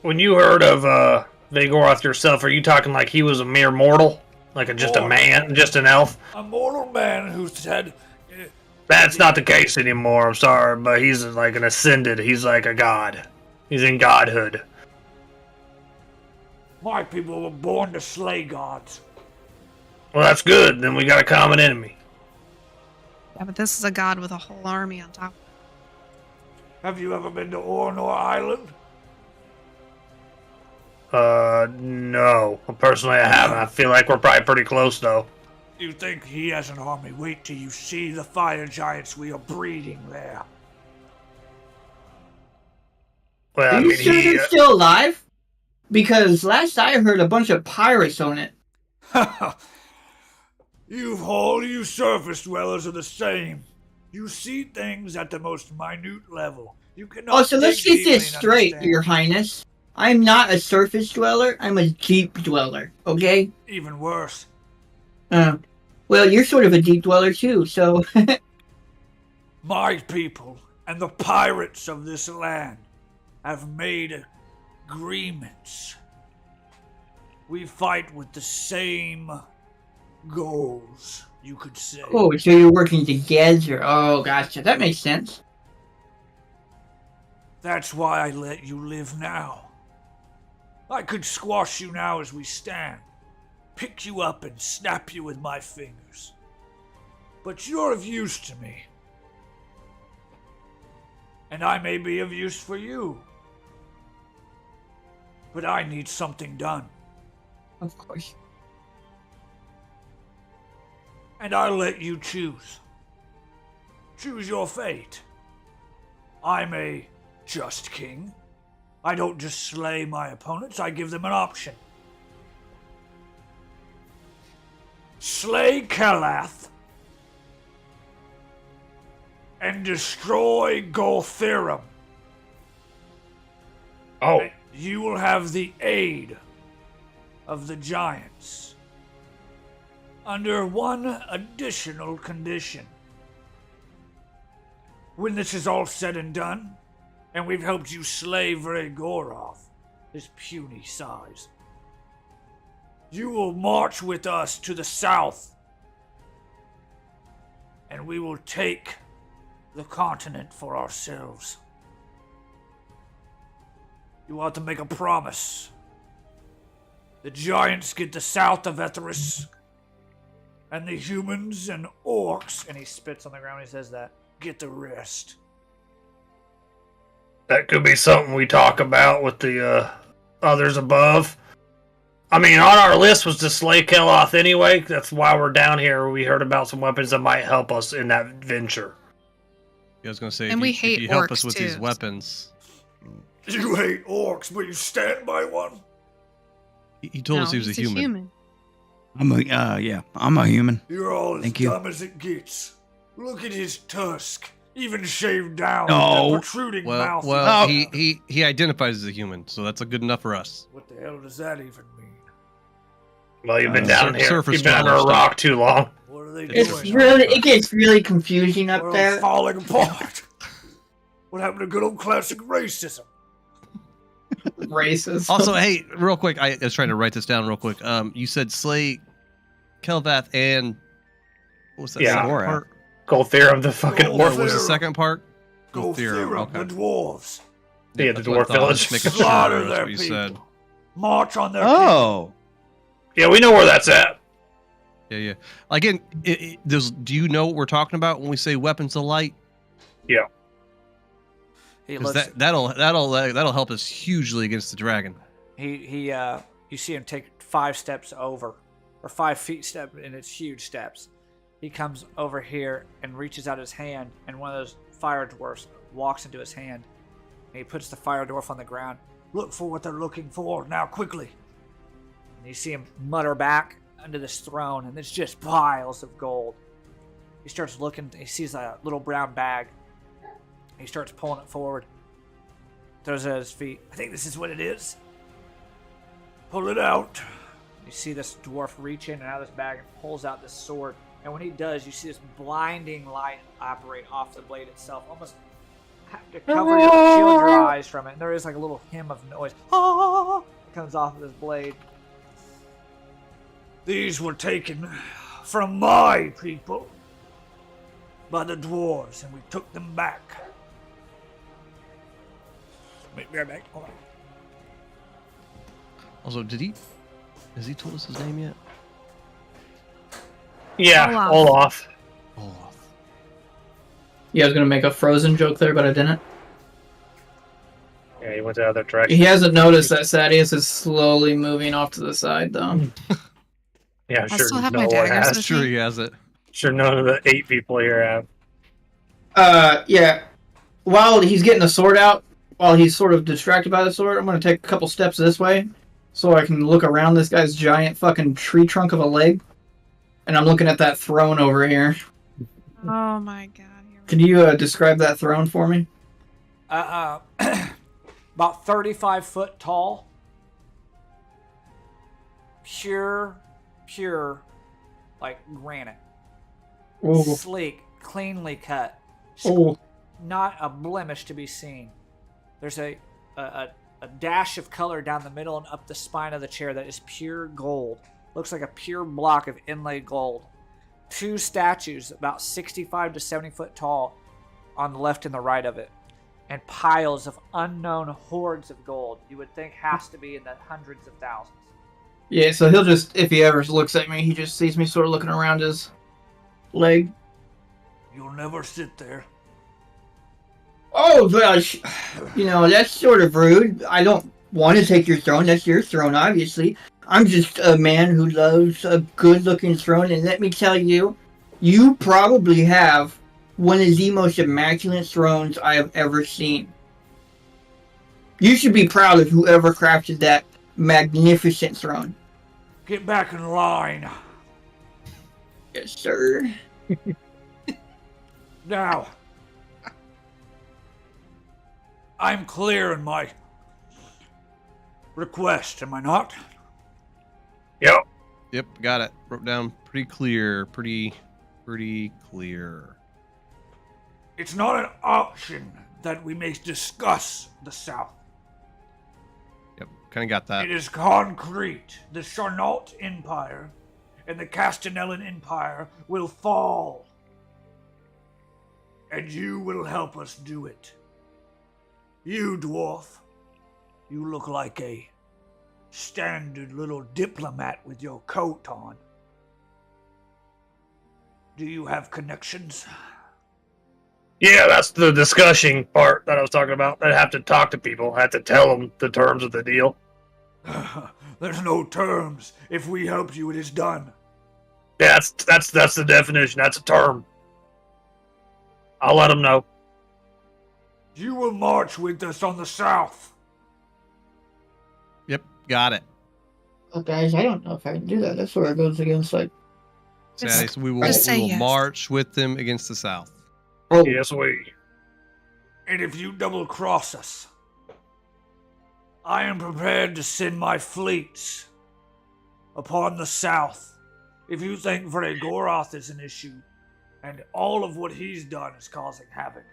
When you heard of Vigoroth yourself, are you talking like he was a mere mortal? Like just a man, just an elf? A mortal man who said, That's not the case anymore, I'm sorry, but he's like an ascended. He's like a god. He's in godhood. my people were born to slay gods. Well, that's good. Then we got a common enemy. Yeah, but this is a god with a whole army on top. Have you ever been to Ornor Island? No. Personally, I haven't. I feel like we're probably pretty close, though. You think he has an army? Wait till you see the fire giants we are breeding there. Well, I Are you mean, sure he, they're still alive? Because last I heard, a bunch of pirates own it. All you surface dwellers are the same. You see things at the most minute level. You cannot. Oh, so let's dig get deeply this and straight, understand. Your Highness. I'm not a surface dweller, I'm a deep dweller, okay? Even worse. Well, you're sort of a deep dweller too, so... My people and the pirates of this land have made agreements. We fight with the same goals, you could say. Oh, so you're working together. Oh, gotcha. That makes sense. That's why I let you live now. I could squash you now as we stand, pick you up and snap you with my fingers. But you're of use to me. And I may be of use for you. But I need something done. Of course. And I'll let you choose. Choose your fate. I'm a just king. I don't just slay my opponents, I give them an option. Slay Kalath and destroy Golthirum. oh, You will have the aid of the giants. Under one additional condition. When this is all said and done, and we've helped you slay Vregoroth, his puny size, you will march with us to the south, and we will take the continent for ourselves. You ought to make a promise. The giants get the south of Etheris, and the humans and orcs, and he spits on the ground, he says that, get the rest. that could be something we talk about with the others above. I mean, on our list was to slay Keloth anyway. That's why we're down here. We heard about some weapons that might help us in that venture. I was gonna say, And if we you, hate if you help orcs, us with too. these weapons. You hate orcs, but you stand by one? He told us he was a he's human. I'm a human. You're all as Thank you. dumb as it gets. Look at his tusk, even shaved down, No. that protruding mouth. Well, Oh. he identifies as a human, so that's a good enough for us. What the hell does that even mean? Well, you've been down here. surface You've been under a dwellers, rock too long. What are they It's doing? It's really, it gets really confusing up We're all there. falling apart. What happened to good old classic racism? Racist. Also, hey, real quick, I was trying to write this down real quick. You said slay Kelvath and what was that Yeah. second Gorath. part? Golthera, the fucking Gold Or orphan. was the Golthera. second part? Go fear up the dwarves. Yeah, the that's what I dwarf thought. I was village. making sure Slaughter that's their what you people. said. March on their people. Oh. Yeah, we know where that's at. Yeah, yeah. Again, do you know what we're talking about when we say weapons of light? He 'Cause looks. that'll help us hugely against the dragon. You see him take 5 steps over, or 5 feet step, and it's huge steps. He comes over here and reaches out his hand, and one of those fire dwarfs walks into his hand. And he puts the fire dwarf on the ground. Look for what they're looking for now, quickly. And you see him mutter back under this throne, and it's just piles of gold. He starts looking. He sees a little brown bag. He starts pulling it forward. Throws it at his feet. I think this is what it is. Pull it out. You see this dwarf reach in and out of this bag and pulls out this sword. And when he does, you see this blinding light operate off the blade itself, almost have to shield your eyes from it. And there is like a little hymn of noise that comes off of this blade. These were taken from my people by the dwarves, and we took them back. Be right back. Hold on. Also, has he told us his name yet? Yeah, Olaf. Olaf. Olaf. Yeah, I was gonna make a Frozen joke there, but I didn't. Yeah, he went the other direction. He hasn't noticed that Sadius is slowly moving off to the side, though. Yeah, I sure. still have no my one daggers has. with That's true, he has it. Sure, none of the 8 people here have. Yeah. While he's getting the sword out, while he's sort of distracted by the sword, I'm gonna take a couple steps this way, so I can look around this guy's giant fucking tree trunk of a leg. And I'm looking at that throne over here. Oh my god. Can you describe that throne for me? About 35 foot tall. Pure, like granite. Oh, Sleek, cleanly cut. oh, Not a blemish to be seen. There's a dash of color down the middle and up the spine of the chair that is pure gold. Looks like a pure block of inlaid gold. 2 statues about 65 to 70 foot tall on the left and the right of it. And piles of unknown hordes of gold. You would think has to be in the hundreds of thousands. yeah. So he'll just, if he ever looks at me, he just sees me sort of looking around his leg. You'll never sit there. Oh, well, that's sort of rude. I don't want to take your throne. That's your throne, obviously. I'm just a man who loves a good-looking throne, and let me tell you, you probably have one of the most immaculate thrones I have ever seen. You should be proud of whoever crafted that magnificent throne. Get back in line. Yes, sir. Now, I'm clear in my request, am I not? Yep. Yep, got it. Wrote down pretty clear. Pretty clear. It's not an option that we may discuss the South. Yep, kind of got that. It is concrete. The Charnaut Empire and the Castanellan Empire will fall. And you will help us do it. You, dwarf, you look like a standard little diplomat with your coat on. Do you have connections? Yeah, that's the discussion part that I was talking about. I'd have to talk to people. I have to tell them the terms of the deal. There's no terms. If we help you, it is done. Yeah, that's the definition. That's a term. I'll let them know. You will march with us on the South. Yep, got it. Oh, guys, I don't know if I can do that. That sort of goes against, like... Sadie, so we will just say yes. march with them against the south. Oh, Yes, we. And if you double-cross us, I am prepared to send my fleets upon the South. If you think Goroth is an issue, and all of what he's done is causing havoc,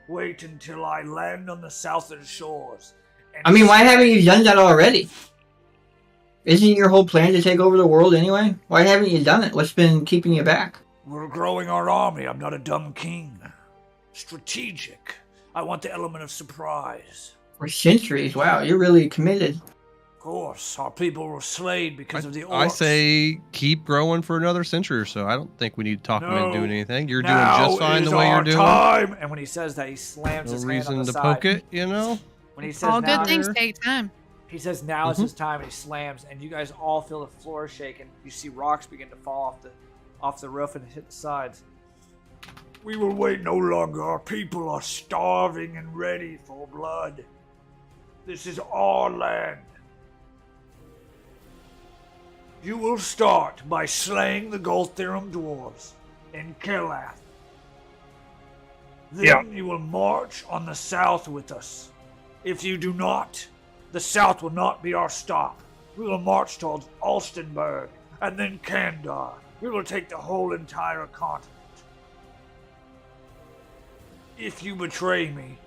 wait until I land on the southern shores. And I mean, why haven't you done that already? Isn't your whole plan to take over the world anyway? Why haven't you done it? What's been keeping you back? We're growing our army. I'm not a dumb king. Strategic. I want the element of surprise. For centuries, wow, you're really committed. Of course, our people were slayed because of the orcs. I say keep growing for another century or so. I don't think we need to talk him into doing anything. You're doing Now just fine is the way you're our doing. time. And when he says that, he slams No his hand on reason the to side. poke it, you know? When he says All now, good things take time. he says now is his time, and he slams, and you guys all feel the floor shaking. You see rocks begin to fall off the roof and hit the sides. We will wait no longer. Our people are starving and ready for blood. This is our land. You will start by slaying the Golthirum dwarves in Kelath. Then you will march on the south with us. If you do not, the south will not be our stop. We will march towards Alstenburg and then Kandar. We will take the whole entire continent. If you betray me,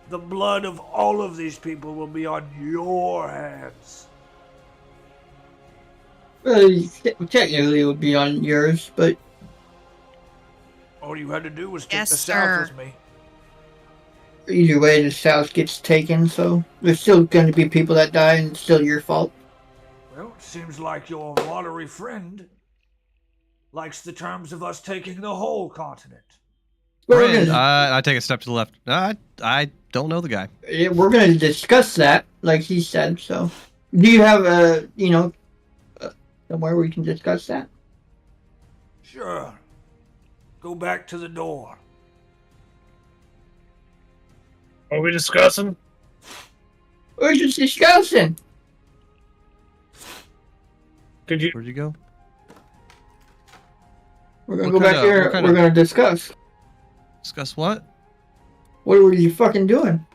the blood of all of these people will be on your hands. Well, technically it would be on yours, but All you had to do was take Yes, the sir. south with me. either way the south gets taken, so there's still going to be people that die and it's still your fault. Well, it seems like your watery friend likes the terms of us taking the whole continent. We're Brand, gonna, I take a step to the left. I don't know the guy. we're going to discuss that, like he said, so. Do you have somewhere where we can discuss that? Sure. Go back to the door. What are we discussing? We're just discussing. Could you? Where'd you go? We're going to What go back kinda- there. what kinda- We're going to discuss. Discuss what? What were you fucking doing?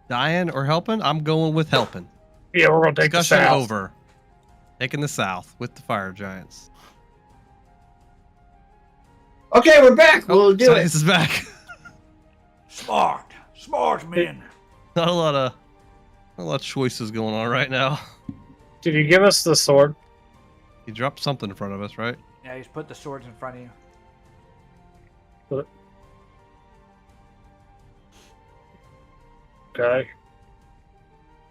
Dying or helping? I'm going with helping. Yeah, we're gonna take the Discussion south. over. Taking the south with the fire giants. Okay, we're back. We'll do Science it. is back. Smart men. Not a lot of choices going on right now. Did you give us the sword? He dropped something in front of us, right? Yeah, he's put the swords in front of you. Okay.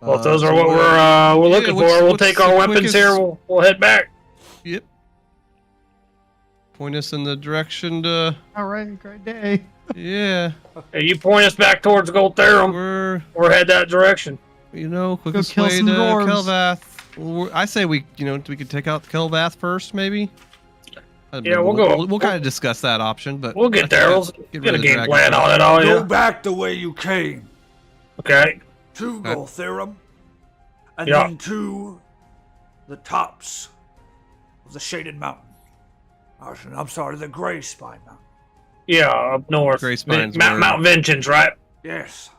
Well, if those are what we're looking what's- for, we'll what's take the our weapons quickest- here. We'll head back. Yep. Point us in the direction to. All right, great day. Yeah. Hey, you point us back towards Goltharum. We'll head that direction. Quickest kill way some to dwarves. Kelvath. Well, I say we could take out Kelvath first, maybe. Yeah, we'll go. We'll kind of discuss that option, but We'll get there. We'll Get get rid a of the game dragon plan first. on it. All Go yeah. back the way you came. Okay. To Okay. Golthirum. And Yeah. then to the tops of the Shaded Mountain. I'm sorry, the Gray Spine Mountain. Yeah, up north. Gray Spine's Mount, where- Mount Vengeance, right? Yes.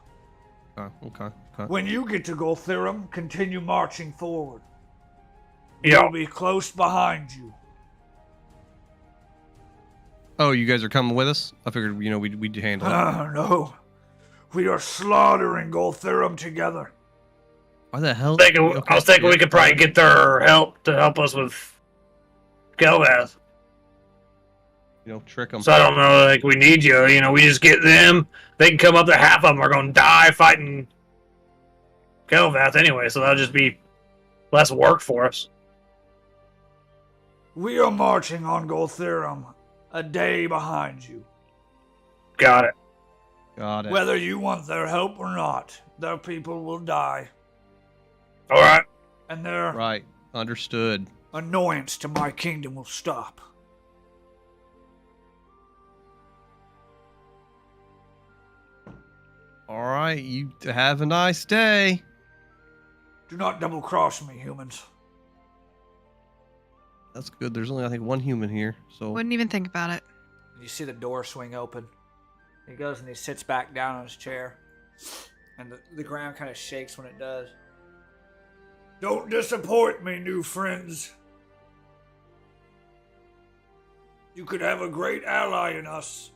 Okay. When you get to Golthirum, continue marching forward. Yeah. We'll be close behind you. Oh, you guys are coming with us? I figured, we'd handle it. No. We are slaughtering Golthirum together. Why the hell? I was thinking we could probably get their help to help us with Kelvath. Trick them. So I don't know, like we need you. We just get them. They can come up to half of them are going to die fighting Kelvath anyway. So that'll just be less work for us. We are marching on Golthirum a day behind you. Got it. Got it. Whether you want their help or not, their people will die. All right. And their Right. Understood. annoyance to my kingdom will stop. All right. You have a nice day. Do not double-cross me, humans. That's good. There's only, I think, one human here. So Wouldn't even think about it. You see the door swing open. He goes and he sits back down on his chair. And the ground kind of shakes when it does. Don't disappoint me, new friends. You could have a great ally in us.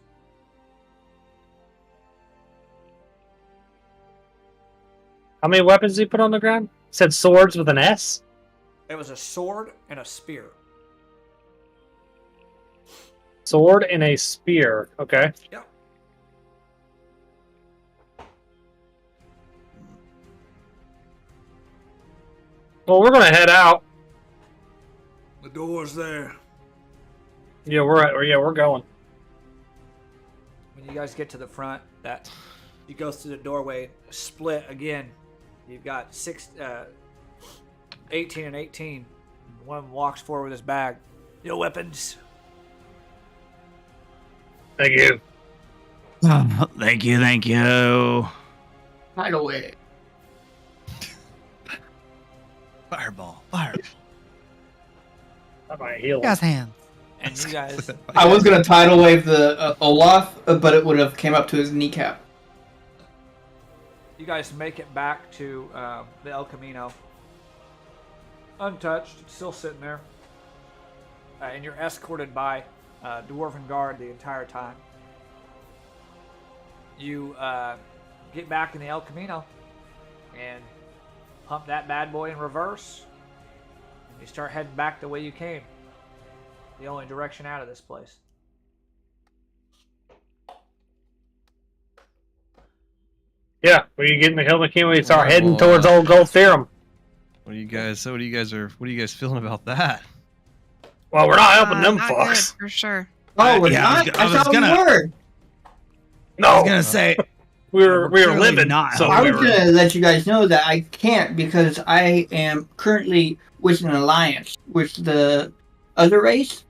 How many weapons did he put on the ground? It said swords with an S? It was a sword and a spear. Sword and a spear. Okay. Yep. Well, we're gonna head out. The door's there. Yeah, we're going. When you guys get to the front, that you go through the doorway, split again. You've got 18 and 18. One walks forward with his bag. Your weapons. Thank you. Thank you. Right away. Fireball. That might heal. Gas hands. And you guys, I was gonna tidal wave the Olaf, but it would have came up to his kneecap. you guys make it back to the El Camino. Untouched, still sitting there. And you're escorted by Dwarven Guard the entire time. You get back in the El Camino and pump that bad boy in reverse. And you start heading back the way you came. The only direction out of this place. Yeah, we get in the Helmachim, we start heading towards Old Gold Theorem. What are you guys feeling about that? Well, we're not helping them not fucks. good, for sure. Oh, we're Yeah, not? I I was thought we gonna- were. No, I was gonna say we were clearly living. not So I we was were. gonna let you guys know that I can't because I am currently with an alliance with the other race.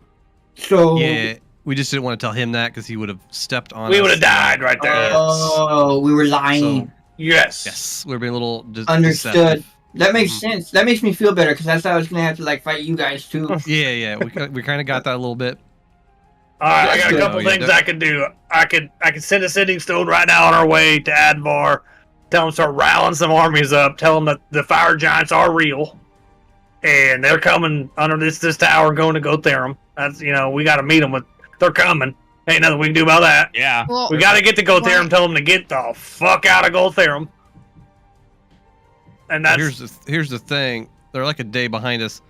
So Yeah, we just didn't want to tell him that because he would have stepped on. We us. would have died right there. Oh, we were lying. So, Yes. yes, we're being a little Understood. deceptive. That makes sense. That makes me feel better because I thought I was gonna have to like fight you guys too. Yeah, we kind of got that a little bit. All right, I That's got a good. couple Oh, yeah, things that- I can do. I could send a sending stone right now on our way to Advar. Tell them to start rallying some armies up. Tell them that the fire giants are real, and they're coming under this tower, going to Gotherum. That's we got to meet them. They're coming. Ain't nothing we can do about that. Yeah. Well, We got to get to Gotherum. What? Tell them to get the fuck out of Gotherum. And that's Here's the thing. They're like a day behind us.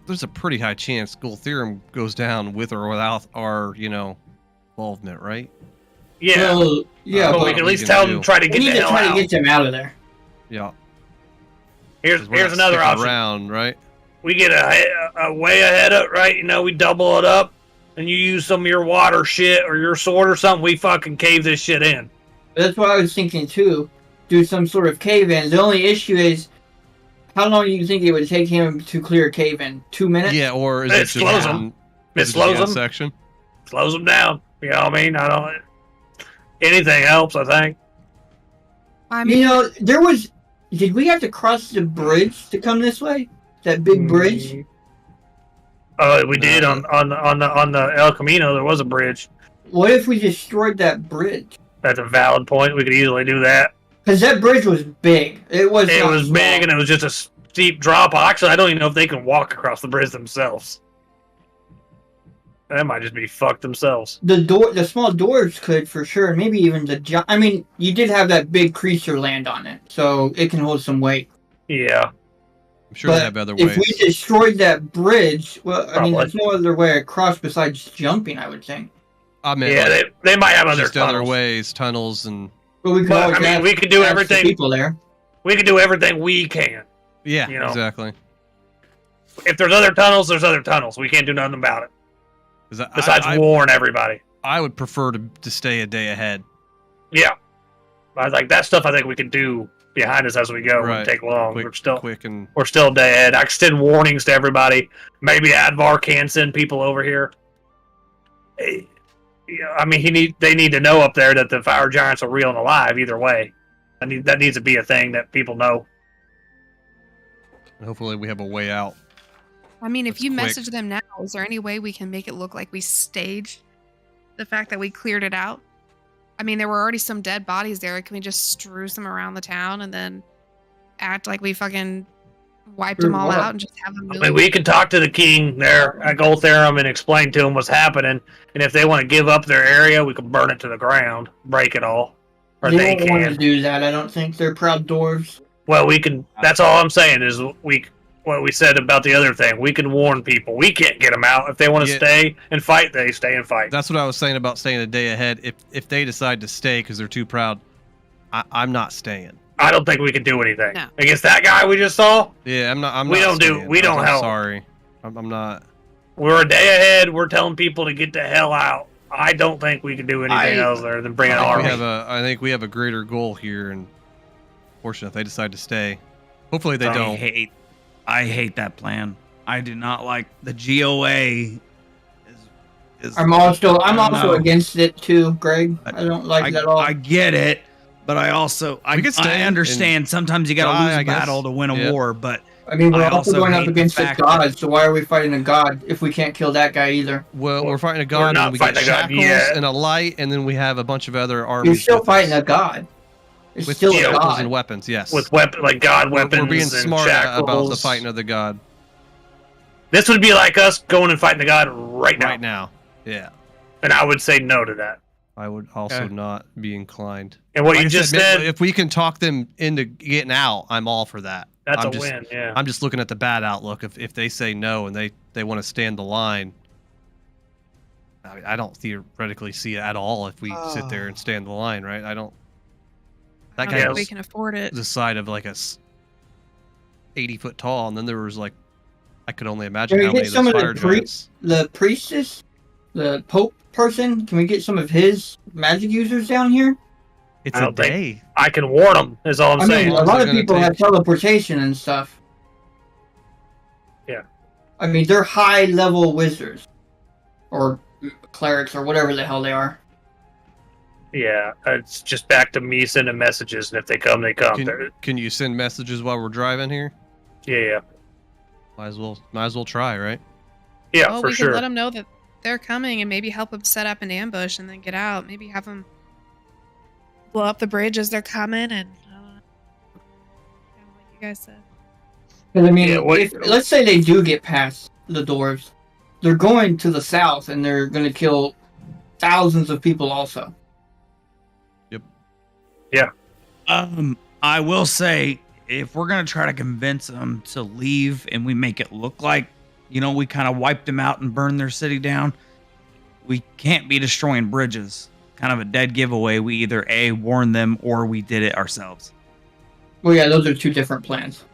There's a pretty high chance Gul'Therum goes down with or without our, involvement, right? yeah. Well, yeah, but but we can at least we tell can them do. try to we get need the to hell try out. to get them out of there. Yeah. Here's 'Cause we're not another sticking option. around, right? We get a way ahead of right. We double it up, and you use some of your water shit or your sword or something. We fucking cave this shit in. That's what I was thinking too. Do some sort of cave in. The only issue is, how long do you think it would take him to clear a cave in? 2 minutes? Yeah, or is It it just slows 'em. one- It is just slows one them. section? Slows them down. You know what I mean? I don't. Anything helps, I think. I mean, You know, did we have to cross the bridge to come this way? That big bridge? We did on the El Camino. There was a bridge. What if we destroyed that bridge? That's a valid point. We could easily do that. Because that bridge was big. It was It not was small. big and it was just a steep drop. Actually, I don't even know if they can walk across the bridge themselves. That might just be fucked themselves. The small doors could for sure. Maybe even I mean, you did have that big creature land on it, so it can hold some weight. Yeah. I'm sure But they have other if ways. we destroyed that bridge, well, I mean, Probably. there's no other way across besides jumping, I would think. I mean, Yeah, like, they might have other just other tunnels. ways, tunnels, and But we could But, always I mean, ask- we could do ask the everything. people there. We can do everything we can. yeah, You know. exactly. If there's other tunnels, there's other tunnels. We can't do nothing about it. 'Cause Besides I warn everybody. would prefer to stay a day ahead. Yeah. I was like, that stuff I think we can do behind us as we go. It Right. won't take long. Quick and We're still a day ahead. I can send warnings to everybody. Maybe Advar can send people over here. I mean, they need to know up there that the fire giants are real and alive either way. That needs to be a thing that people know. hopefully we have a way out. I mean, if That's you quick. message them now, is there any way we can make it look like we staged the fact that we cleared it out? I mean, there were already some dead bodies there. Can we just strew some around the town and then act like we fucking wiped them all Sure. out and just have them I move? mean, we can talk to the king there at Goldtherum and explain to him what's happening. And if they want to give up their area, we can burn it to the ground, break it all. Or They they don't want to can. do that. I don't think they're proud dwarves. Well, we can. That's all I'm saying is what we said about the other thing. We can warn people. We can't get them out. If they want to Yeah. stay and fight, they stay and fight. That's what I was saying about staying a day ahead. If they decide to stay because they're too proud, I'm not staying. I don't think we can do anything No. against that guy we just saw. Yeah, I'm not. We not don't do- staying. we don't I'm help. Sorry, I'm not. We're a day ahead. We're telling people to get the hell out. I don't think we can do anything else other than bring an army. I think we have a greater goal here, and fortunately, if they decide to stay, hopefully they don't. I hate that plan. I do not like the GOA. I'm also know. against it too, Greg. I don't like it at all. I get it, but I also I could stay understand sometimes you got to die, lose I a guess. battle to win a Yeah. war, but I mean, we're I also also going hate up the against a fact god, so why are we fighting a god if we can't kill that guy either? Well, we're fighting a We're god, not and we get fighting a god shackles yet. and a light, and then we have a bunch of other armies. You're still with fighting us. a god. It's with still a shackles god. and weapons. Yes, With God weapons we're being and smart shackles. about the fighting of the god This would be like us going and fighting the god right now. right now. Yeah, And I would say no to that. I would also not be inclined. And what Like you I just said, said, if we can talk them into getting out, I'm all for that. that's I'm a just, win, yeah. I'm just looking at the bad outlook. If they say no and they want to stand the line, I don't theoretically see it at all if we sit there and stand the line, right? I don't. I That don't guy think we was can afford it. the side of like 80 foot tall, and then there was like, I could only imagine Can we how get many of some those of fire the giants. The priestess, the pope person? Can we get some of his magic users down here? It's I a don't think- day. I can warn them, is all I'm I saying. mean, a long as lot they're of people gonna have teleportation and stuff. Yeah. I mean, they're high level wizards, or clerics, or whatever the hell they are. Yeah, it's just back to me sending messages, and if they come, they come. Can you send messages while we're driving here? Yeah. Might as well try, right? Yeah, Well, for we sure. can let them know that they're coming and maybe help them set up an ambush and then get out. Maybe have them blow up the bridge as they're coming and what you guys said. 'Cause, I mean, Yeah, let's say they do get past the dwarves, they're going to the south and they're going to kill thousands of people also. I will say, if we're gonna try to convince them to leave and we make it look like, we kind of wiped them out and burned their city down, we can't be destroying bridges. Kind of a dead giveaway. We either warn them or we did it ourselves. Well, yeah, those are two different plans.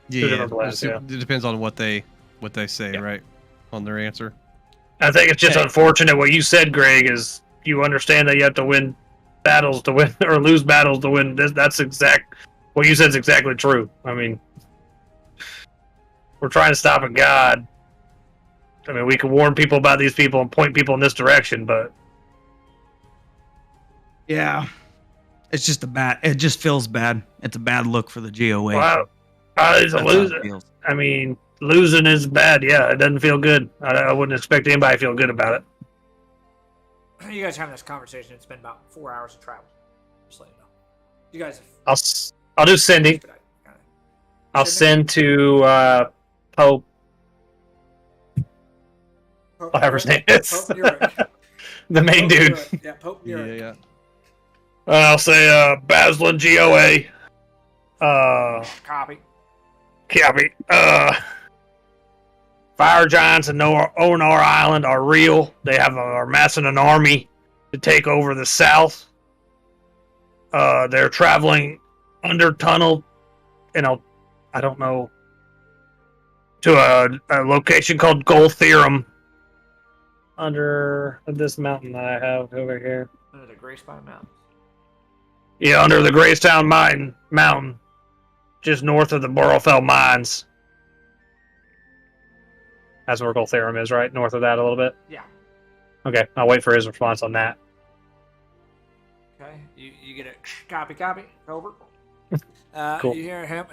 Yeah, different plans, It depends on what they say, right? On their answer. I think it's just unfortunate what you said, Greg, is you understand that you have to win battles to win, or lose battles to win. That's what you said is exactly true. I mean, we're trying to stop a god. I mean, we can warn people about these people and point people in this direction, but Yeah, it's just it just feels bad. It's a bad look for the GOA. wow, it's a That's how it loser. feels. I mean, losing is bad. Yeah, it doesn't feel good. I wouldn't expect anybody to feel good about it. You guys are having this conversation. It's been about 4 hours of travel. Just let you know. You guys have. I'll do Cindy. I'll send to Pope. Whatever his name is. Pope Nero. The main Pope dude. Nero. Yeah, Pope Nero. Yeah. I'll say Baslin GOA. Copy. Copy. Fire Giants and Onar Island are real. They are amassing an army to take over the south. They're traveling under tunnel, I don't know, to a location called Goltherum under this mountain that I have over here. Under the Gray Spine Mountains. Yeah, under the Graystown Mountain, just north of the Borrowfell Mines. That's where Goltherum is, right? North of that a little bit? Yeah. Okay, I'll wait for his response on that. Okay. You get a copy. Over. Cool. You hear him?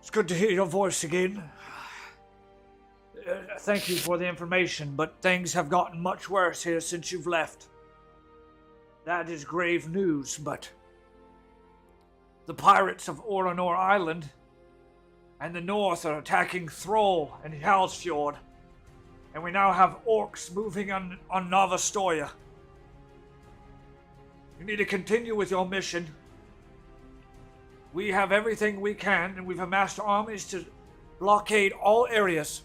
It's good to hear your voice again. Thank you for the information, but things have gotten much worse here since you've left. That is grave news, but the pirates of Oranor Island and the north are attacking Thrall and Halsfjord, and we now have orcs moving on Novastoya. You need to continue with your mission. We have everything we can, and we've amassed armies to blockade all areas.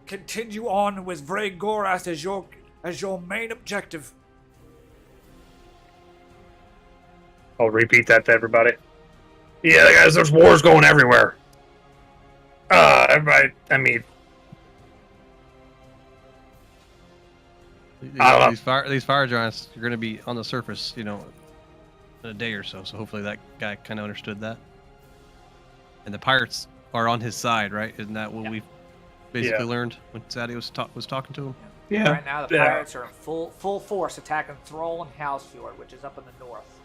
Continue on with Vreg Gorath as your main objective. I'll repeat that to everybody. Yeah, guys, there's wars going everywhere. Everybody, I mean, I don't know. These fire giants are going to be on the surface, in a day or so. So hopefully that guy kind of understood that. And the pirates are on his side, right? Isn't that what we basically learned when Zaddy was talking to him? Yeah. Right now, the pirates are in full force attacking Thrall and Housefjord, which is up in the north.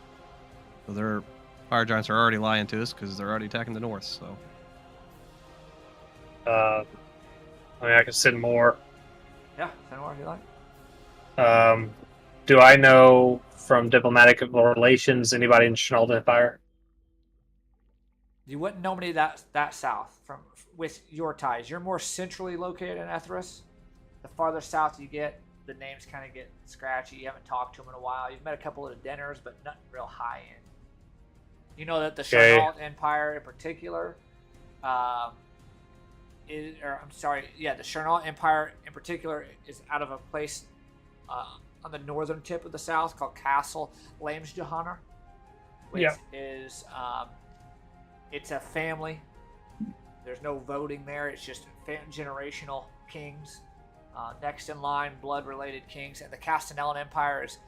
So their fire giants are already lying to us because they're already attacking the north. So. I mean, I can send more. Yeah, send more if you like. Do I know from diplomatic relations anybody in Chenault Empire? You wouldn't know many that south with your ties. You're more centrally located in Etheris. The farther south you get, the names kind of get scratchy. You haven't talked to them in a while. You've met a couple of the dinners, but nothing real high end. You know that the Chenault Empire in particular, the Chenault Empire in particular is out of a place on the northern tip of the south called Castle Lamsjohanner, which is it's a family. There's no voting there. It's just generational kings, next in line, blood-related kings, and the Castanellan Empire is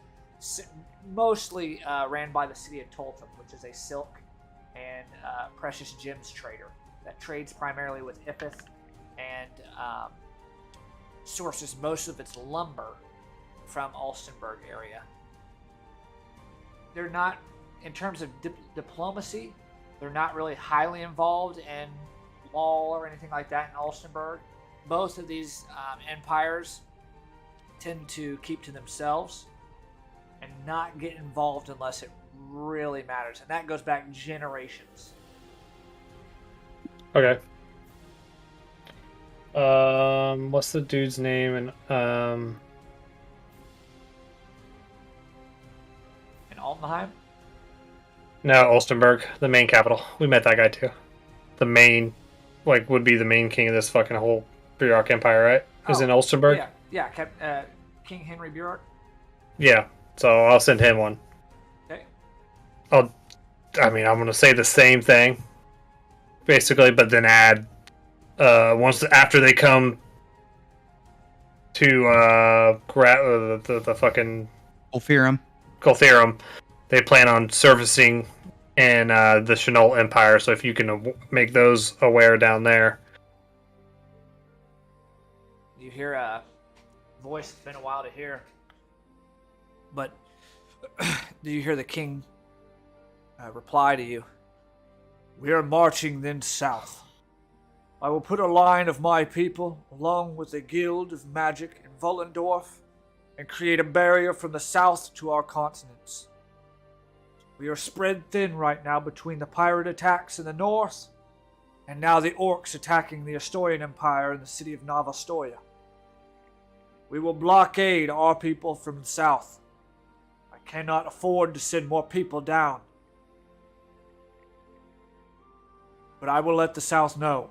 mostly ran by the city of Toltham, which is a silk and precious gems trader that trades primarily with Ipith and sources most of its lumber from Ulstenburg area. They're not, in terms of diplomacy, they're not really highly involved in law or anything like that in Ulstenburg. Both of these empires tend to keep to themselves and not get involved unless it really matters. And that goes back generations. Okay. What's the dude's name? In Altenheim? No, Ulstenburg, the main capital. We met that guy too. The main, would be the main king of this fucking whole Burok Empire, right? Is in Ulstenburg? Yeah, King Henry Burok. Yeah, so I'll send him one. Okay. I'm going to say the same thing, basically, but then add, after they come to the fucking Coltherum, they plan on surfacing in the Chenault Empire, so if you can make those aware down there. You hear a voice that's been a while to hear, but do you hear the king reply to you? We are marching then south. I will put a line of my people along with a guild of magic in Wollendorf and create a barrier from the south to our continents. We are spread thin right now between the pirate attacks in the north and now the orcs attacking the Asturian Empire in the city of Navastoya. We will blockade our people from the south. I cannot afford to send more people down. But I will let the south know.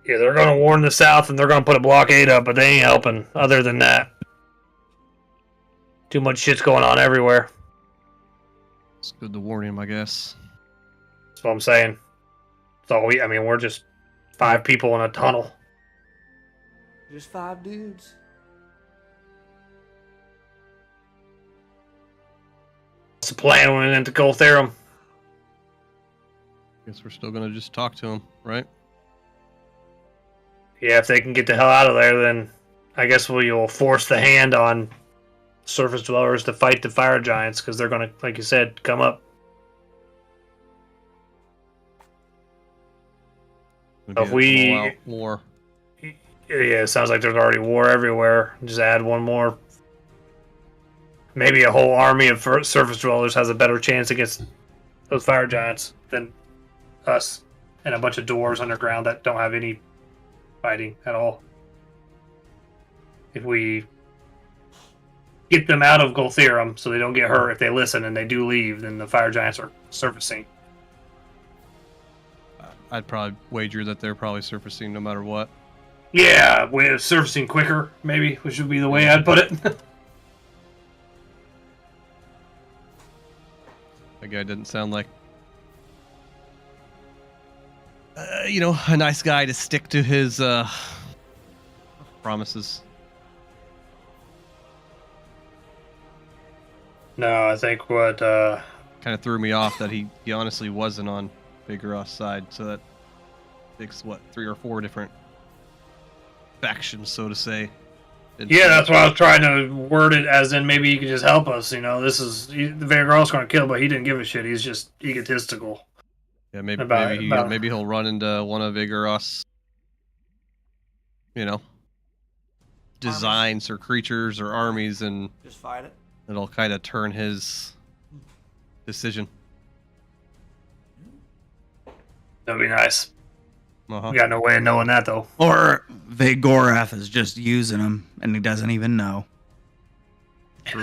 Yeah, they're going to warn the south and they're going to put a blockade up, but they ain't helping other than that. Too much shit's going on everywhere. It's good to warn him, I guess. That's what I'm saying. So we're just 5 people in a tunnel. Just 5 dudes. What's the plan when we went into Coltherum? Guess we're still gonna just talk to him, right? Yeah, if they can get the hell out of there, then I guess we'll force the hand on surface dwellers to fight the fire giants, because they're gonna, like you said, come up. If we... war. Yeah, it sounds like there's already war everywhere. Just add one more. Maybe a whole army of surface dwellers has a better chance against those fire giants than us. And a bunch of dwarves underground that don't have any fighting at all. If we get them out of Goltherum so they don't get hurt. If they listen and they do leave, then the fire giants are surfacing. I'd probably wager that they're probably surfacing no matter what. Yeah, way of surfacing quicker, maybe, which would be the way I'd put it. That guy didn't sound like, a nice guy to stick to his promises. No, I think what Kind of threw me off that he honestly wasn't on Vigoroth's side, so that makes 3 or 4 different factions, so to say. yeah, that's why I was trying to word it as in maybe you could just help us. This is the Vigoroth's going to kill, but he didn't give a shit. He's just egotistical. Yeah, maybe about- maybe he'll run into one of Vigoroth's, designs or creatures or armies, and Just fight it. it'll kind of turn his decision. That'd be nice. Uh-huh. We got no way of knowing that, though. Or Vagorath is just using him and he doesn't even know.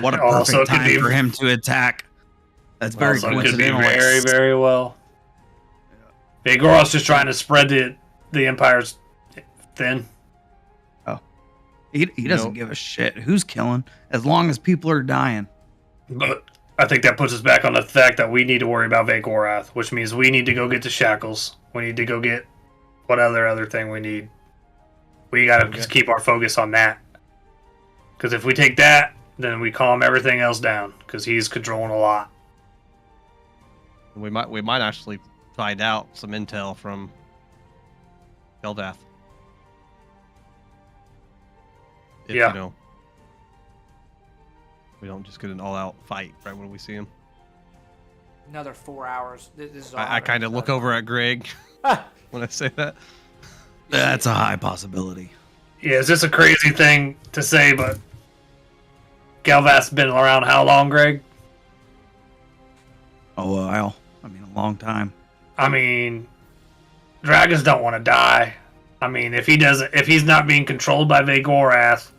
What a Also, perfect it could time be- for him to attack. That's very Also, it could be coincidental. very, very well. Vigoroth's just trying to spread the Empire's thin. He doesn't give a shit who's killing as long as people are dying. But I think that puts us back on the fact that we need to worry about Vagorath, which means we need to go get the shackles. We need to go get what other thing we need. We gotta just keep our focus on that. Because if we take that, then we calm everything else down. Because he's controlling a lot. We might actually find out some intel from Kel'Vath. If, Yeah. We don't just get an all-out fight right when we see him. Another 4 hours. This is all I kind of look over at Greg when I say that. That's a high possibility. Yeah, it's just a crazy thing to say, but Galvath's been around how long, Greg? A while. I mean, a long time. I mean, dragons don't want to die. I mean, if he's not being controlled by Vagorath,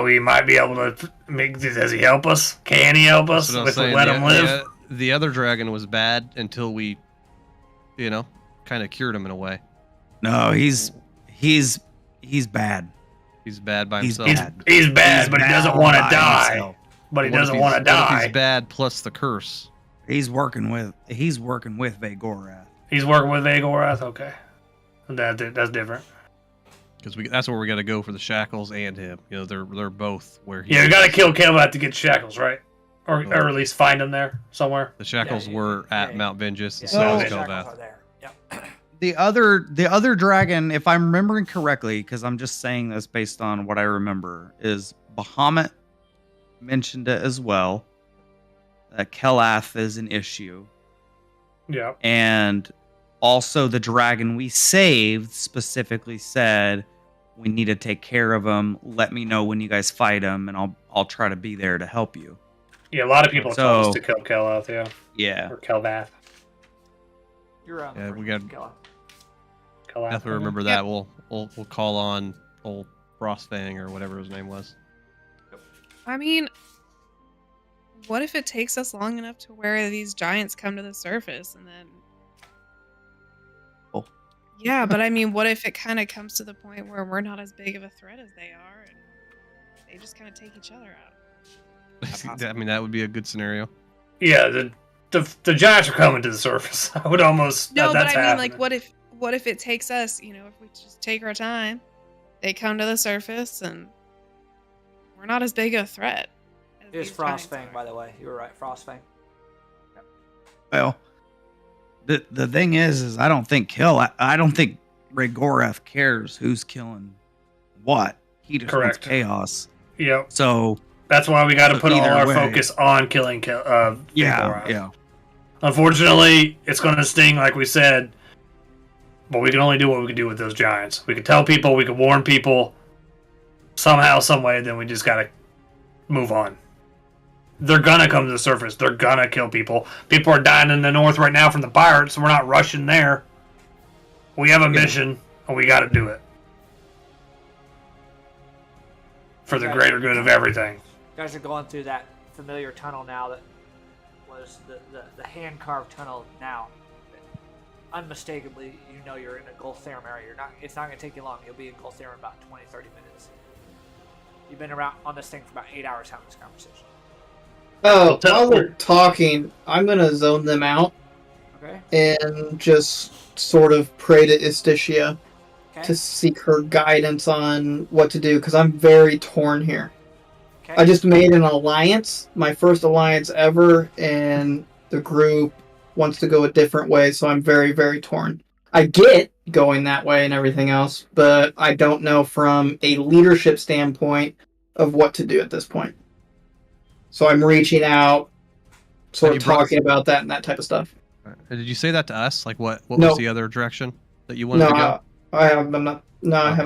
we might be able to does he help us? Can he help us That's what I'm if we saying. let him live? The other dragon was bad until we, kind of cured him in a way. No, he's bad. He's bad by He's himself. bad. He's bad, but he doesn't want to by die. himself. But he What if doesn't he's- want to what if die. He's bad plus the curse. He's working with Vagorath. He's working with Vagorath. Okay, that's different. Because that's where we got to go for the shackles and him. They're both where he. Yeah, we got to kill Kelvath to get shackles, right? Or at least find him there somewhere. The shackles were at Mount Vengeance, and Yeah, so was the shackles Kel'Vath. are there. Yep. The other dragon, if I'm remembering correctly, because I'm just saying this based on what I remember, is Bahamut mentioned it as well. That Kelath is an issue. Yeah. And also the dragon we saved specifically said, we need to take care of him. Let me know when you guys fight him, and I'll try to be there to help you. Yeah, a lot of people have told us So- to kill Kelvath, yeah. Yeah. Or Kelvath. You're on. Yeah, we got. Kelvath. If we remember that, we'll call on old Frostfang or whatever his name was. I mean, what if it takes us long enough to where these giants come to the surface and then. Oh. Yeah, but I mean, what if it kind of comes to the point where we're not as big of a threat as they are and they just kind of take each other out? I mean, that would be a good scenario. Yeah, the giants are coming to the surface. I would almost... No, but that's I mean, happening. like, what if it takes us, if we just take our time, they come to the surface and we're not as big of a threat. It is these giants Frostfang, are. by the way. You were right, Frostfang. Well, the thing is I don't think Vagorath cares who's killing what. He just wants Correct. chaos. Yep. So That's why we got to So put all either our way- focus on killing Vagorath. yeah. Unfortunately, it's going to sting, like we said, but we can only do what we can do with those giants. We can tell people, we can warn people somehow, some way, then we just got to move on. They're going to come to the surface. They're going to kill people. People are dying in the north right now from the pirates, so we're not rushing there. We have a mission, and we got to do it. for the greater good of everything. You guys are going through that familiar tunnel now that was the hand-carved tunnel now. Unmistakably, you know you're in a Gultherum area. It's not going to take you long. You'll be in Gultherum in about 20, 30 minutes. You've been around on this thing for about 8 hours having this conversation. Oh, while we're talking, I'm going to zone them out. Okay. And just sort of pray to Istitia to seek her guidance on what to do, because I'm very torn here. Okay. I just made an alliance, my first alliance ever, and the group wants to go a different way, so I'm very, very torn. I get going that way and everything else, but I don't know from a leadership standpoint of what to do at this point. So I'm reaching out, sort of talking about that and that type of stuff. Did you say that to us? Like, what No. was the other direction that you wanted to go? I haven't.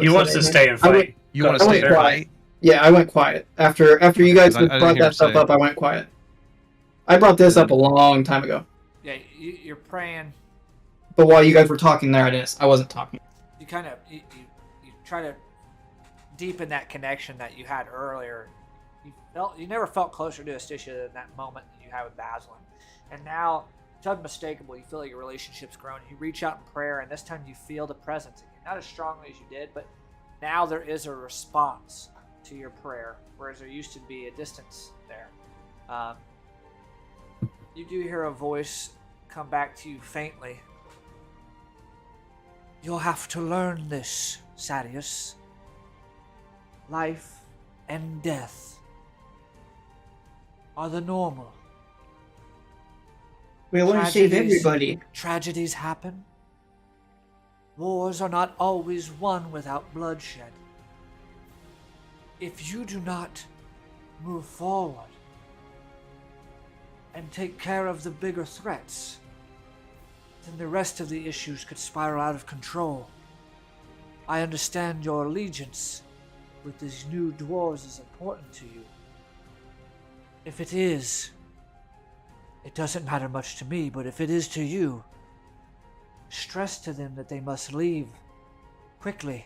He wants to stay and fight. You want to stay and fight? Yeah, I went quiet. After you guys brought that stuff up, I went quiet. I brought this up a long time ago. Yeah, you're praying. But while you guys were talking there, I wasn't talking. You kind of you try to deepen that connection that you had earlier. You never felt closer to Istitia than that moment that you had with Basilin, and now it's unmistakable. You feel like your relationship's grown. You reach out in prayer, and this time you feel the presence again. Not as strongly as you did, but now there is a response to your prayer, whereas there used to be a distance there. You do hear a voice come back to you faintly. You'll have to learn this, Sadius. Life and death are the normal. We want to save everybody. Tragedies happen. Wars are not always won without bloodshed. If you do not move forward and take care of the bigger threats, then the rest of the issues could spiral out of control. I understand your allegiance with these new dwarves is important to you. If it is, it doesn't matter much to me, but if it is to you, stress to them that they must leave quickly,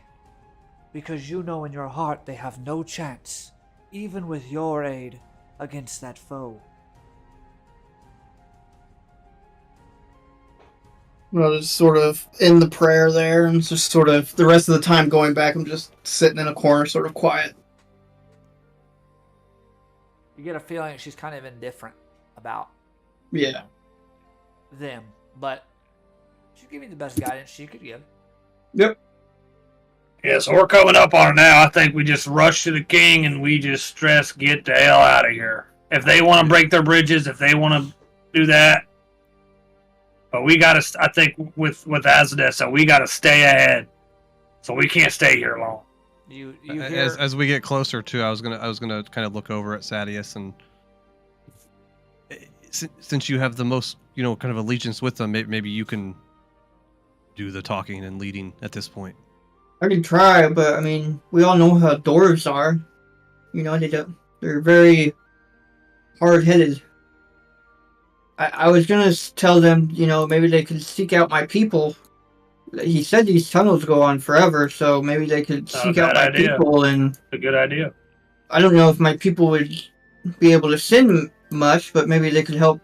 because you know in your heart they have no chance, even with your aid, against that foe. Well, just sort of in the prayer there, and just sort of the rest of the time going back, I'm just sitting in a corner, sort of quiet. You get a feeling she's kind of indifferent about them, but she's giving the best guidance she could give. Yep. Yeah, so we're coming up on it now. I think we just rush to the king and we just stress get the hell out of here. If they want to break their bridges, if they want to do that. But we got to, I think, with Azadeh, so we got to stay ahead. So we can't stay here long. You hear... as we get closer to, I was gonna kind of look over at Sadius, and since you have the most, kind of allegiance with them, maybe you can do the talking and leading at this point. I can try, but I mean, we all know how dwarves are. They're very hard-headed. I was gonna tell them, maybe they could seek out my people. He said these tunnels go on forever, so maybe they could seek out my people. And a good idea. I don't know if my people would be able to send much, but maybe they could help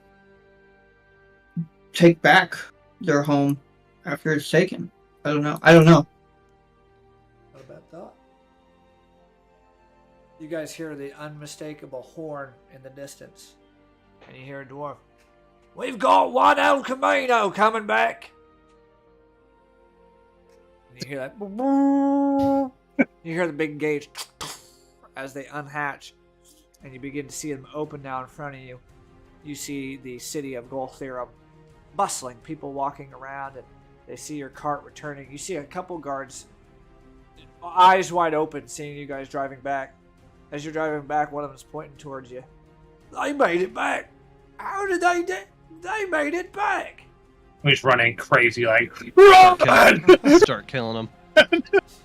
take back their home after it's taken. I don't know. Not a bad thought. You guys hear the unmistakable horn in the distance, and you hear a dwarf. We've got one El Camino coming back. And you hear that. You hear the big gates as they unhatch, and you begin to see them open now in front of you. You see the city of Gultherum bustling, people walking around, and they see your cart returning. You see a couple guards, eyes wide open, seeing you guys driving back. As you're driving back, one of them's pointing towards you. They made it back. How did they do? They made it back. He's running crazy, like, start killing them.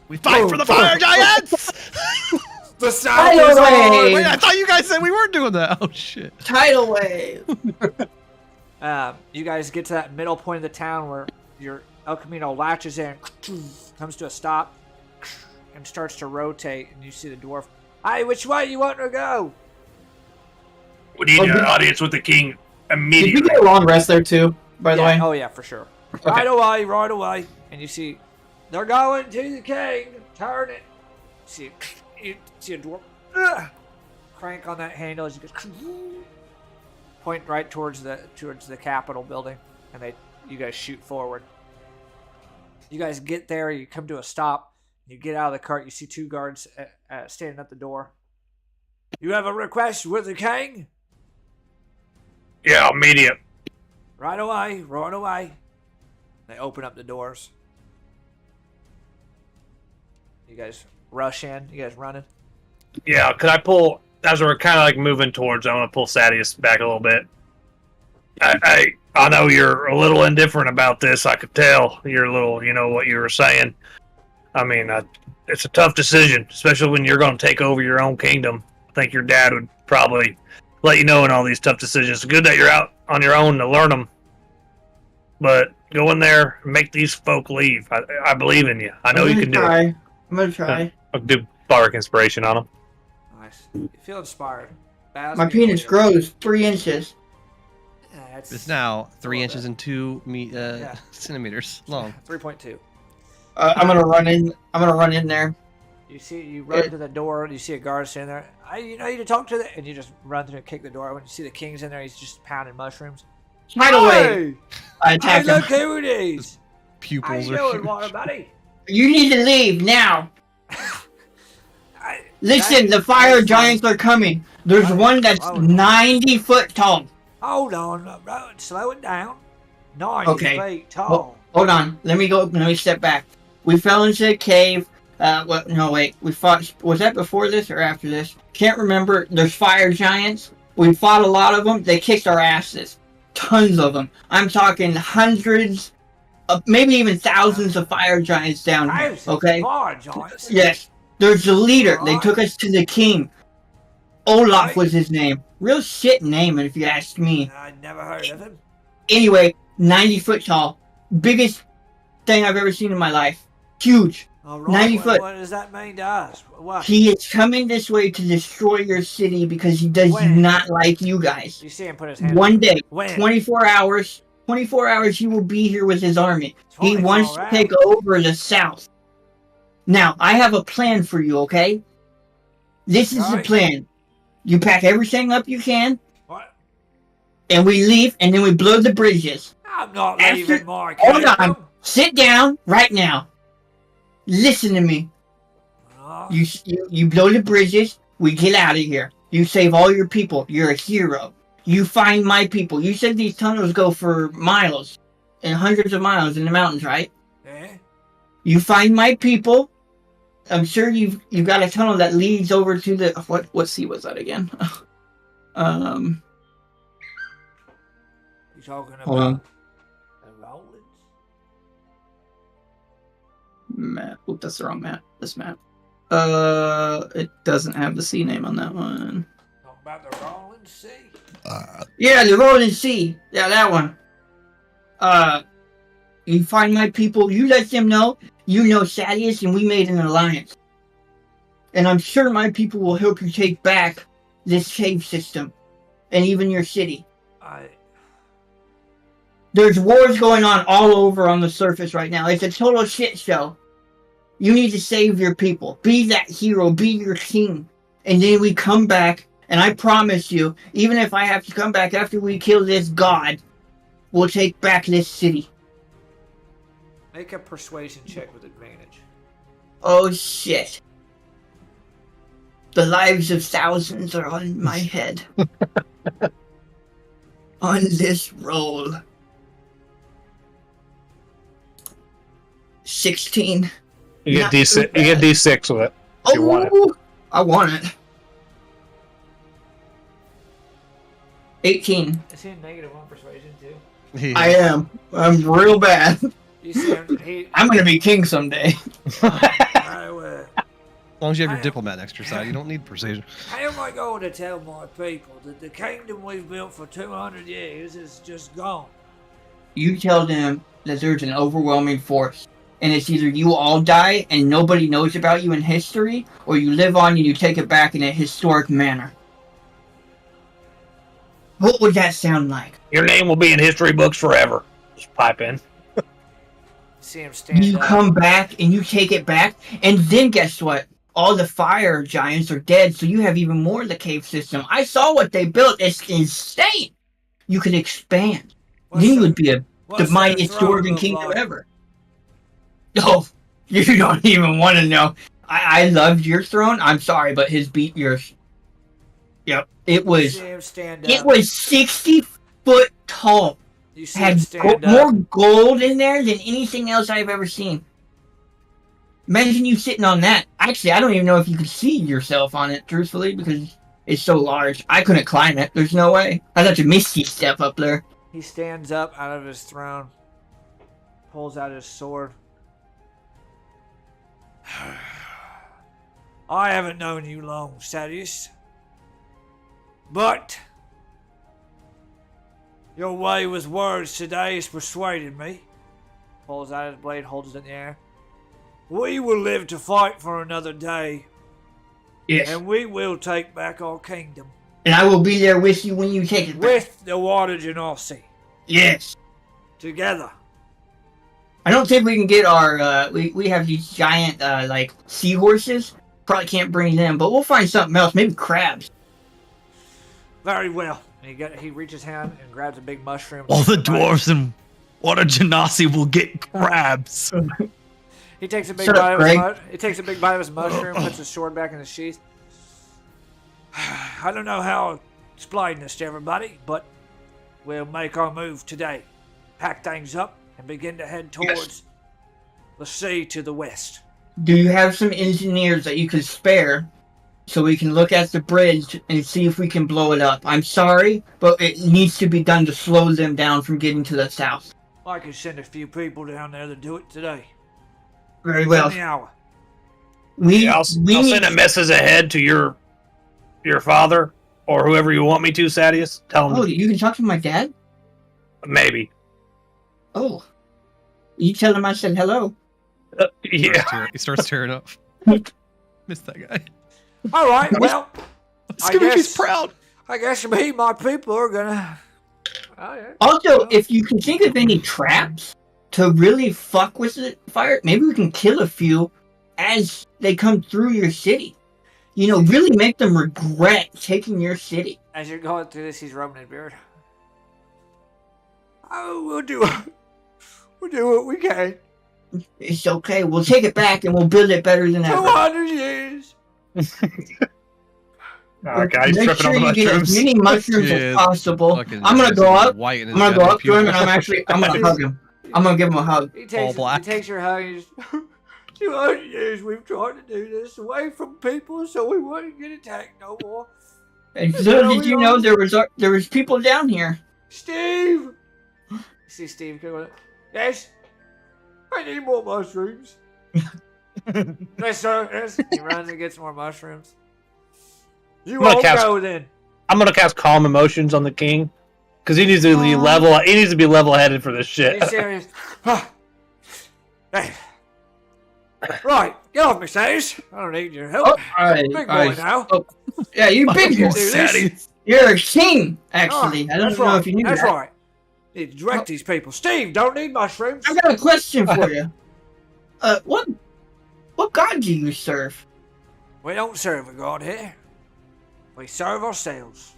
We fight for the fire giants! The south is on! Wait, I thought you guys said we weren't doing that. Oh, shit. Tidal wave! You guys get to that middle point of the town where your El Camino latches in, comes to a stop, and starts to rotate, and you see the dwarf Hey, which way you want to go? We need an audience with the king Did we immediately. get a long rest there too? By the way. Oh yeah, for sure. Okay. Right away. And you see, They're going to the king. Turn it. you see a dwarf crank on that handle as you go, point right towards the Capitol building, and you guys shoot forward. You guys get there. You come to a stop. You get out of the cart. You see two guards standing at the door. You have a request with the king? Yeah, immediate. Right away. They open up the doors. You guys rush in. You guys running. Yeah, could I pull, as we're kind of like moving towards, I want to pull Sadius back a little bit. I know you're a little indifferent about this. I could tell you're a little, what you were saying. I mean, it's a tough decision, especially when you're going to take over your own kingdom. I think your dad would probably let you know in all these tough decisions. It's good that you're out on your own to learn them. But go in there and make these folk leave. I believe in you. I know you can do it. I'm going to try. I'll do bardic inspiration on them. Nice. You feel inspired. Baz, My give me a penis leader. grows 3 inches. It's now 3 little inches bit. and 2 centimeters long. 3.2. I'm gonna run in. I'm gonna run in there. You run to the door. You see a guard standing there. You need to talk to the, and you just run through and kick the door. When you see the king's in there, he's just pounding mushrooms. Hide away. Hey, I attack look him. who it is. How Pupils you are doing, water buddy? You need to leave now. Listen, the fire giants are coming. There's one that's 90 foot tall. Hold on, bro. Slow it down. 90 Okay. feet tall. Hold on. Let me step back. We fell into a cave. We fought. Was that before this or after this? Can't remember. There's fire giants. We fought a lot of them. They kicked our asses. Tons of them. I'm talking hundreds, maybe even thousands of fire giants down here. Thousands Okay. of fire giants. Yes. There's the leader. They Alright. took us to the king. Olaf Right. was his name. Real shit name, if you ask me. I never heard of him. Anyway, 90 foot tall. Biggest thing I've ever seen in my life. Huge. All right, 90 well, foot. what does that mean to us? What? He is coming this way to destroy your city because he does When? not like you guys. You see him put his hand. One day, When? 24 hours, 24 hours he will be here with his army. He 24 wants to take over the south. Now, I have a plan for you, okay? This is the Alright. plan. You pack everything up you can, What? and we leave, and then we blow the bridges. I'm not After- leaving my Hold on. kingdom. Sit down right now. Listen to me. Oh, You blow the bridges. We get out of here. You save all your people. You're a hero. You find my people. You said these tunnels go for miles and hundreds of miles in the mountains, right? yeah? You find my people. I'm sure you've got a tunnel that leads over to the what sea was that again? You talking Hold on. about the Rollins? Map. Oop, that's the wrong map. This map. It doesn't have the sea name on that one. Talking about the Rollins Sea? Yeah, the Rolling Sea. Yeah, that one. You find my people. You let them know you know Sadius, and we made an alliance. And I'm sure my people will help you take back this cave system, and even your city. There's wars going on all over on the surface right now. It's a total shit show. You need to save your people. Be that hero. Be your king. And then we come back, and I promise you, even if I have to come back after we kill this god, we'll take back this city. Make a persuasion check with advantage. Oh shit. The lives of thousands are on my head. On this roll. 16. You get Not D6. too You get bad. D6 with it. Oh, you want I want it. 18. Is he a negative 1 persuasion too? Yeah. I am. I'm real bad. You see him. I'm gonna be king someday. uh, As long as you have your diplomat next to your side, you don't need persuasion. How am I going to tell my people that the kingdom we've built for 200 years is just gone? You tell them that there's an overwhelming force, and it's either you all die and nobody knows about you in history, or you live on and you take it back in a historic manner. What would that sound like? Your name will be in history books forever. Just pipe in. See him stand You up. come back and you take it back, and then guess what? All the fire giants are dead, so you have even more of the cave system. I saw what they built. It's insane. You could expand. What's Then you the- would be what's the mightiest that throne dwarven look kingdom like? ever. Oh, you don't even want to know. I loved your throne. I'm sorry, but his beat yours. Yep, it was. See him stand up. It was 60 foot tall. You see him Had stand more up. gold in there than anything else I've ever seen. Imagine you sitting on that. Actually, I don't even know if you could see yourself on it, truthfully, because it's so large. I couldn't climb it. There's no way. I'd have to misty step up there. He stands up out of his throne, pulls out his sword. I haven't known you long, Sadius. But your way with words today has persuaded me. Pulls out his blade, holds it in the air. We will live to fight for another day, Yes. and we will take back our kingdom And I will be there with you when you take it back. with the Water Genasi Yes. together. I don't think we can get our, we have these giant, like, seahorses. Probably can't bring them, but we'll find something else. Maybe crabs. Very well. And he reaches hand and grabs a big mushroom. All the dwarves and Water Genasi will get crabs. He takes a big Shut up, bite of his Greg. he takes a big bite of his mushroom, puts his sword back in his sheath. I don't know how to explain this to everybody, but we'll make our move today. Pack things up and begin to head towards the sea to the west. Do you have some engineers that you could spare so we can look at the bridge and see if we can blow it up? I'm sorry, but it needs to be done to slow them down from getting to the south. I could send a few people down there to do it today. Very well. In the hour. I'll send a message ahead to your father or whoever you want me to, Sadius. Tell him. Oh, you can talk to my dad? Maybe. Oh. You tell him I said hello. Yeah. He starts tearing up. Missed that guy. All right, well, Scooby's proud. I guess me and my people are gonna. Oh, yeah. Also, if you can think of any traps to really fuck with the fire, maybe we can kill a few as they come through your city. You know, really make them regret taking your city. As you're going through this, he's rubbing his beard. Oh, we'll do what we can. It's okay. We'll take it back and we'll build it better than ever. 200 years. Oh, God, he's Make tripping sure on the you get as mushrooms. many mushrooms Yeah, as possible. Fucking I'm gonna go up. white in his I'm gonna go goddamn up to him and pupils. I'm gonna hug him. I'm gonna give him a hug. He takes, black. He takes your hug. And 200 years we've tried to do this away from people so we wouldn't get attacked no more. And little did you know there was people down here. Steve! you see Steve going, Yes? I need more mushrooms. yes, sir. Yes. He runs and gets more mushrooms. You I'm gonna won't cast- go then. I'm gonna cast calm emotions on the king because he needs to be level. He needs to be level-headed for this shit. He's serious. Hey. Right, get off me, Sadius. I don't need your help. Oh, alright, Big boy alright. now. Oh, yeah, you big you boy. do this. You're a king, actually. Ah, I don't that's know right. if you knew That's that. right. Need to direct these people. Steve, don't need mushrooms. I got a question for you. What god do you serve? We don't serve a god here. We serve ourselves.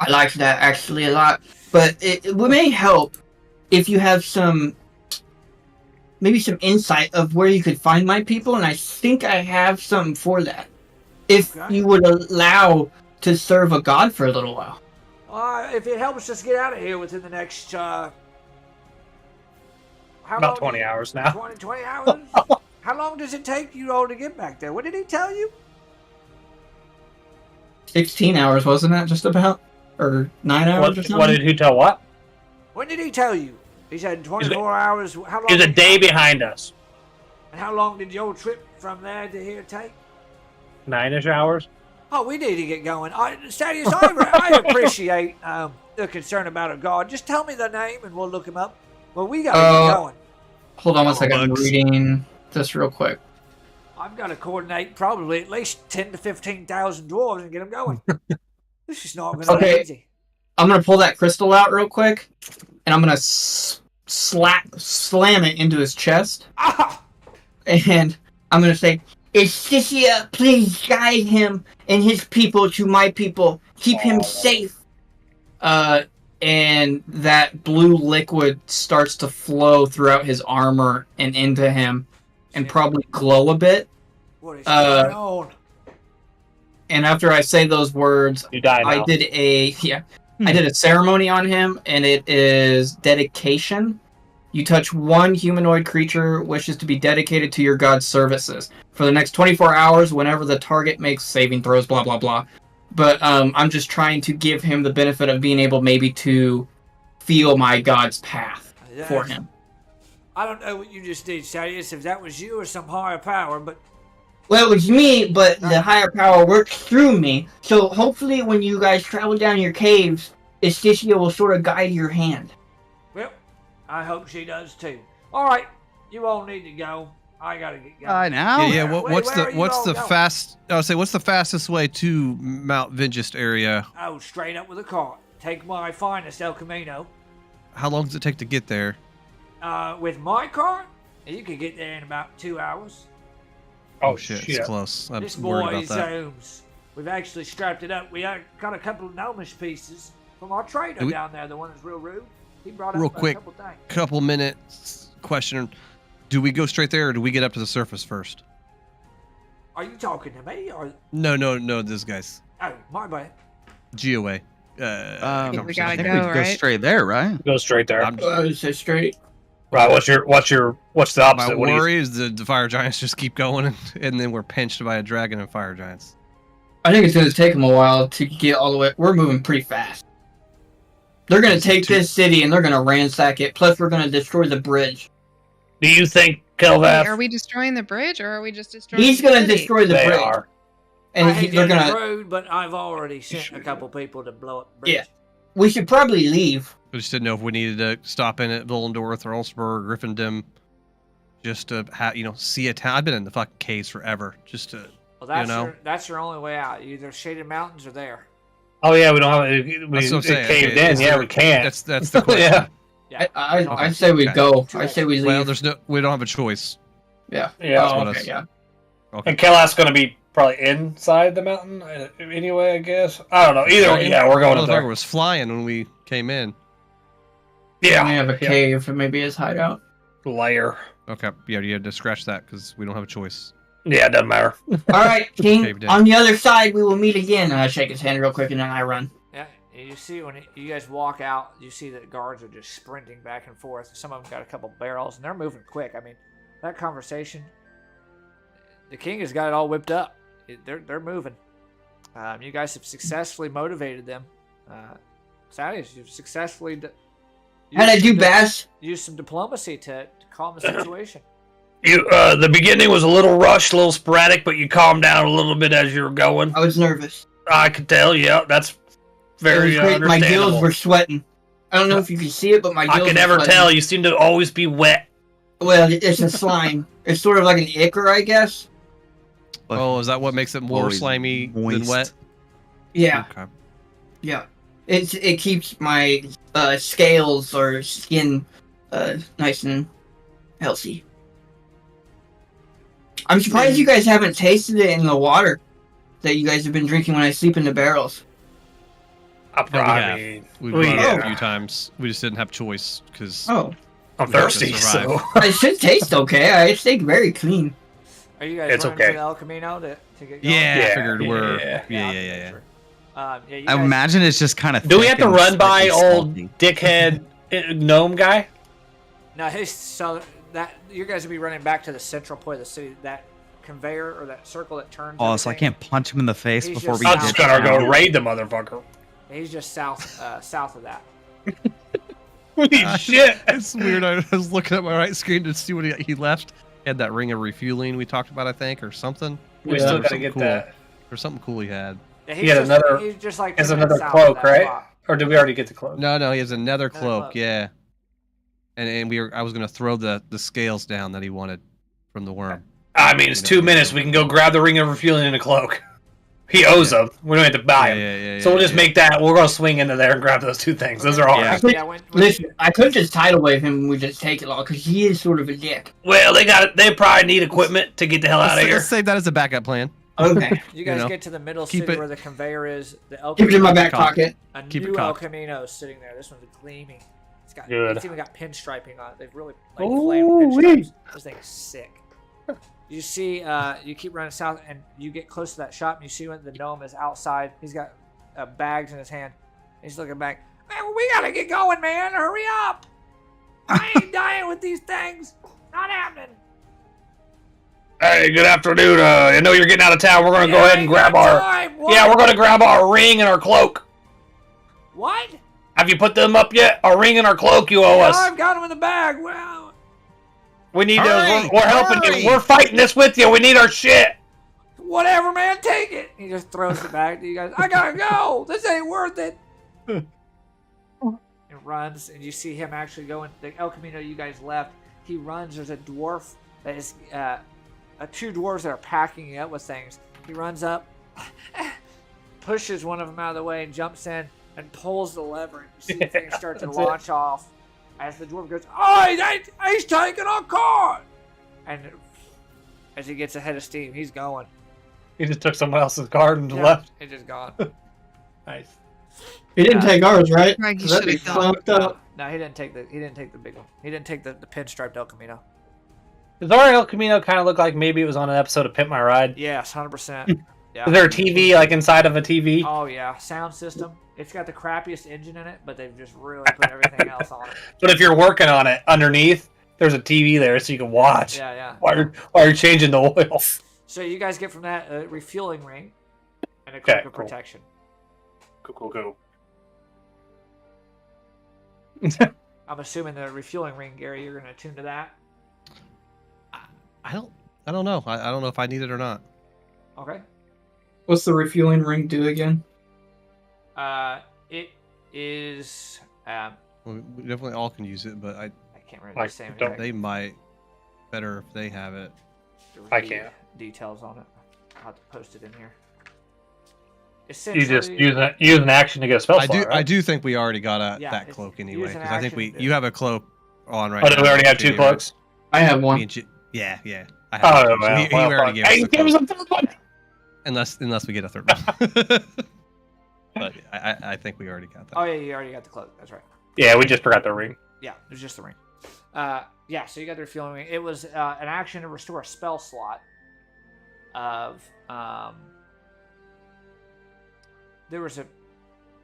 I like that actually a lot, but it may help if you have maybe some insight of where you could find my people, and I think I have something for that. If Okay. you would allow to serve a god for a little while. If it helps us get out of here within the next, how About long 20 hours now. 20 hours? How long does it take you all to get back there? What did he tell you? 16 hours, wasn't that just about? Or 9 hours or something? What did who tell what? When did he tell you? He said 24 hours. How long? He's a day behind us. And how long did your trip from there to here take? 9-ish hours. Oh, we need to get going. Sadius, I appreciate the concern about a god. Just tell me the name and we'll look him up. Well, we gotta get going. Hold on one second. I'm Bugs. reading this real quick. I've got to coordinate probably at least 10 to 15,000 dwarves and get them going. This is not going to Okay. be easy. I'm gonna pull that crystal out real quick, and I'm gonna slam it into his chest, Ah! and I'm gonna say, Esticia, please guide him and his people to my people. Keep him safe. And that blue liquid starts to flow throughout his armor and into him, and probably glow a bit. What is going on? And after I say those words, You die now. I did a ceremony on him, and it is dedication. You touch one humanoid creature wishes to be dedicated to your god's services for the next 24 hours whenever the target makes saving throws, blah, blah, blah. But I'm just trying to give him the benefit of being able maybe to feel my god's path for him. I don't know what you just did, Sadius, if that was you or some higher power, but Well, it was me, but the higher power works through me. So hopefully when you guys travel down your caves, Esticia will sort of guide your hand. well, I hope she does too. All right, you all need to go. I gotta get going. now? Yeah, Where- what's where are you what's all the going? what's the fastest way to Mount Vengist area? Oh, straight up with a cart. Take my finest El Camino. How long does it take to get there? With my cart, you could get there in about 2 hours. Oh, shit, shit. it's close. I'm This worried boy about is that. Holmes. We've actually strapped it up. We got a couple of gnomish pieces from our trader Do we- down there, the one that's real rude. He brought up Real a quick, couple things. couple minutes question. Do we go straight there or do we get up to the surface first? Are you talking to me or? No, this guy's Oh, my bad. GOA. we conversation. gotta I think go, we go right? straight there, right? Go straight there. I'm So straight. Right. What's the My opposite? What do you- worry is the fire giants just keep going and then we're pinched by a dragon and fire giants. I think it's going to take them a while to get all the way. We're moving pretty fast. They're going to take this city and they're going to ransack it. Plus, we're going to destroy the bridge. Do you think Wait, Kelvath? are we destroying the bridge or are we just destroying He's the going to city? destroy the They bridge. are. And I hate they're to going be to. rude, but I've already sent a couple people to blow up the bridge. Yeah. We should probably leave. We just didn't know if we needed to stop in at Vollendorf or Ulsberg, Gryffindor, just to see a town. I've been in the fucking caves forever, just to Well, that's know. that's your only way out. Either Shaded Mountains or there. Oh yeah, we don't have it. That's what I'm It saying. caved Okay, in. is Yeah, there- we can't. That's the question. Yeah. Yeah. I say we Okay. go. I say we leave. Well, we don't have a choice. Yeah. Yeah. Oh, what okay, us- yeah. Okay. And Kelvath's going to be probably inside the mountain anyway. I guess. I don't know. Either way, yeah, we're going up Motherfucker there. was flying when we came in. Yeah. We Yeah. have a cave and maybe his hideout. Layer. Okay, yeah, you had to scratch that because we don't have a choice. Yeah, it doesn't matter. All right, King. Caved in. On the other side, we will meet again. And I shake his hand real quick and then I run. Yeah. You see when you guys walk out, you see that guards are just sprinting back and forth. Some of them got a couple barrels, and they're moving quick. I mean, that conversation, the king has got it all whipped up. They're moving. You guys have successfully motivated them. Sadius, you've successfully How'd I do, Bass? use some diplomacy to calm the situation. The beginning was a little rushed, a little sporadic, but you calmed down a little bit as you were going. I was nervous. I could tell. Yeah, that's It very was great. My gills understandable. were sweating. I don't know if you can see it, but my gills I can were never sweating. tell. You seem to always be wet. Well, it's a slime. It's sort of like an ichor, I guess. Oh, is that what makes it more Always slimy than moist. wet? Yeah, Okay. yeah. It keeps my scales or skin nice and healthy. I'm surprised you guys haven't tasted it in the water that you guys have been drinking when I sleep in the barrels. we I have. mean, We've we- brought it up yeah. a few times. We just didn't have choice because Oh, I'm We have to thirsty, survive. so it should taste okay. I stay very clean. Are you guys It's running okay. for El Camino to get going? yeah, I Yeah, figured yeah, we're yeah. yeah. Yeah, you I guys- imagine it's just kind of. do we have to run by old dickhead gnome guy? No, so that you guys will be running back to the central point of the city. That conveyor or that circle that turns. Oh, so I everything, can't punch him in the face He's before just we I'm south. just get gonna go down. raid the motherfucker. He's just south of that. Holy shit! It's weird. I was looking at my right screen to see what he left. He had that ring of refueling we talked about, I think, or something. We Yeah. still Or gotta something get cool. that. Or something cool he had. Yeah, He had another- He's just like Has 10 another minutes south of cloak, that right? spot. Or did we already get the cloak? No, he has another Another cloak. cloak. Yeah. And I was gonna throw the scales down that he wanted from the worm. I mean, it's 2 minutes. We can go grab the ring of refueling in a cloak. He owes them. We don't have to buy him. So we'll just make that. We're going to swing into there and grab those 2 things. Those are all. I could just tidal wave him and we just take it all because he is sort of a dick. Well, they probably need equipment to get the hell out of here. Let's save that as a backup plan. Okay. You guys get to the middle Keep city it- where the conveyor is. The El Keep it in my back Cock. pocket. A Keep it new El cocked. Camino is sitting there. This one's gleaming. Good. It's even got pinstriping on it. They've really Ooh, flamed wee. pinstripes. This thing is sick. You see, you keep running south, and you get close to that shop, and you see when the gnome is outside. He's got bags in his hand. He's looking back. Man, we gotta get going, man. Hurry up! I ain't dying with these things. Not happening. Hey, good afternoon. I know you're getting out of town. We're going to go ahead and grab our... Yeah, we're going to grab our ring and our cloak. What? Have you put them up yet? Our ring and our cloak you owe Yeah, us. I've got them in the bag. Well, We need Hurry, those. We're helping hurry. you. We're fighting this with you. We need our shit. whatever, man. Take it. He just throws it back to you guys. I gotta go. This ain't worth it. And runs, and you see him actually going. The El Camino you guys left. He runs. There's a dwarf that is 2 dwarves that are packing you up with things. He runs up, pushes one of them out of the way, and jumps in and pulls the lever. And you see things start to launch off as the dwarf goes, "Oh, he's taking a car!" And as he gets ahead of steam, he's going. He just took someone else's card and Yeah, left. He's just gone. Nice. He didn't take ours, right? Greg, you So that'd should be have gone. fucked up. No, he didn't take the big one. He didn't take the pinstriped El Camino. Does our El Camino kind of look like maybe it was on an episode of Pimp My Ride? Yes, 100%. Yeah. Is there a TV like inside of a TV? Oh yeah, sound system. It's got the crappiest engine in it, but they've just really put everything else on it. But if you're working on it, underneath there's a TV there so you can watch Yeah, yeah. while you're changing the oil. So you guys get from that a refueling ring and a Okay, cloak of cool. protection. Cool. I'm assuming the refueling ring, Gary, you're going to tune to that. I don't know. I don't know if I need it or not. Okay. What's the refueling ring do again? It is. We definitely all can use it, but I can't remember Like, the same. don't- exact they might better if they have it. I can't. Details on it. I'll have to post it in here. You Essentially, just use an action to get a spell slot, I right? do think we already got Yeah, that it's- cloak use anyway, an because I think action to- you have a cloak on right Oh, now. do we already have 2 Jimmy, right? cloaks? I have Me one. and yeah. I Oh, have one. So well, he already gave hey, us the give us cloak, a third one. unless we get a third one. But I think we already got that. Oh yeah, you already got the cloak. That's right. Yeah, we just forgot the ring. Yeah, it was just the ring. Yeah, so you got the refueling ring. It was an action to restore a spell slot of there was a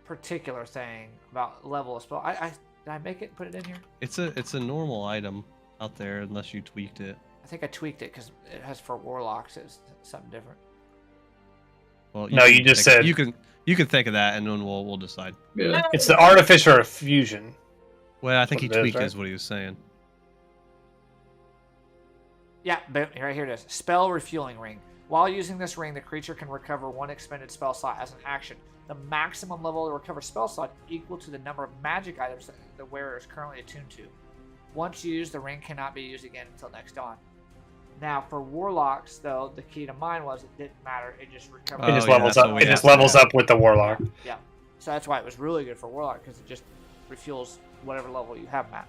particular thing about level of spell. Did I make it and put it in here? It's a normal item out there unless you tweaked it. I think I tweaked it because it has for warlocks. It's something different. Well, No, you just said- you can think of that and then we'll decide. Yeah. It's the artificer fusion. Well, I think he What it is, tweaked right? is what he was saying. Yeah, but right here it is. Spell refueling ring. While using this ring, the creature can recover 1 expended spell slot as an action. The maximum level to recover spell slot equal to the number of magic items that the wearer is currently attuned to. Once used, the ring cannot be used again until next dawn. Now, for warlocks, though, the key to mine was it didn't matter. It just recovered. It just yeah, levels that's up. what we It just have to levels have. up with the warlock. Yeah. So that's why it was really good for warlock, because it just refuels whatever level you have, Matt.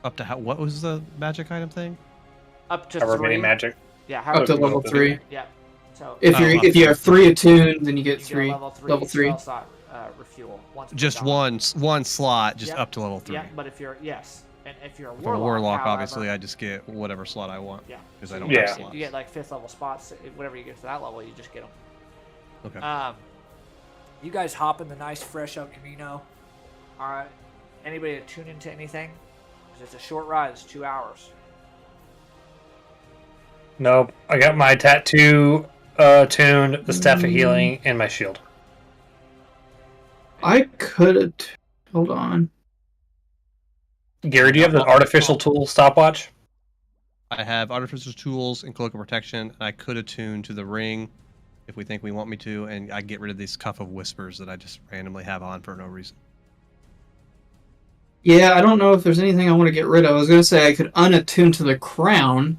Up to what was the magic item thing? Up to However 3. many magic. Yeah, Up however to many- level 3. Yeah. So If you have 3 attuned, then you you get get a 3. level 3 level 3. spell slot refuel. Once per Just dawn. one slot, just Yep. up to level 3. Yeah, but if you're and if you're a For a warlock, warlock, however, obviously, I just get whatever slot I want. Yeah. Because I don't Yeah. have If slots. you get like 5th level spots, whatever you get to that level, you just get them. Okay. You guys hop in the nice fresh El Camino. All right. Anybody to tune into anything? 'Cause it's a short ride. It's 2 hours. Nope. I got my tattoo tuned, the staff of healing, and my shield. I could have. Hold on. Gary, do you have the artificial tool stopwatch? I have artificial tools and cloak of protection, and I could attune to the ring if we think we want me to, and I get rid of this cuff of whispers that I just randomly have on for no reason. Yeah, I don't know if there's anything I want to get rid of. I was going to say I could unattune to the crown,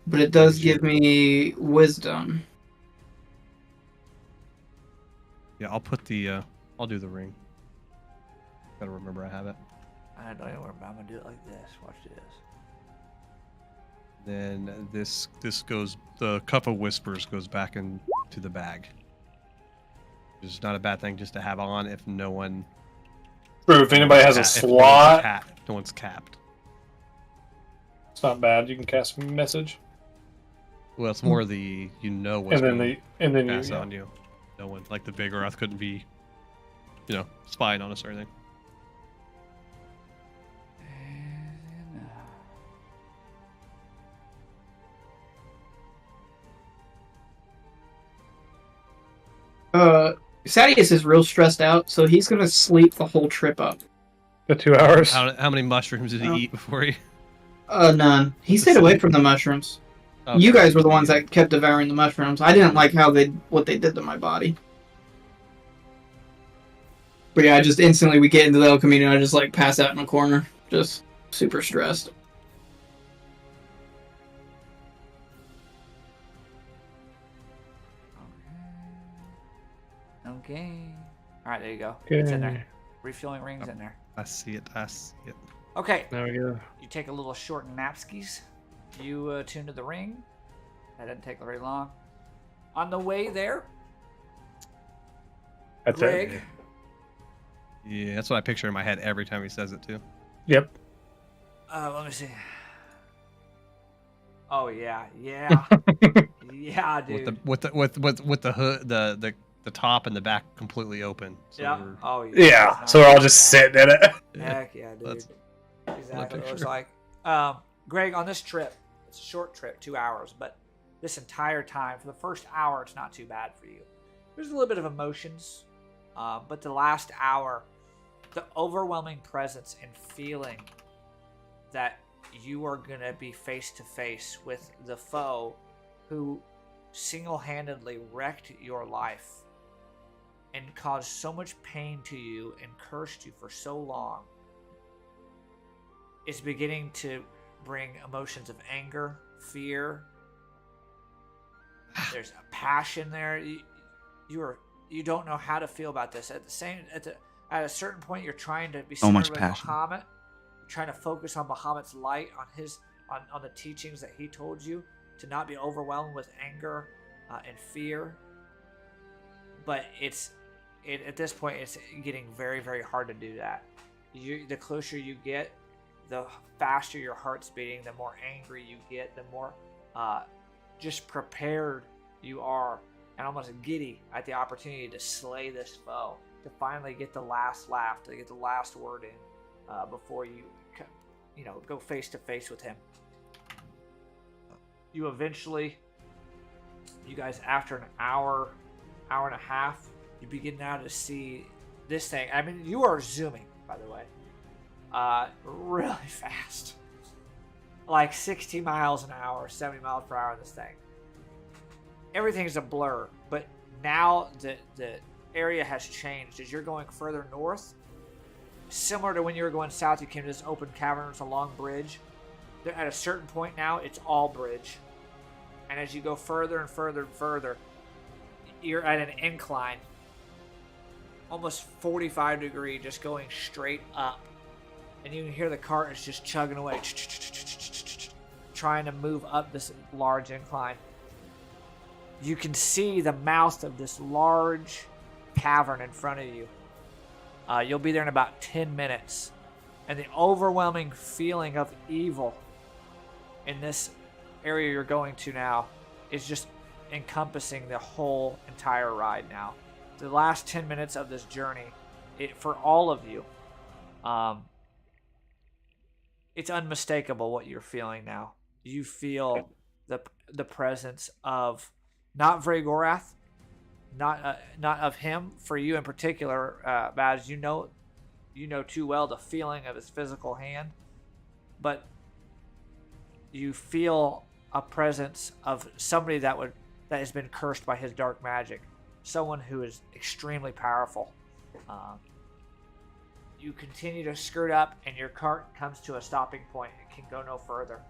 but it does give me wisdom. Yeah, I'll put the. I'll do the ring. Gotta remember I have it. I don't even remember. I'm gonna do it like this. Watch this. Then this goes. The Cup of Whispers goes back into the bag. It's not a bad thing just to have on if no one. True, if anybody has a if slot, no one's capped. it's not bad. You can cast message, Well, it's more the what's and then pass you. on you. No one like the big Earth couldn't be, spying on us or anything. Sadius is real stressed out, so he's gonna sleep the whole trip up. The 2 hours. How many mushrooms did he eat before he? None. He stayed away from the mushrooms. Okay. You guys were the ones that kept devouring the mushrooms. I didn't like what they did to my body. But yeah, I just instantly we get into the El Camino and I just like pass out in a corner, just super stressed. Okay. All right, there you go. It's in there. Refueling rings in there. I see it. Okay. There we go. You take a little short napskis. You tune to the ring. That didn't take very long. On the way there, That's Greg. it. Yeah, that's what I picture in my head every time he says it too. Yep. Let me see. Oh yeah, yeah, yeah, dude. With the hood, the top and the back completely open. So Yeah. we're- Oh yeah. Yeah. So we're all just sitting in it. Heck yeah, dude. That's Exactly what it was picture. like. Greg, on this trip, it's a short trip, 2 hours, but this entire time, for the first hour, it's not too bad for you. There's a little bit of emotions, but the last hour, the overwhelming presence and feeling that you are going to be face to face with the foe who single-handedly wrecked your life and caused so much pain to you and cursed you for so long, is beginning to bring emotions of anger, fear. There's a passion there. You don't know how to feel about this. At a certain point, you're trying to be So much centered with passion. Bahamut. You're trying to focus on Bahamut's light, on the teachings that he told you, to not be overwhelmed with anger and fear. But at this point, it's getting very, very hard to do that. The closer you get, the faster your heart's beating, the more angry you get, the more just prepared you are, and almost giddy at the opportunity to slay this foe, to finally get the last laugh, to get the last word in before you go face to face with him. You guys, after an hour and a half, you begin now to see this thing. I mean, you are zooming, by the way. Really fast. Like 60 miles an hour, 70 miles per hour in this thing. Everything's a blur, but now the area has changed. As you're going further north, similar to when you were going south, you came to this open cavern with a long bridge. At a certain point now, it's all bridge. And as you go further and further and further, you're at an incline, almost 45 degree, just going straight up. And you can hear the cart is just chugging away, trying to move up this large incline. You can see the mouth of this large cavern in front of you. You'll be there in about 10 minutes. And the overwhelming feeling of evil in this area you're going to now is just encompassing the whole entire ride now. The last 10 minutes of this journey, for all of you, it's unmistakable what you're feeling now. You feel the presence of not Vregorath, not of him. For you in particular, Baz, you know too well the feeling of his physical hand, but you feel a presence of somebody that has been cursed by his dark magic, someone who is extremely powerful. You continue to skirt up, and your cart comes to a stopping point. It can go no further.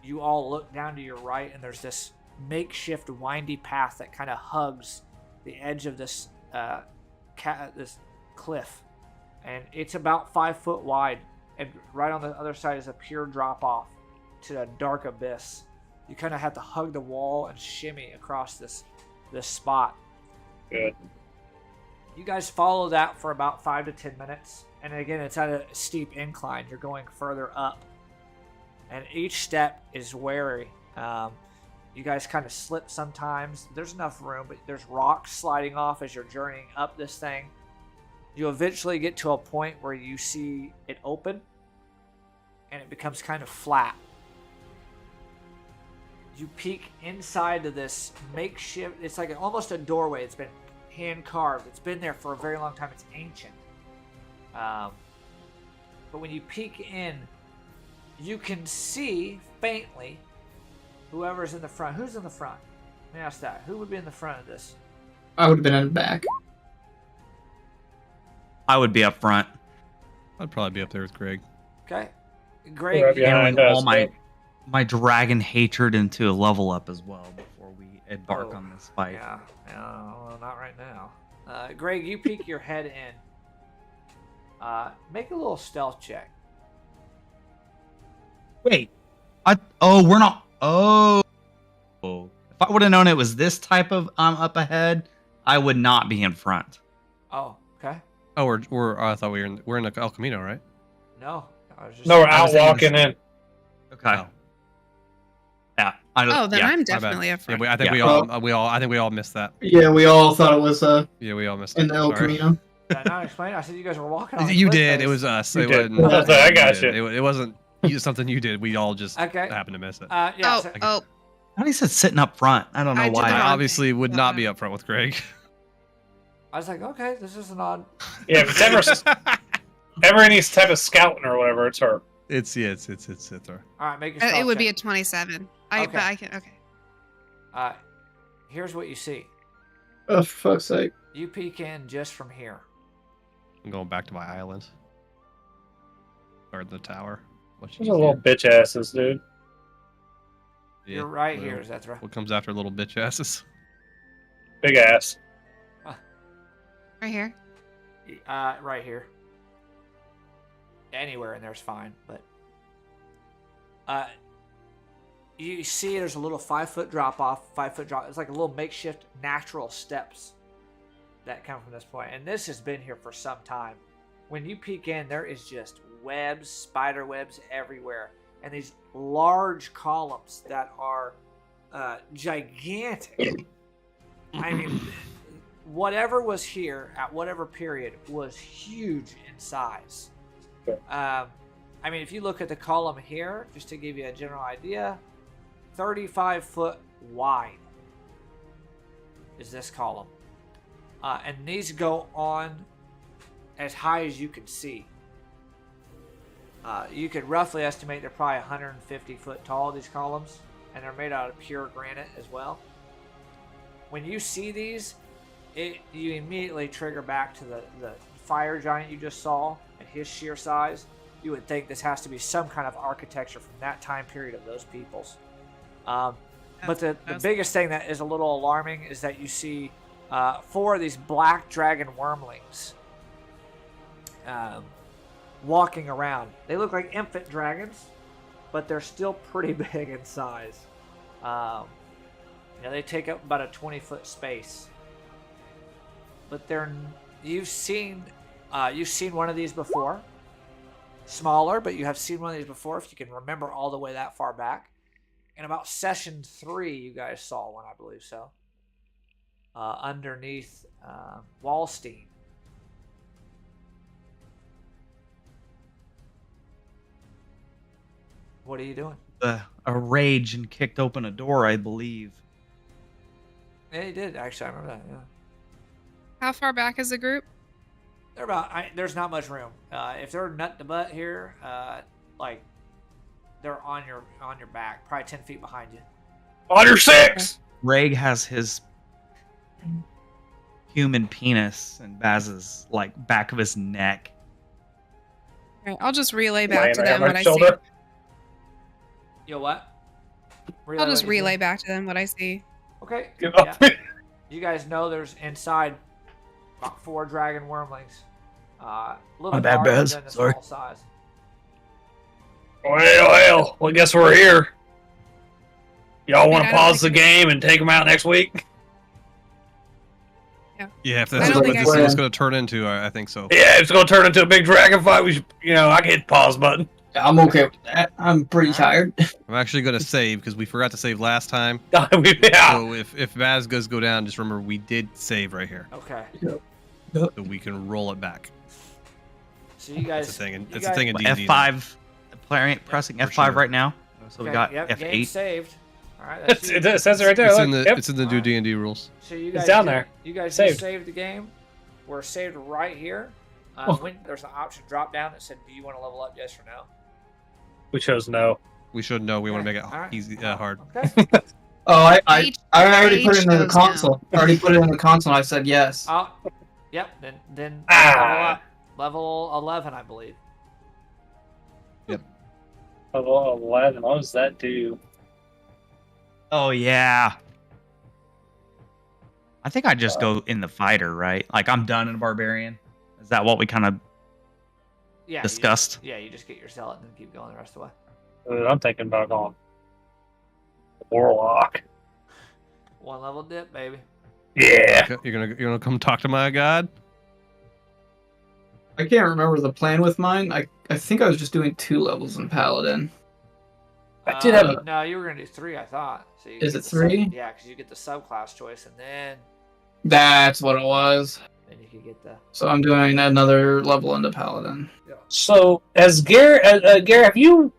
You all look down to your right, and there's this makeshift windy path that kind of hugs the edge of this this cliff, and it's about 5 foot wide. And right on the other side is a pure drop off to a dark abyss. You kind of have to hug the wall and shimmy across this spot. Good. You guys follow that for about 5 to 10 minutes, and again, it's at a steep incline. You're going further up, and each step is wary. You guys kind of slip sometimes. There's enough room, but there's rocks sliding off as you're journeying up this thing. You eventually get to a point where you see it open, and it becomes kind of flat. You peek inside of this makeshift, it's like almost a doorway. It's been hand carved. It's been there for a very long time. It's ancient. But when you peek in, you can see faintly whoever's in the front. Who's in the front? Let me ask that. Who would be in the front of this? I would have been in the back. I would be up front. I'd probably be up there with Greg. Okay. Greg, Right behind Carrying us, all my dragon hatred into a level up as well before we embark Oh, on this fight. Yeah, well, not right now. Greg, you peek your head in. Make a little stealth check. Wait. We're not. Oh. If I would have known it was this type of up ahead, I would not be in front. Oh, okay. Oh, I thought we're in the El Camino, right? No, I was just. No, we're I out was thinking walking in. Okay. Oh. Yeah. Oh, then yeah. I'm My bad. definitely up front. Yeah, I think Yeah. we all missed that. Yeah, we all thought it was Yeah, we all missed in it. the El Sorry. Camino. Did I not explain? I said you guys were walking on. You cliff did. face. It was us. You It did. wasn't. I got did. you. It wasn't something you did. We all just Okay. happened to miss it. Yeah. so- I thought he said sitting up front. I don't know I did why. the I wrong obviously thing. would not be up front with Greg. I was like, okay, this is an odd. Yeah, if it's ever any type of scouting or whatever, it's her. It's her. All right, make your stealth It would be a check. 27. Okay. But I can. Okay. Here's what you see. Oh, for fuck's sake. You peek in just from here. I'm going back to my island. Or the tower. Much Those are little easier. bitch asses, dude. Yeah, You're right well, here. Is that right? What comes after little bitch asses? Big ass. Right here. Right here. Anywhere in there's fine, but you see there's a little 5 foot drop off, 5 foot drop. It's like a little makeshift natural steps that come from this point, and this has been here for some time. When you peek in, there is just webs, spider webs everywhere, and these large columns that are gigantic. I mean, whatever was here at whatever period was huge in size. I mean, if you look at the column here, just to give you a general idea, 35 foot wide is this column. And these go on as high as you can see. You could roughly estimate they're probably 150 foot tall, these columns, and they're made out of pure granite as well. When you see these, you immediately trigger back to the fire giant you just saw and his sheer size. You would think this has to be some kind of architecture from that time period of those peoples. But the biggest thing that is a little alarming is that you see 4 of these black dragon wormlings walking around. They look like infant dragons, but they're still pretty big in size. They take up about a 20-foot space. But you've seen one of these before. Smaller, but you have seen one of these before, if you can remember all the way that far back. In about session 3, you guys saw one, I believe so. Underneath Wallstein. What are you doing? A rage and kicked open a door, I believe. Yeah, you did, actually. I remember that, yeah. How far back is the group? They're there's not much room. If they're nut to butt here, they're on your back, probably 10 feet behind you. On your 6! Reg has his human penis in Baz's like back of his neck. Alright, I'll just relay back to Laying them on what my I see. shoulder. You know what? I'll just what you relay see. back to them what I see. Okay. Give Yeah. up. You guys know there's inside about 4 dragon wormlings. A little My bit bad, larger Baz. than the Sorry. small size. Well, I guess we're here. Y'all want I to don't pause the think game and take them out next week? Yeah, if I that's don't what think this I is can. going to turn into, I think so. Yeah, if it's gonna turn into a big dragon fight, we should, I can hit the pause button. I'm okay with that. I'm pretty tired. I'm actually going to save because we forgot to save last time. Yeah. So if Baz does go down, just remember we did save right here, Okay. so we can roll it back. So you guys. That's the thing. you That's guys- the thing in D&D. F5, pressing for F5 sure. right now. So we got Yep, game F8. saved. All right. That's you. It says it right there. It's Look. in the Yep. it's in the new Alright. D&D rules. So you It's guys down did- there. You guys Saved. just saved the game. We're saved right here. Oh. When there's an option drop down that said, "Do you want to level up? Yes or no?" We chose no. We should know. We want to Okay, make it alright. easy, hard. Okay. Oh, I already put it into the chose console. I already put it in the console. I said yes. Oh, yep. Then Ah. level 11, I believe. Level 11. What does that do? Oh yeah. I think I just go in the fighter, right? Like I'm done in a barbarian. Is that what we kind of Yeah. discussed? You just get your zealot and then keep going the rest of the way. I'm thinking about going warlock. 1 level dip, baby. Yeah. You're gonna come talk to my god. I can't remember the plan with mine. I think I was just doing 2 levels in Paladin. I did have a- No, you were gonna do 3, I thought. So you Is get it the 3? Yeah, because you get the subclass choice, and then That's what it was. you could get the. So I'm doing another level into Paladin. So, as Garrett, have you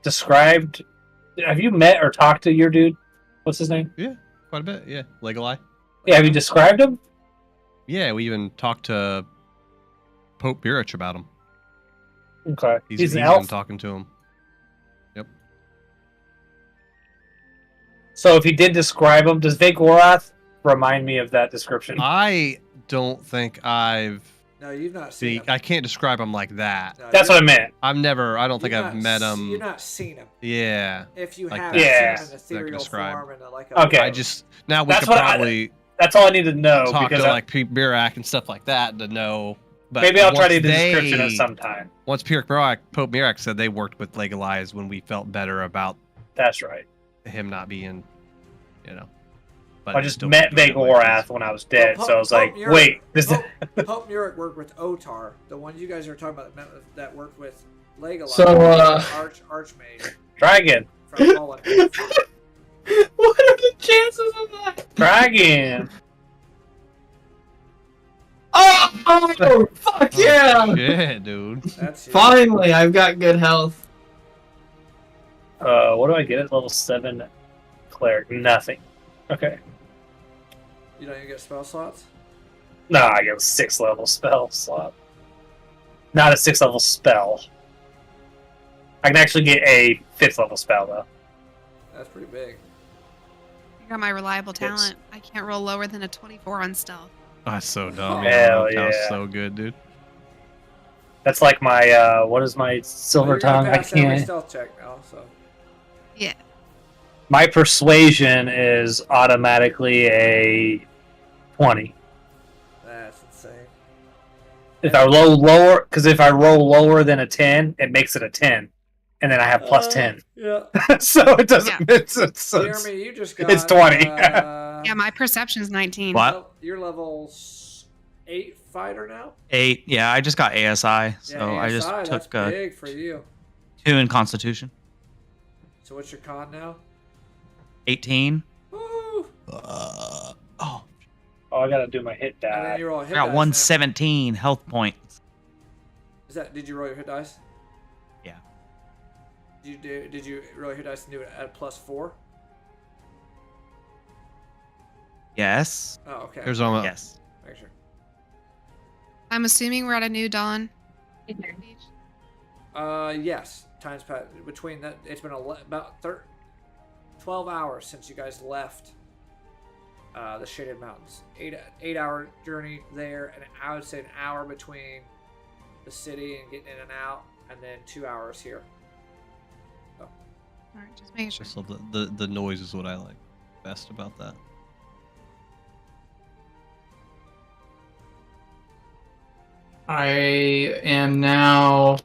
described? Have you met or talked to your dude? What's his name? Quite a bit, yeah. Legali. Yeah, have you described him? Yeah, we even talked to Pope Birich about him. Okay, he's an been elf. talking to him. So, if he did describe him, does Vagorath remind me of that description? I don't think I've. No, you've not See, seen him. I can't describe him like that. No, That's you're- what I meant. I don't think you've I've not met s- him. You've not seen him. Yeah. If you Like have that. seen Yeah. him in That I can ethereal describe. form and like a. Okay. I just now we That's could what probably That's all I need to know talk because to I- like Pete Birak and stuff like that to know. But maybe I'll try to once do the description they- at some time. Once Pope Birak said they worked with Legalize when we felt better about That's right. him not being, But I just still met doing it like Vagorath this. when I was dead, Well, so I was like, Pope wait, this Pope Murik worked with Otar, the one you guys are talking about that worked with Legolas. So, Archmage try again. from Poland. What are the chances of that? Try again. Oh, fuck yeah! Shit, dude. That's it. Finally, I've got good health. What do I get at level 7 cleric? Nothing. Okay. You don't even get spell slots? No, I get a 6th level spell slot. Not a 6th level spell. I can actually get a 5th level spell though. That's pretty big. I got my reliable Yes. talent. I can't roll lower than a 24 on stealth. Oh, that's so dumb. Hell That was yeah. so good, dude. That's like my what is my silver Well, you're gonna tongue? I pass every can't. stealth check now, so. Yeah. My persuasion is automatically a 20. That's insane. If I roll lower, because if I roll lower than a 10, it makes it a 10, and then I have plus 10. Yeah. So it doesn't. Yeah. It's Jeremy, you just got. it's 20. Yeah, my perception's 19. What? You're level 8 fighter now? 8. Yeah, I just got ASI, so Yeah, I just ASI, took that's big for you. 2 in Constitution. So what's your con now? 18. Woo! Oh, Oh, I gotta do my hit And then die. you roll a I hit got dice 117 health points. now. Did you roll your hit dice? Yeah. Did you roll your hit dice and do it at +4? Yes. Oh, okay. Here's all my. Yes. Make sure. I'm assuming we're at a new dawn. Yes. Time's passed between that. It's been about 12 hours since you guys left the Shaded Mountains. 8-hour journey there, and I would say an hour between the city and getting in and out, and then 2 hours here. So. All right, just making sure. So the noise is what I like best about that. I am now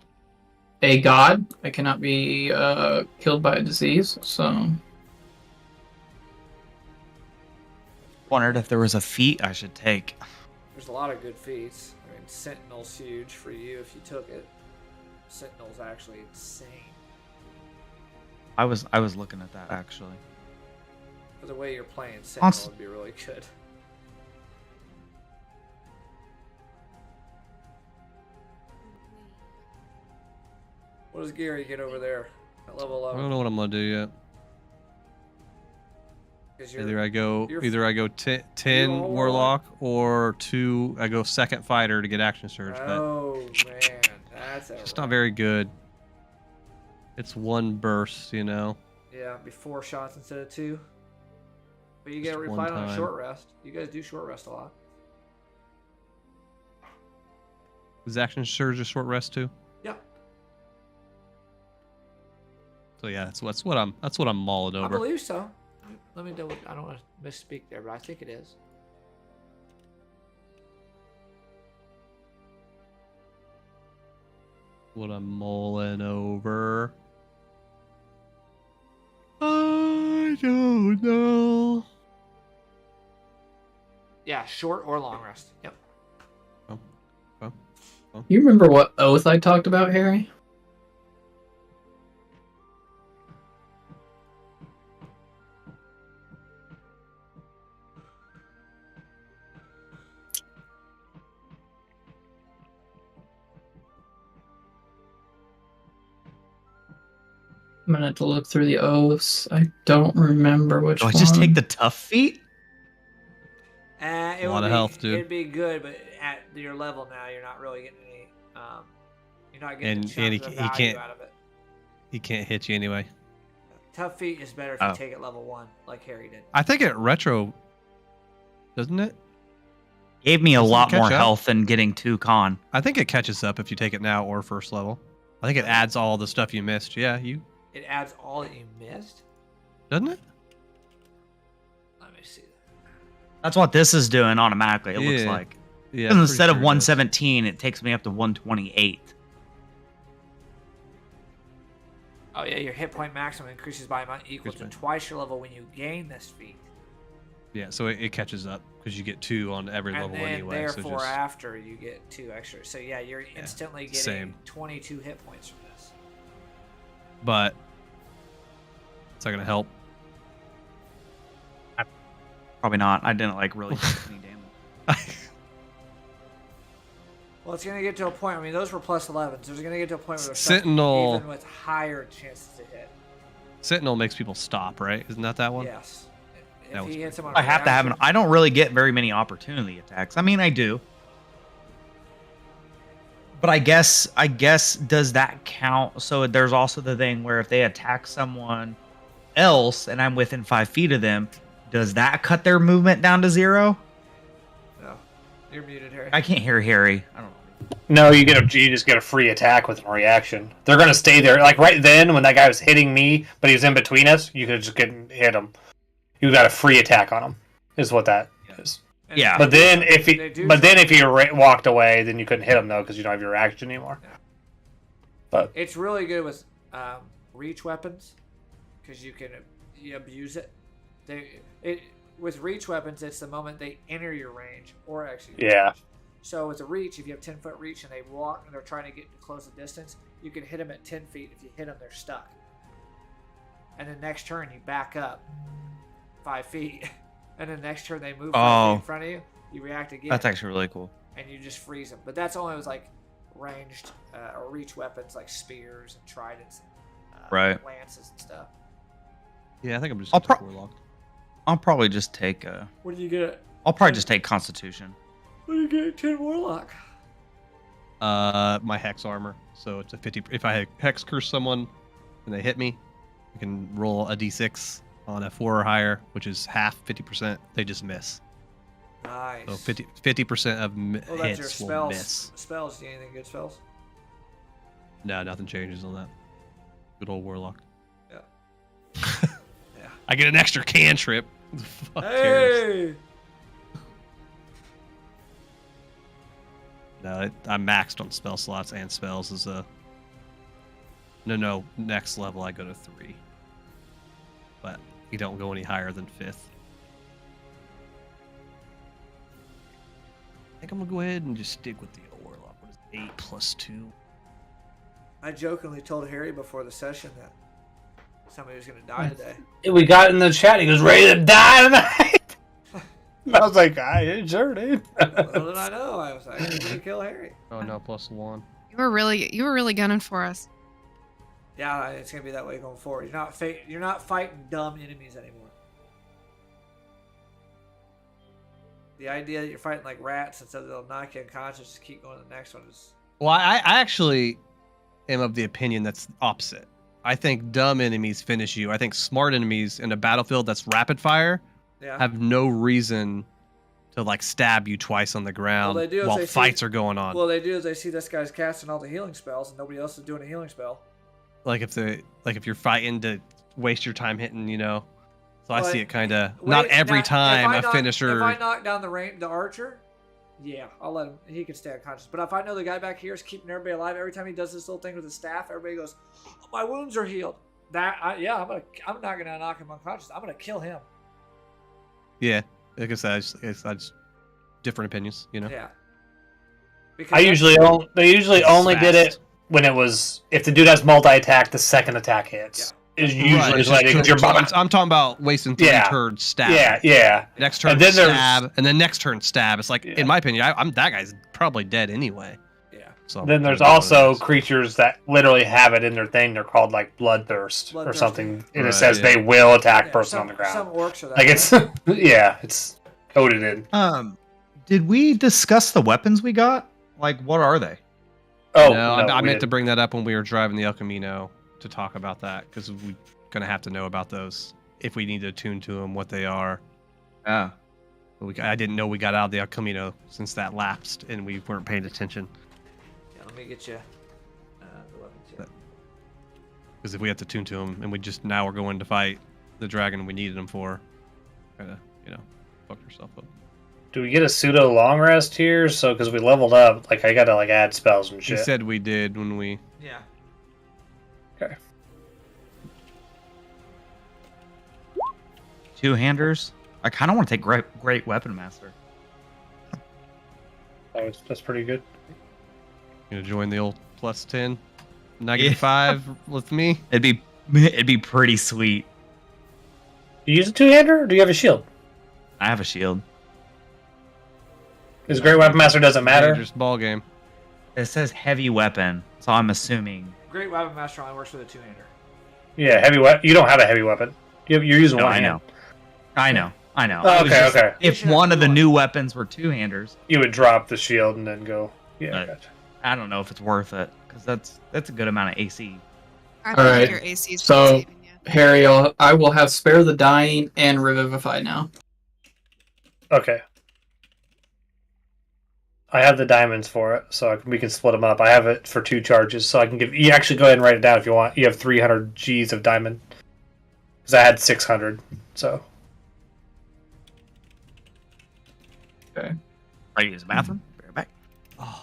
a god. I cannot be killed by a disease, so... Wondered if there was a feat I should take. There's a lot of good feats. I mean, Sentinel's huge for you if you took it. Sentinel's actually insane. I was looking at that actually. For the way you're playing, Sentinel would be really good. What does Gary get over there at level 11? I don't know what I'm gonna do yet. 'Cause Either I go you're 10 all warlock or 2 I go second fighter to get action surge. But Oh man, that's it's not very good. It's 1 burst, you know. Yeah, be 4 shots instead of 2. But you get Just one replied on a time. short rest. You guys do short rest a lot. Is action surge a short rest too? Yeah. So yeah, that's what I'm mulling I over. believe so. Let me double. I don't want to misspeak there, but I think it is. What I'm mulling over. I don't know. Yeah, short or long rest. Yep. You remember what oath I talked about, Harry? I'm gonna have to look through the oaths. I don't remember which Do I one. just take the tough feat? It A lot would of be, health, dude. It'd be good, but at your level now, you're not really getting any. You're not getting And a chunk he of the can't- value out of it. He can't hit you anyway. Tough feat is better if Oh. you take it level 1, like Harry did. I think it retro, doesn't it? Gave me a Doesn't it lot catch more up? health than getting 2 con. I think it catches up if you take it now or first level. I think it adds all the stuff you missed. Yeah, It adds all that you missed. doesn't it? Let me see. That's what this is doing automatically. It looks Yeah. like. Yeah. Because I'm instead pretty of sure it does. 117, it takes me up to 128. Oh yeah, your hit point maximum increases by amount equal to twice your level when you gain this feat. Yeah, so it catches up because you get 2 on every And level then anyway. So therefore just after you get 2 extra. So yeah, you're instantly getting same. 22 hit points from this. but it's not gonna help. Probably not. I didn't like really take any damage. Well, it's gonna get to a point. I mean, those were plus 11s. So it's gonna get to a point where they're Sentinel. even with higher chances to hit. Sentinel makes people stop, right? Isn't that one? Yes. That If was he hits him on I have to have an. reaction- I don't really get very many opportunity attacks. I mean, I do. But I guess does that count? So there's also the thing where if they attack someone else and I'm within 5 feet of them, does that cut their movement down to 0? No. You're muted, Harry. I can't hear Harry. I don't know. No, you just get a free attack with a reaction. They're gonna stay there. Like right then, when that guy was hitting me, but he was in between us, you could just hit him. You got a free attack on him. Is what that is. And Yeah. But then if they do he walked away, then you couldn't hit him though because you don't have your reaction anymore. But It's really good with reach weapons because you abuse it. With reach weapons, it's the moment they enter your range or actually. yeah, So with a reach, if you have 10-foot reach and they walk and they're trying to get to close the distance, you can hit them at 10 feet. If you hit them, they're stuck. And then next turn, you back up 5 feet. And then next turn, they move 5 feet in front of you. You react again. That's actually really cool. And you just freeze them. But that's only with like ranged or reach weapons like spears and tridents, and, Right. lances and stuff. Yeah, I think I'm just I'll gonna pro- take warlock. I'll probably just take What do you get? I'll probably just take Constitution. What do you get at 10 warlock? My hex armor. So it's a 50. If I hex curse someone and they hit me, I can roll a d6 on a 4 or higher, which is half, 50%, they just miss. Nice. So 50% of Well, that's your hits will spells. miss. Spells. Do you anything good spells? No, nothing changes on that. Good old warlock. Yeah. Yeah. I get an extra cantrip. Fuck cares? Hey! No, I'm maxed on spell slots and spells as a. No. Next level I go to 3. But you don't go any higher than 5th. I think I'm gonna go ahead and just stick with the warlock. What is 8 plus 2? I jokingly told Harry before the session that somebody was going to die today. We got in the chat. He goes, ready to die tonight. I was like, sure, dude. Little did I know. I was like, I'm going to kill Harry. Oh no, plus 1. You were really gunning for us. Yeah, it's going to be that way going forward. You're not fighting dumb enemies anymore. The idea that you're fighting like rats and so they'll knock you unconscious to keep going to the next one is... Well, I actually am of the opinion that's opposite. I think dumb enemies finish you. I think smart enemies in a battlefield that's rapid fire have no reason to like stab you twice on the ground while fights are going on. Well, they do is they see this guy's casting all the healing spells and nobody else is doing a healing spell. Like if you're fighting to waste your time hitting, So I see it kind of not every time a finisher. If I knock down the archer, yeah, I'll let him. He can stay unconscious. But if I know the guy back here is keeping everybody alive, every time he does this little thing with his staff, everybody goes, oh, "My wounds are healed." I'm not gonna knock him unconscious. I'm gonna kill him. Yeah, like I said, I just different opinions, Yeah. They usually only did it when it was if the dude has multi-attack, the second attack hits. Is usually I'm talking about wasting 3 turns stab. Yeah. Next turn stab, and then next turn stab. It's like, in my opinion, that guy's probably dead anyway. Yeah. So then there's also creatures that literally have it in their thing. They're called like bloodthirst or something, and it says they will attack person on the ground. Some orcs are that. Like it's it's coded in. Did we discuss the weapons we got? Like, what are they? Oh no, I meant to bring that up when we were driving the El Camino. To talk about that because we're gonna have to know about those if we need to attune to them, what they are. Yeah, I didn't know we got out of the El Camino since that lapsed and we weren't paying attention. Yeah, let me get you the weapons here. Because if we have to tune to them and we're going to fight the dragon we needed them for, kind of fucked yourself up. Do we get a pseudo long rest here? So because we leveled up, like I gotta like add spells and shit. You said we did when we. Yeah. Okay. 2-handers. I kind of want to take great weapon master. That's pretty good. You gonna join the old +10, -5 with me? It'd be pretty sweet. You use a 2-hander, or do you have a shield? I have a shield. Because great weapon master doesn't matter. Just ball game. It says heavy weapon, so I'm assuming. Great weapon master only works with a 2-hander. Yeah, heavy weapon. You don't have a heavy weapon. You're using one hand. I know. Oh, okay. If one of the new weapons were 2-handers, you would drop the shield and then go. Yeah, gotcha. I don't know if it's worth it because that's a good amount of AC. I All think right. your AC is So, saving you. Harry, I will have Spare the Dying and Revivify now. Okay. I have the diamonds for it, so we can split them up. I have it for 2 charges, so I can give. You actually go ahead and write it down if you want. You have 300 Gs of diamond, because I had 600. So. Okay. Ready to use the bathroom? Be right back. Oh.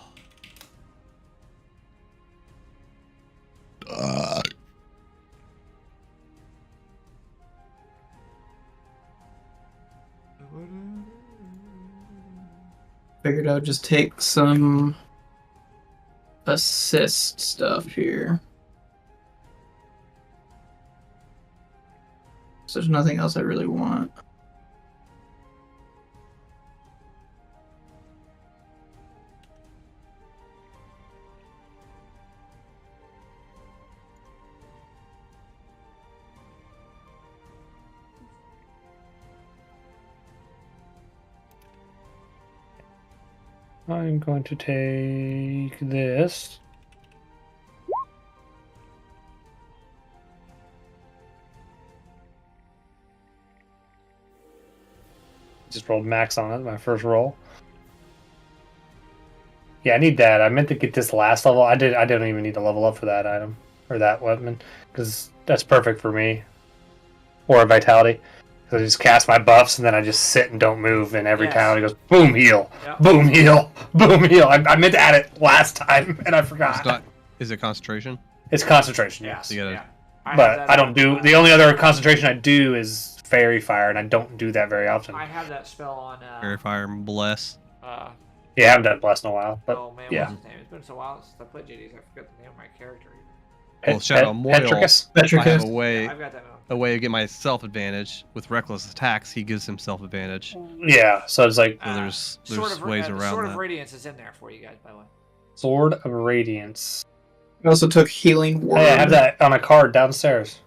Figured I'd just take some assist stuff here. So there's nothing else I really want. I'm going to take this. Just rolled max on it, my first roll. Yeah, I need that. I meant to get this last level. I didn't even need to level up for that item or that weapon because that's perfect for me. Or vitality. So I just cast my buffs and then I just sit and don't move, and every time it goes boom heal, boom heal, boom heal. I meant to add it last time and I forgot. Is it concentration? It's concentration, yes. So you gotta, But I don't do the only other concentration I do is fairy fire, and I don't do that very often. I have that spell on. Fairy fire and bless. Yeah, I haven't done bless in a while. But oh man, yeah. what's his name? It's been so while since I played JDs. I forget the name of my character. Well, Shadow Moyle, Petricus? I have I've got that a way to get myself advantage with reckless attacks. He gives himself advantage. Yeah, so it's like So there's Sword ways around of that. Radiance is in there for you guys, by the way. Sword of Radiance. I also took Healing Word. Hey, I have that on a card downstairs.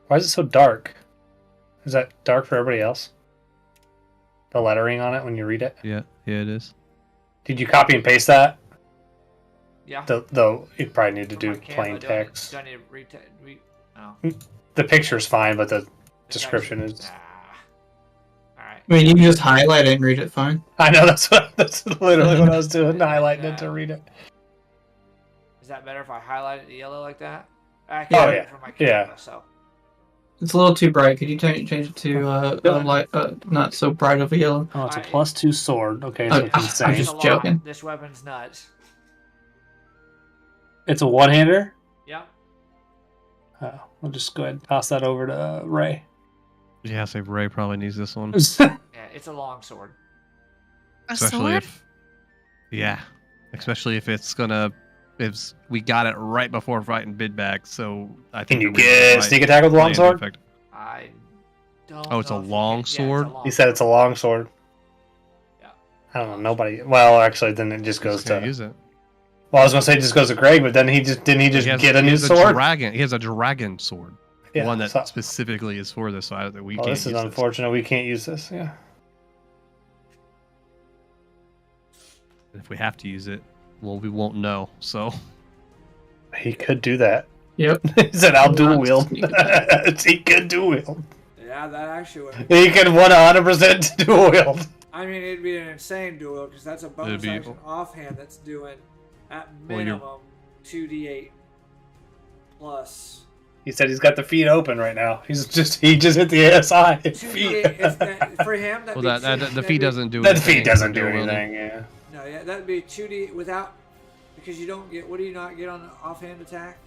Why is it so dark? Is that dark for everybody else? The lettering on it when you read it? Yeah, it is. Did you copy and paste that? Yeah. Though you probably need to do For my cam, plain I don't text. need to read. No. The picture's fine, but the description is. Alright. I mean, you can just highlight it and read it fine. I know that's literally what I was doing, highlighting it to read it. Is that better if I highlight it yellow like that? I Yeah. can't read it from my camera, so. It's a little too bright. Could you change it to light, not so bright of a yellow? Oh, it's a +2 sword. Okay, so Oh, it's insane. I'm just joking. This weapon's nuts. It's a one-hander? Yeah. Oh, I'll just go ahead and toss that over to Ray. Yeah, so Ray probably needs this one. Yeah, it's a long sword. Especially if, especially if it's gonna, if we got it right before fighting Bidbag, so I think. Can you get sneak attack with a long sword? I don't. Oh, it's a long sword. He said it's a long sword. Yeah. I don't know. Nobody. Well, actually, then it just goes to use it. Well, I was gonna say it just goes to Greg, but then he just didn't he just get a new sword? He has a dragon sword. Yeah, one that specifically is for this, so I, we well, can't. This is unfortunate. We can't use this. Yeah. If we have to use it, well, we won't know. So he could do that. Yep. He said, "I'll dual wield." He could dual wield. Yeah, that actually would. He could 100% dual wield. I mean, it'd be an insane duel because that's a bonus action offhand that's doing at minimum 2d8 plus. He said he's got the feet open right now. He just hit the ASI. Feet. For him, the feet doesn't do anything. That feet doesn't do anything. Yeah. No, yeah, that'd be 2d without because you don't get. What do you not get on an offhand attack?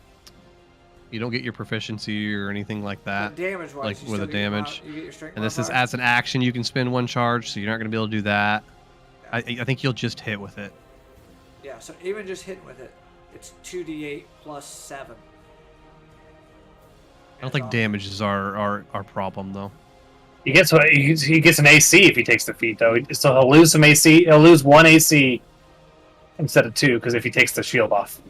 You don't get your proficiency or anything like that. Damage wise, like with a damage. You get your strength and this is modifier. as an action you can spend one charge, so you're not going to be able to do that. I think you'll just hit with it. Yeah, so even just hitting with it, it's 2d8 plus 7. I don't think damage is our problem though. He gets an AC if he takes the feat though, so he'll lose some AC. He'll lose 1 AC instead of 2 because if he takes the shield off,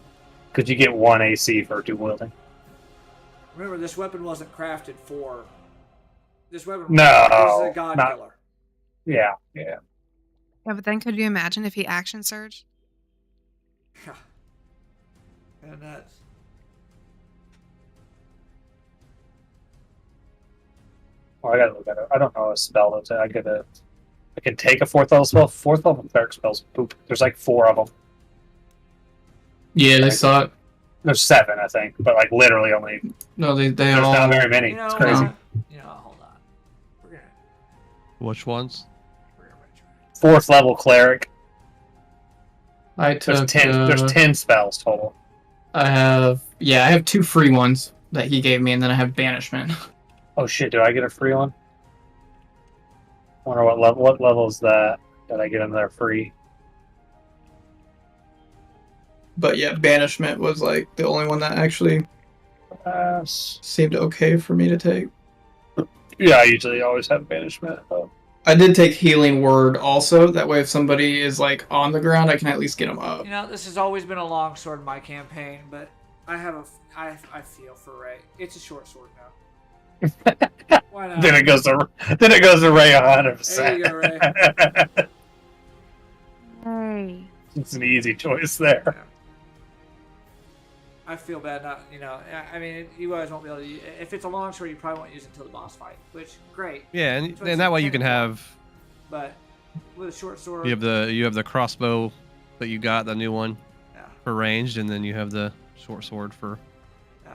because you get 1 AC for dual wielding. Remember, this weapon wasn't crafted for. This weapon. No, this is a god killer. Yeah. Yeah, but then could you imagine if he action surged? And that's. Oh, I gotta look at it. I don't know a spell that's I can take a 4th level spell. 4th level cleric spells. Poop. There's like 4 of them. Yeah, they suck. There's 7, I think, but like literally only. No, they there's all. not very many. It's crazy. Hold on. We're gonna. Which ones? 4th level cleric. I took. There's 10 spells total. I have 2 free ones that he gave me, and then I have banishment. Oh shit! Do I get a free one? Wonder what level? What level is that? Did I get in there free? But yeah, banishment was like the only one that actually seemed okay for me to take. Yeah, I usually always have banishment. I did take healing word also. That way, if somebody is like on the ground, I can at least get them up. This has always been a long sword in my campaign, but I I feel for Ray. It's a short sword now. Why not? Then it goes to Ray 100%. There you go, Ray. Hey. It's an easy choice there. I feel bad not, I mean, you guys won't be able to use, if it's a long sword, you probably won't use it until the boss fight, which, great. Yeah, and, That's what and that way you it's can intended have for. But with a short sword, you have the crossbow that you got, the new one yeah, for ranged, and then you have the short sword for. yeah.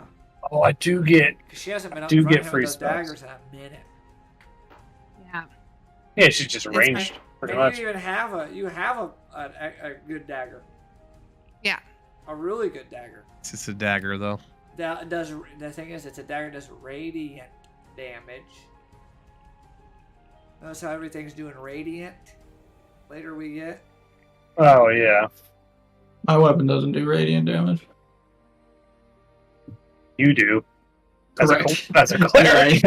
Oh, I do get. Because she hasn't been up Do in front get of him free with those spells. daggers in a minute. Yeah. Yeah, she's just It's ranged pretty And much. you even have a good dagger. Yeah. A really good dagger. It's just a dagger though. That does, the thing is, it's a dagger that does radiant damage. Notice how everything's doing radiant. Later we get. Oh yeah, My weapon doesn't do radiant damage. you do. Correct. That's a Yeah, cleric.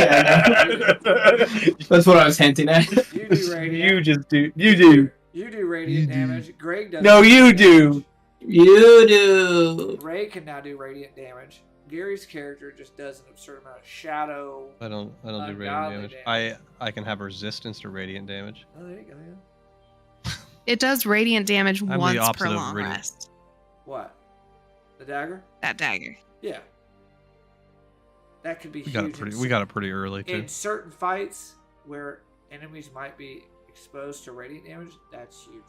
That's what I was hinting at. You do radiant. You just do. You do. You do radiant damage. Greg does. No, you radiant do. damage. You do. Ray can now do radiant damage. Gary's character just does an absurd amount of shadow. I don't do radiant Ungodly damage. damage. I can have resistance to radiant damage. Oh, there you go. Yeah. It does radiant damage the once opposite per of long radiant. rest. What? The dagger? That dagger. Yeah. That could be We huge. got it pretty early too. In certain fights where enemies might be exposed to radiant damage, that's huge.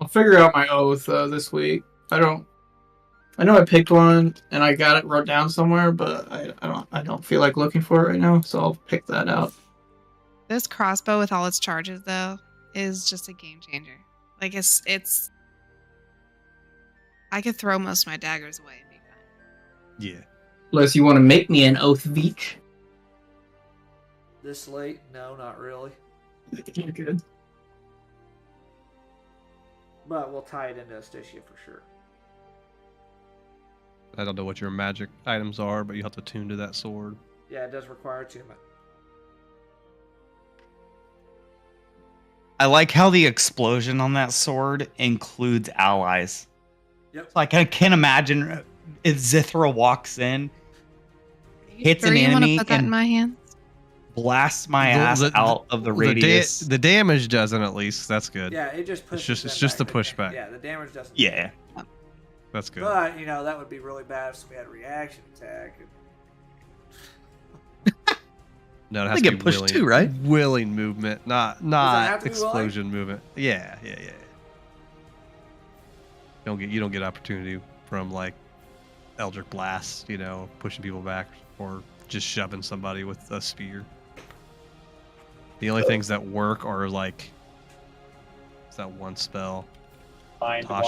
I'll figure out my oath this week. I know I picked one and I got it wrote down somewhere, but I don't feel like looking for it right now, so I'll pick that out. This crossbow with all its charges though is just a game changer. Like it's I could throw most of my daggers away and be fine. Yeah. Unless you want to make me an oath Veach. This late? No, not really. You're good. But we'll tie it into Asticia for sure. I don't know what your magic items are, but you have to tune to that sword. Yeah, it does require attunement. I like how the explosion on that sword includes allies. Yep. Like I can't imagine if Zithra walks in, hits an Sure, you want to enemy, put that in and my hands? blasts my ass out of the radius. The damage doesn't, at least. That's good. Yeah, it just pushes. It's them just back. the pushback. Yeah, the damage doesn't. Yeah. That's good. But that would be really bad if somebody had a reaction attack. No, it They has to get be pushed willing, too, right? Willing movement, not have to be explosion movement. Yeah. You don't get opportunity from like Eldritch Blast, pushing people back or just shoving somebody with a spear. The only things that work are like it's that one spell, Find one.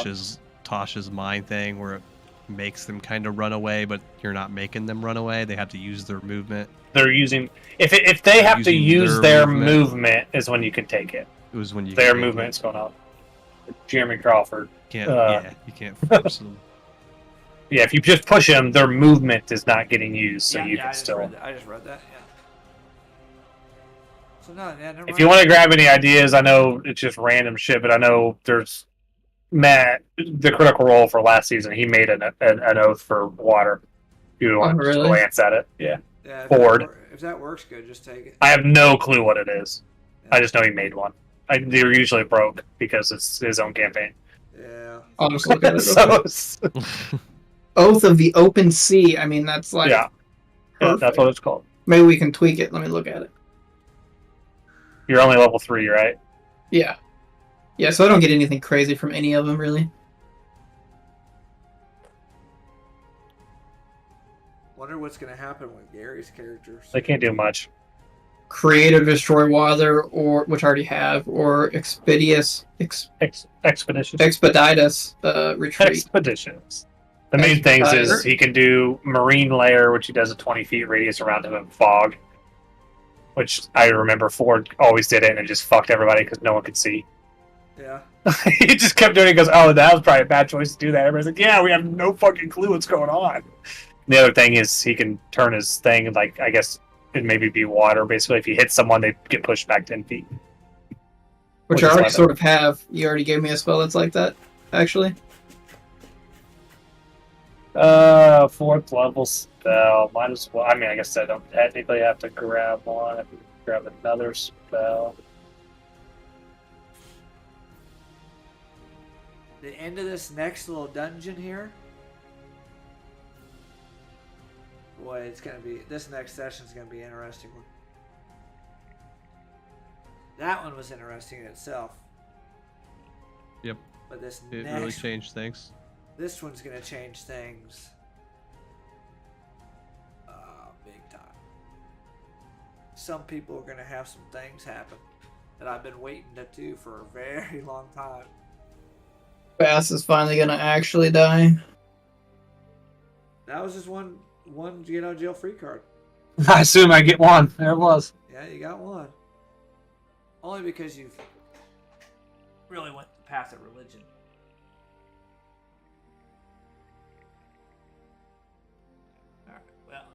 Tosh's mind thing, where it makes them kind of run away, but you're not making them run away. They have to use their movement. They're using if they have to using use their their movement is when you can take it. It was when you Their can take movement's it. going out. Jeremy Crawford. You can't force them. Yeah, if you just push them, their movement is not getting used, so yeah, you I can just still. read that. I just read that. Yeah. So no, yeah, never If you want to grab any ideas, I know it's just random shit, but I know there's Matt, the Critical Role for last season. He made an oath for water. If you want to really? glance at it, yeah. Yeah, Ford. If that works good, just take it. I have no clue what it is. Yeah. I just know he made one. They're usually broke because it's his own campaign. Yeah. I'll just look at it. So, Oath of the Open Sea. I mean, that's like. yeah, that's perfect. what it's called. Maybe we can tweak it. Let me look at it. You're only level 3, right? Yeah. Yeah, so I don't get anything crazy from any of them, really. Wonder what's gonna happen with Gary's characters. They can't do much. Create or destroy water, or which I already have, or expeditious Expeditions. retreat. Expeditions. The main things is Expediter. he can do marine layer, which he does a 20 feet radius around him, and fog, which I remember Ford always did it, and it just fucked everybody because no one could see. Yeah. He just kept doing it. He goes, "Oh, that was probably a bad choice to do that." Everybody's like, "Yeah, we have no fucking clue what's going on." The other thing is he can turn his thing, like, I guess it maybe be water. Basically, if you hit someone, they get pushed back 10 feet. Which I already sort of have. You already gave me a spell that's like that, actually. 4th level spell. Might as well. I mean, I guess I don't technically have to grab one. I have to grab another spell. The end of this next little dungeon here Boy, it's gonna be this next session's gonna be an interesting one. That one was interesting in itself. Yep. But this It next really changed things. This one's gonna change things. Big time. Some people are gonna have some things happen that I've been waiting to do for a very long time. Bass is finally gonna actually die. That was just one jail-free card. I assume I get one. There it was. Yeah, you got one. Only because you've really went the path of religion.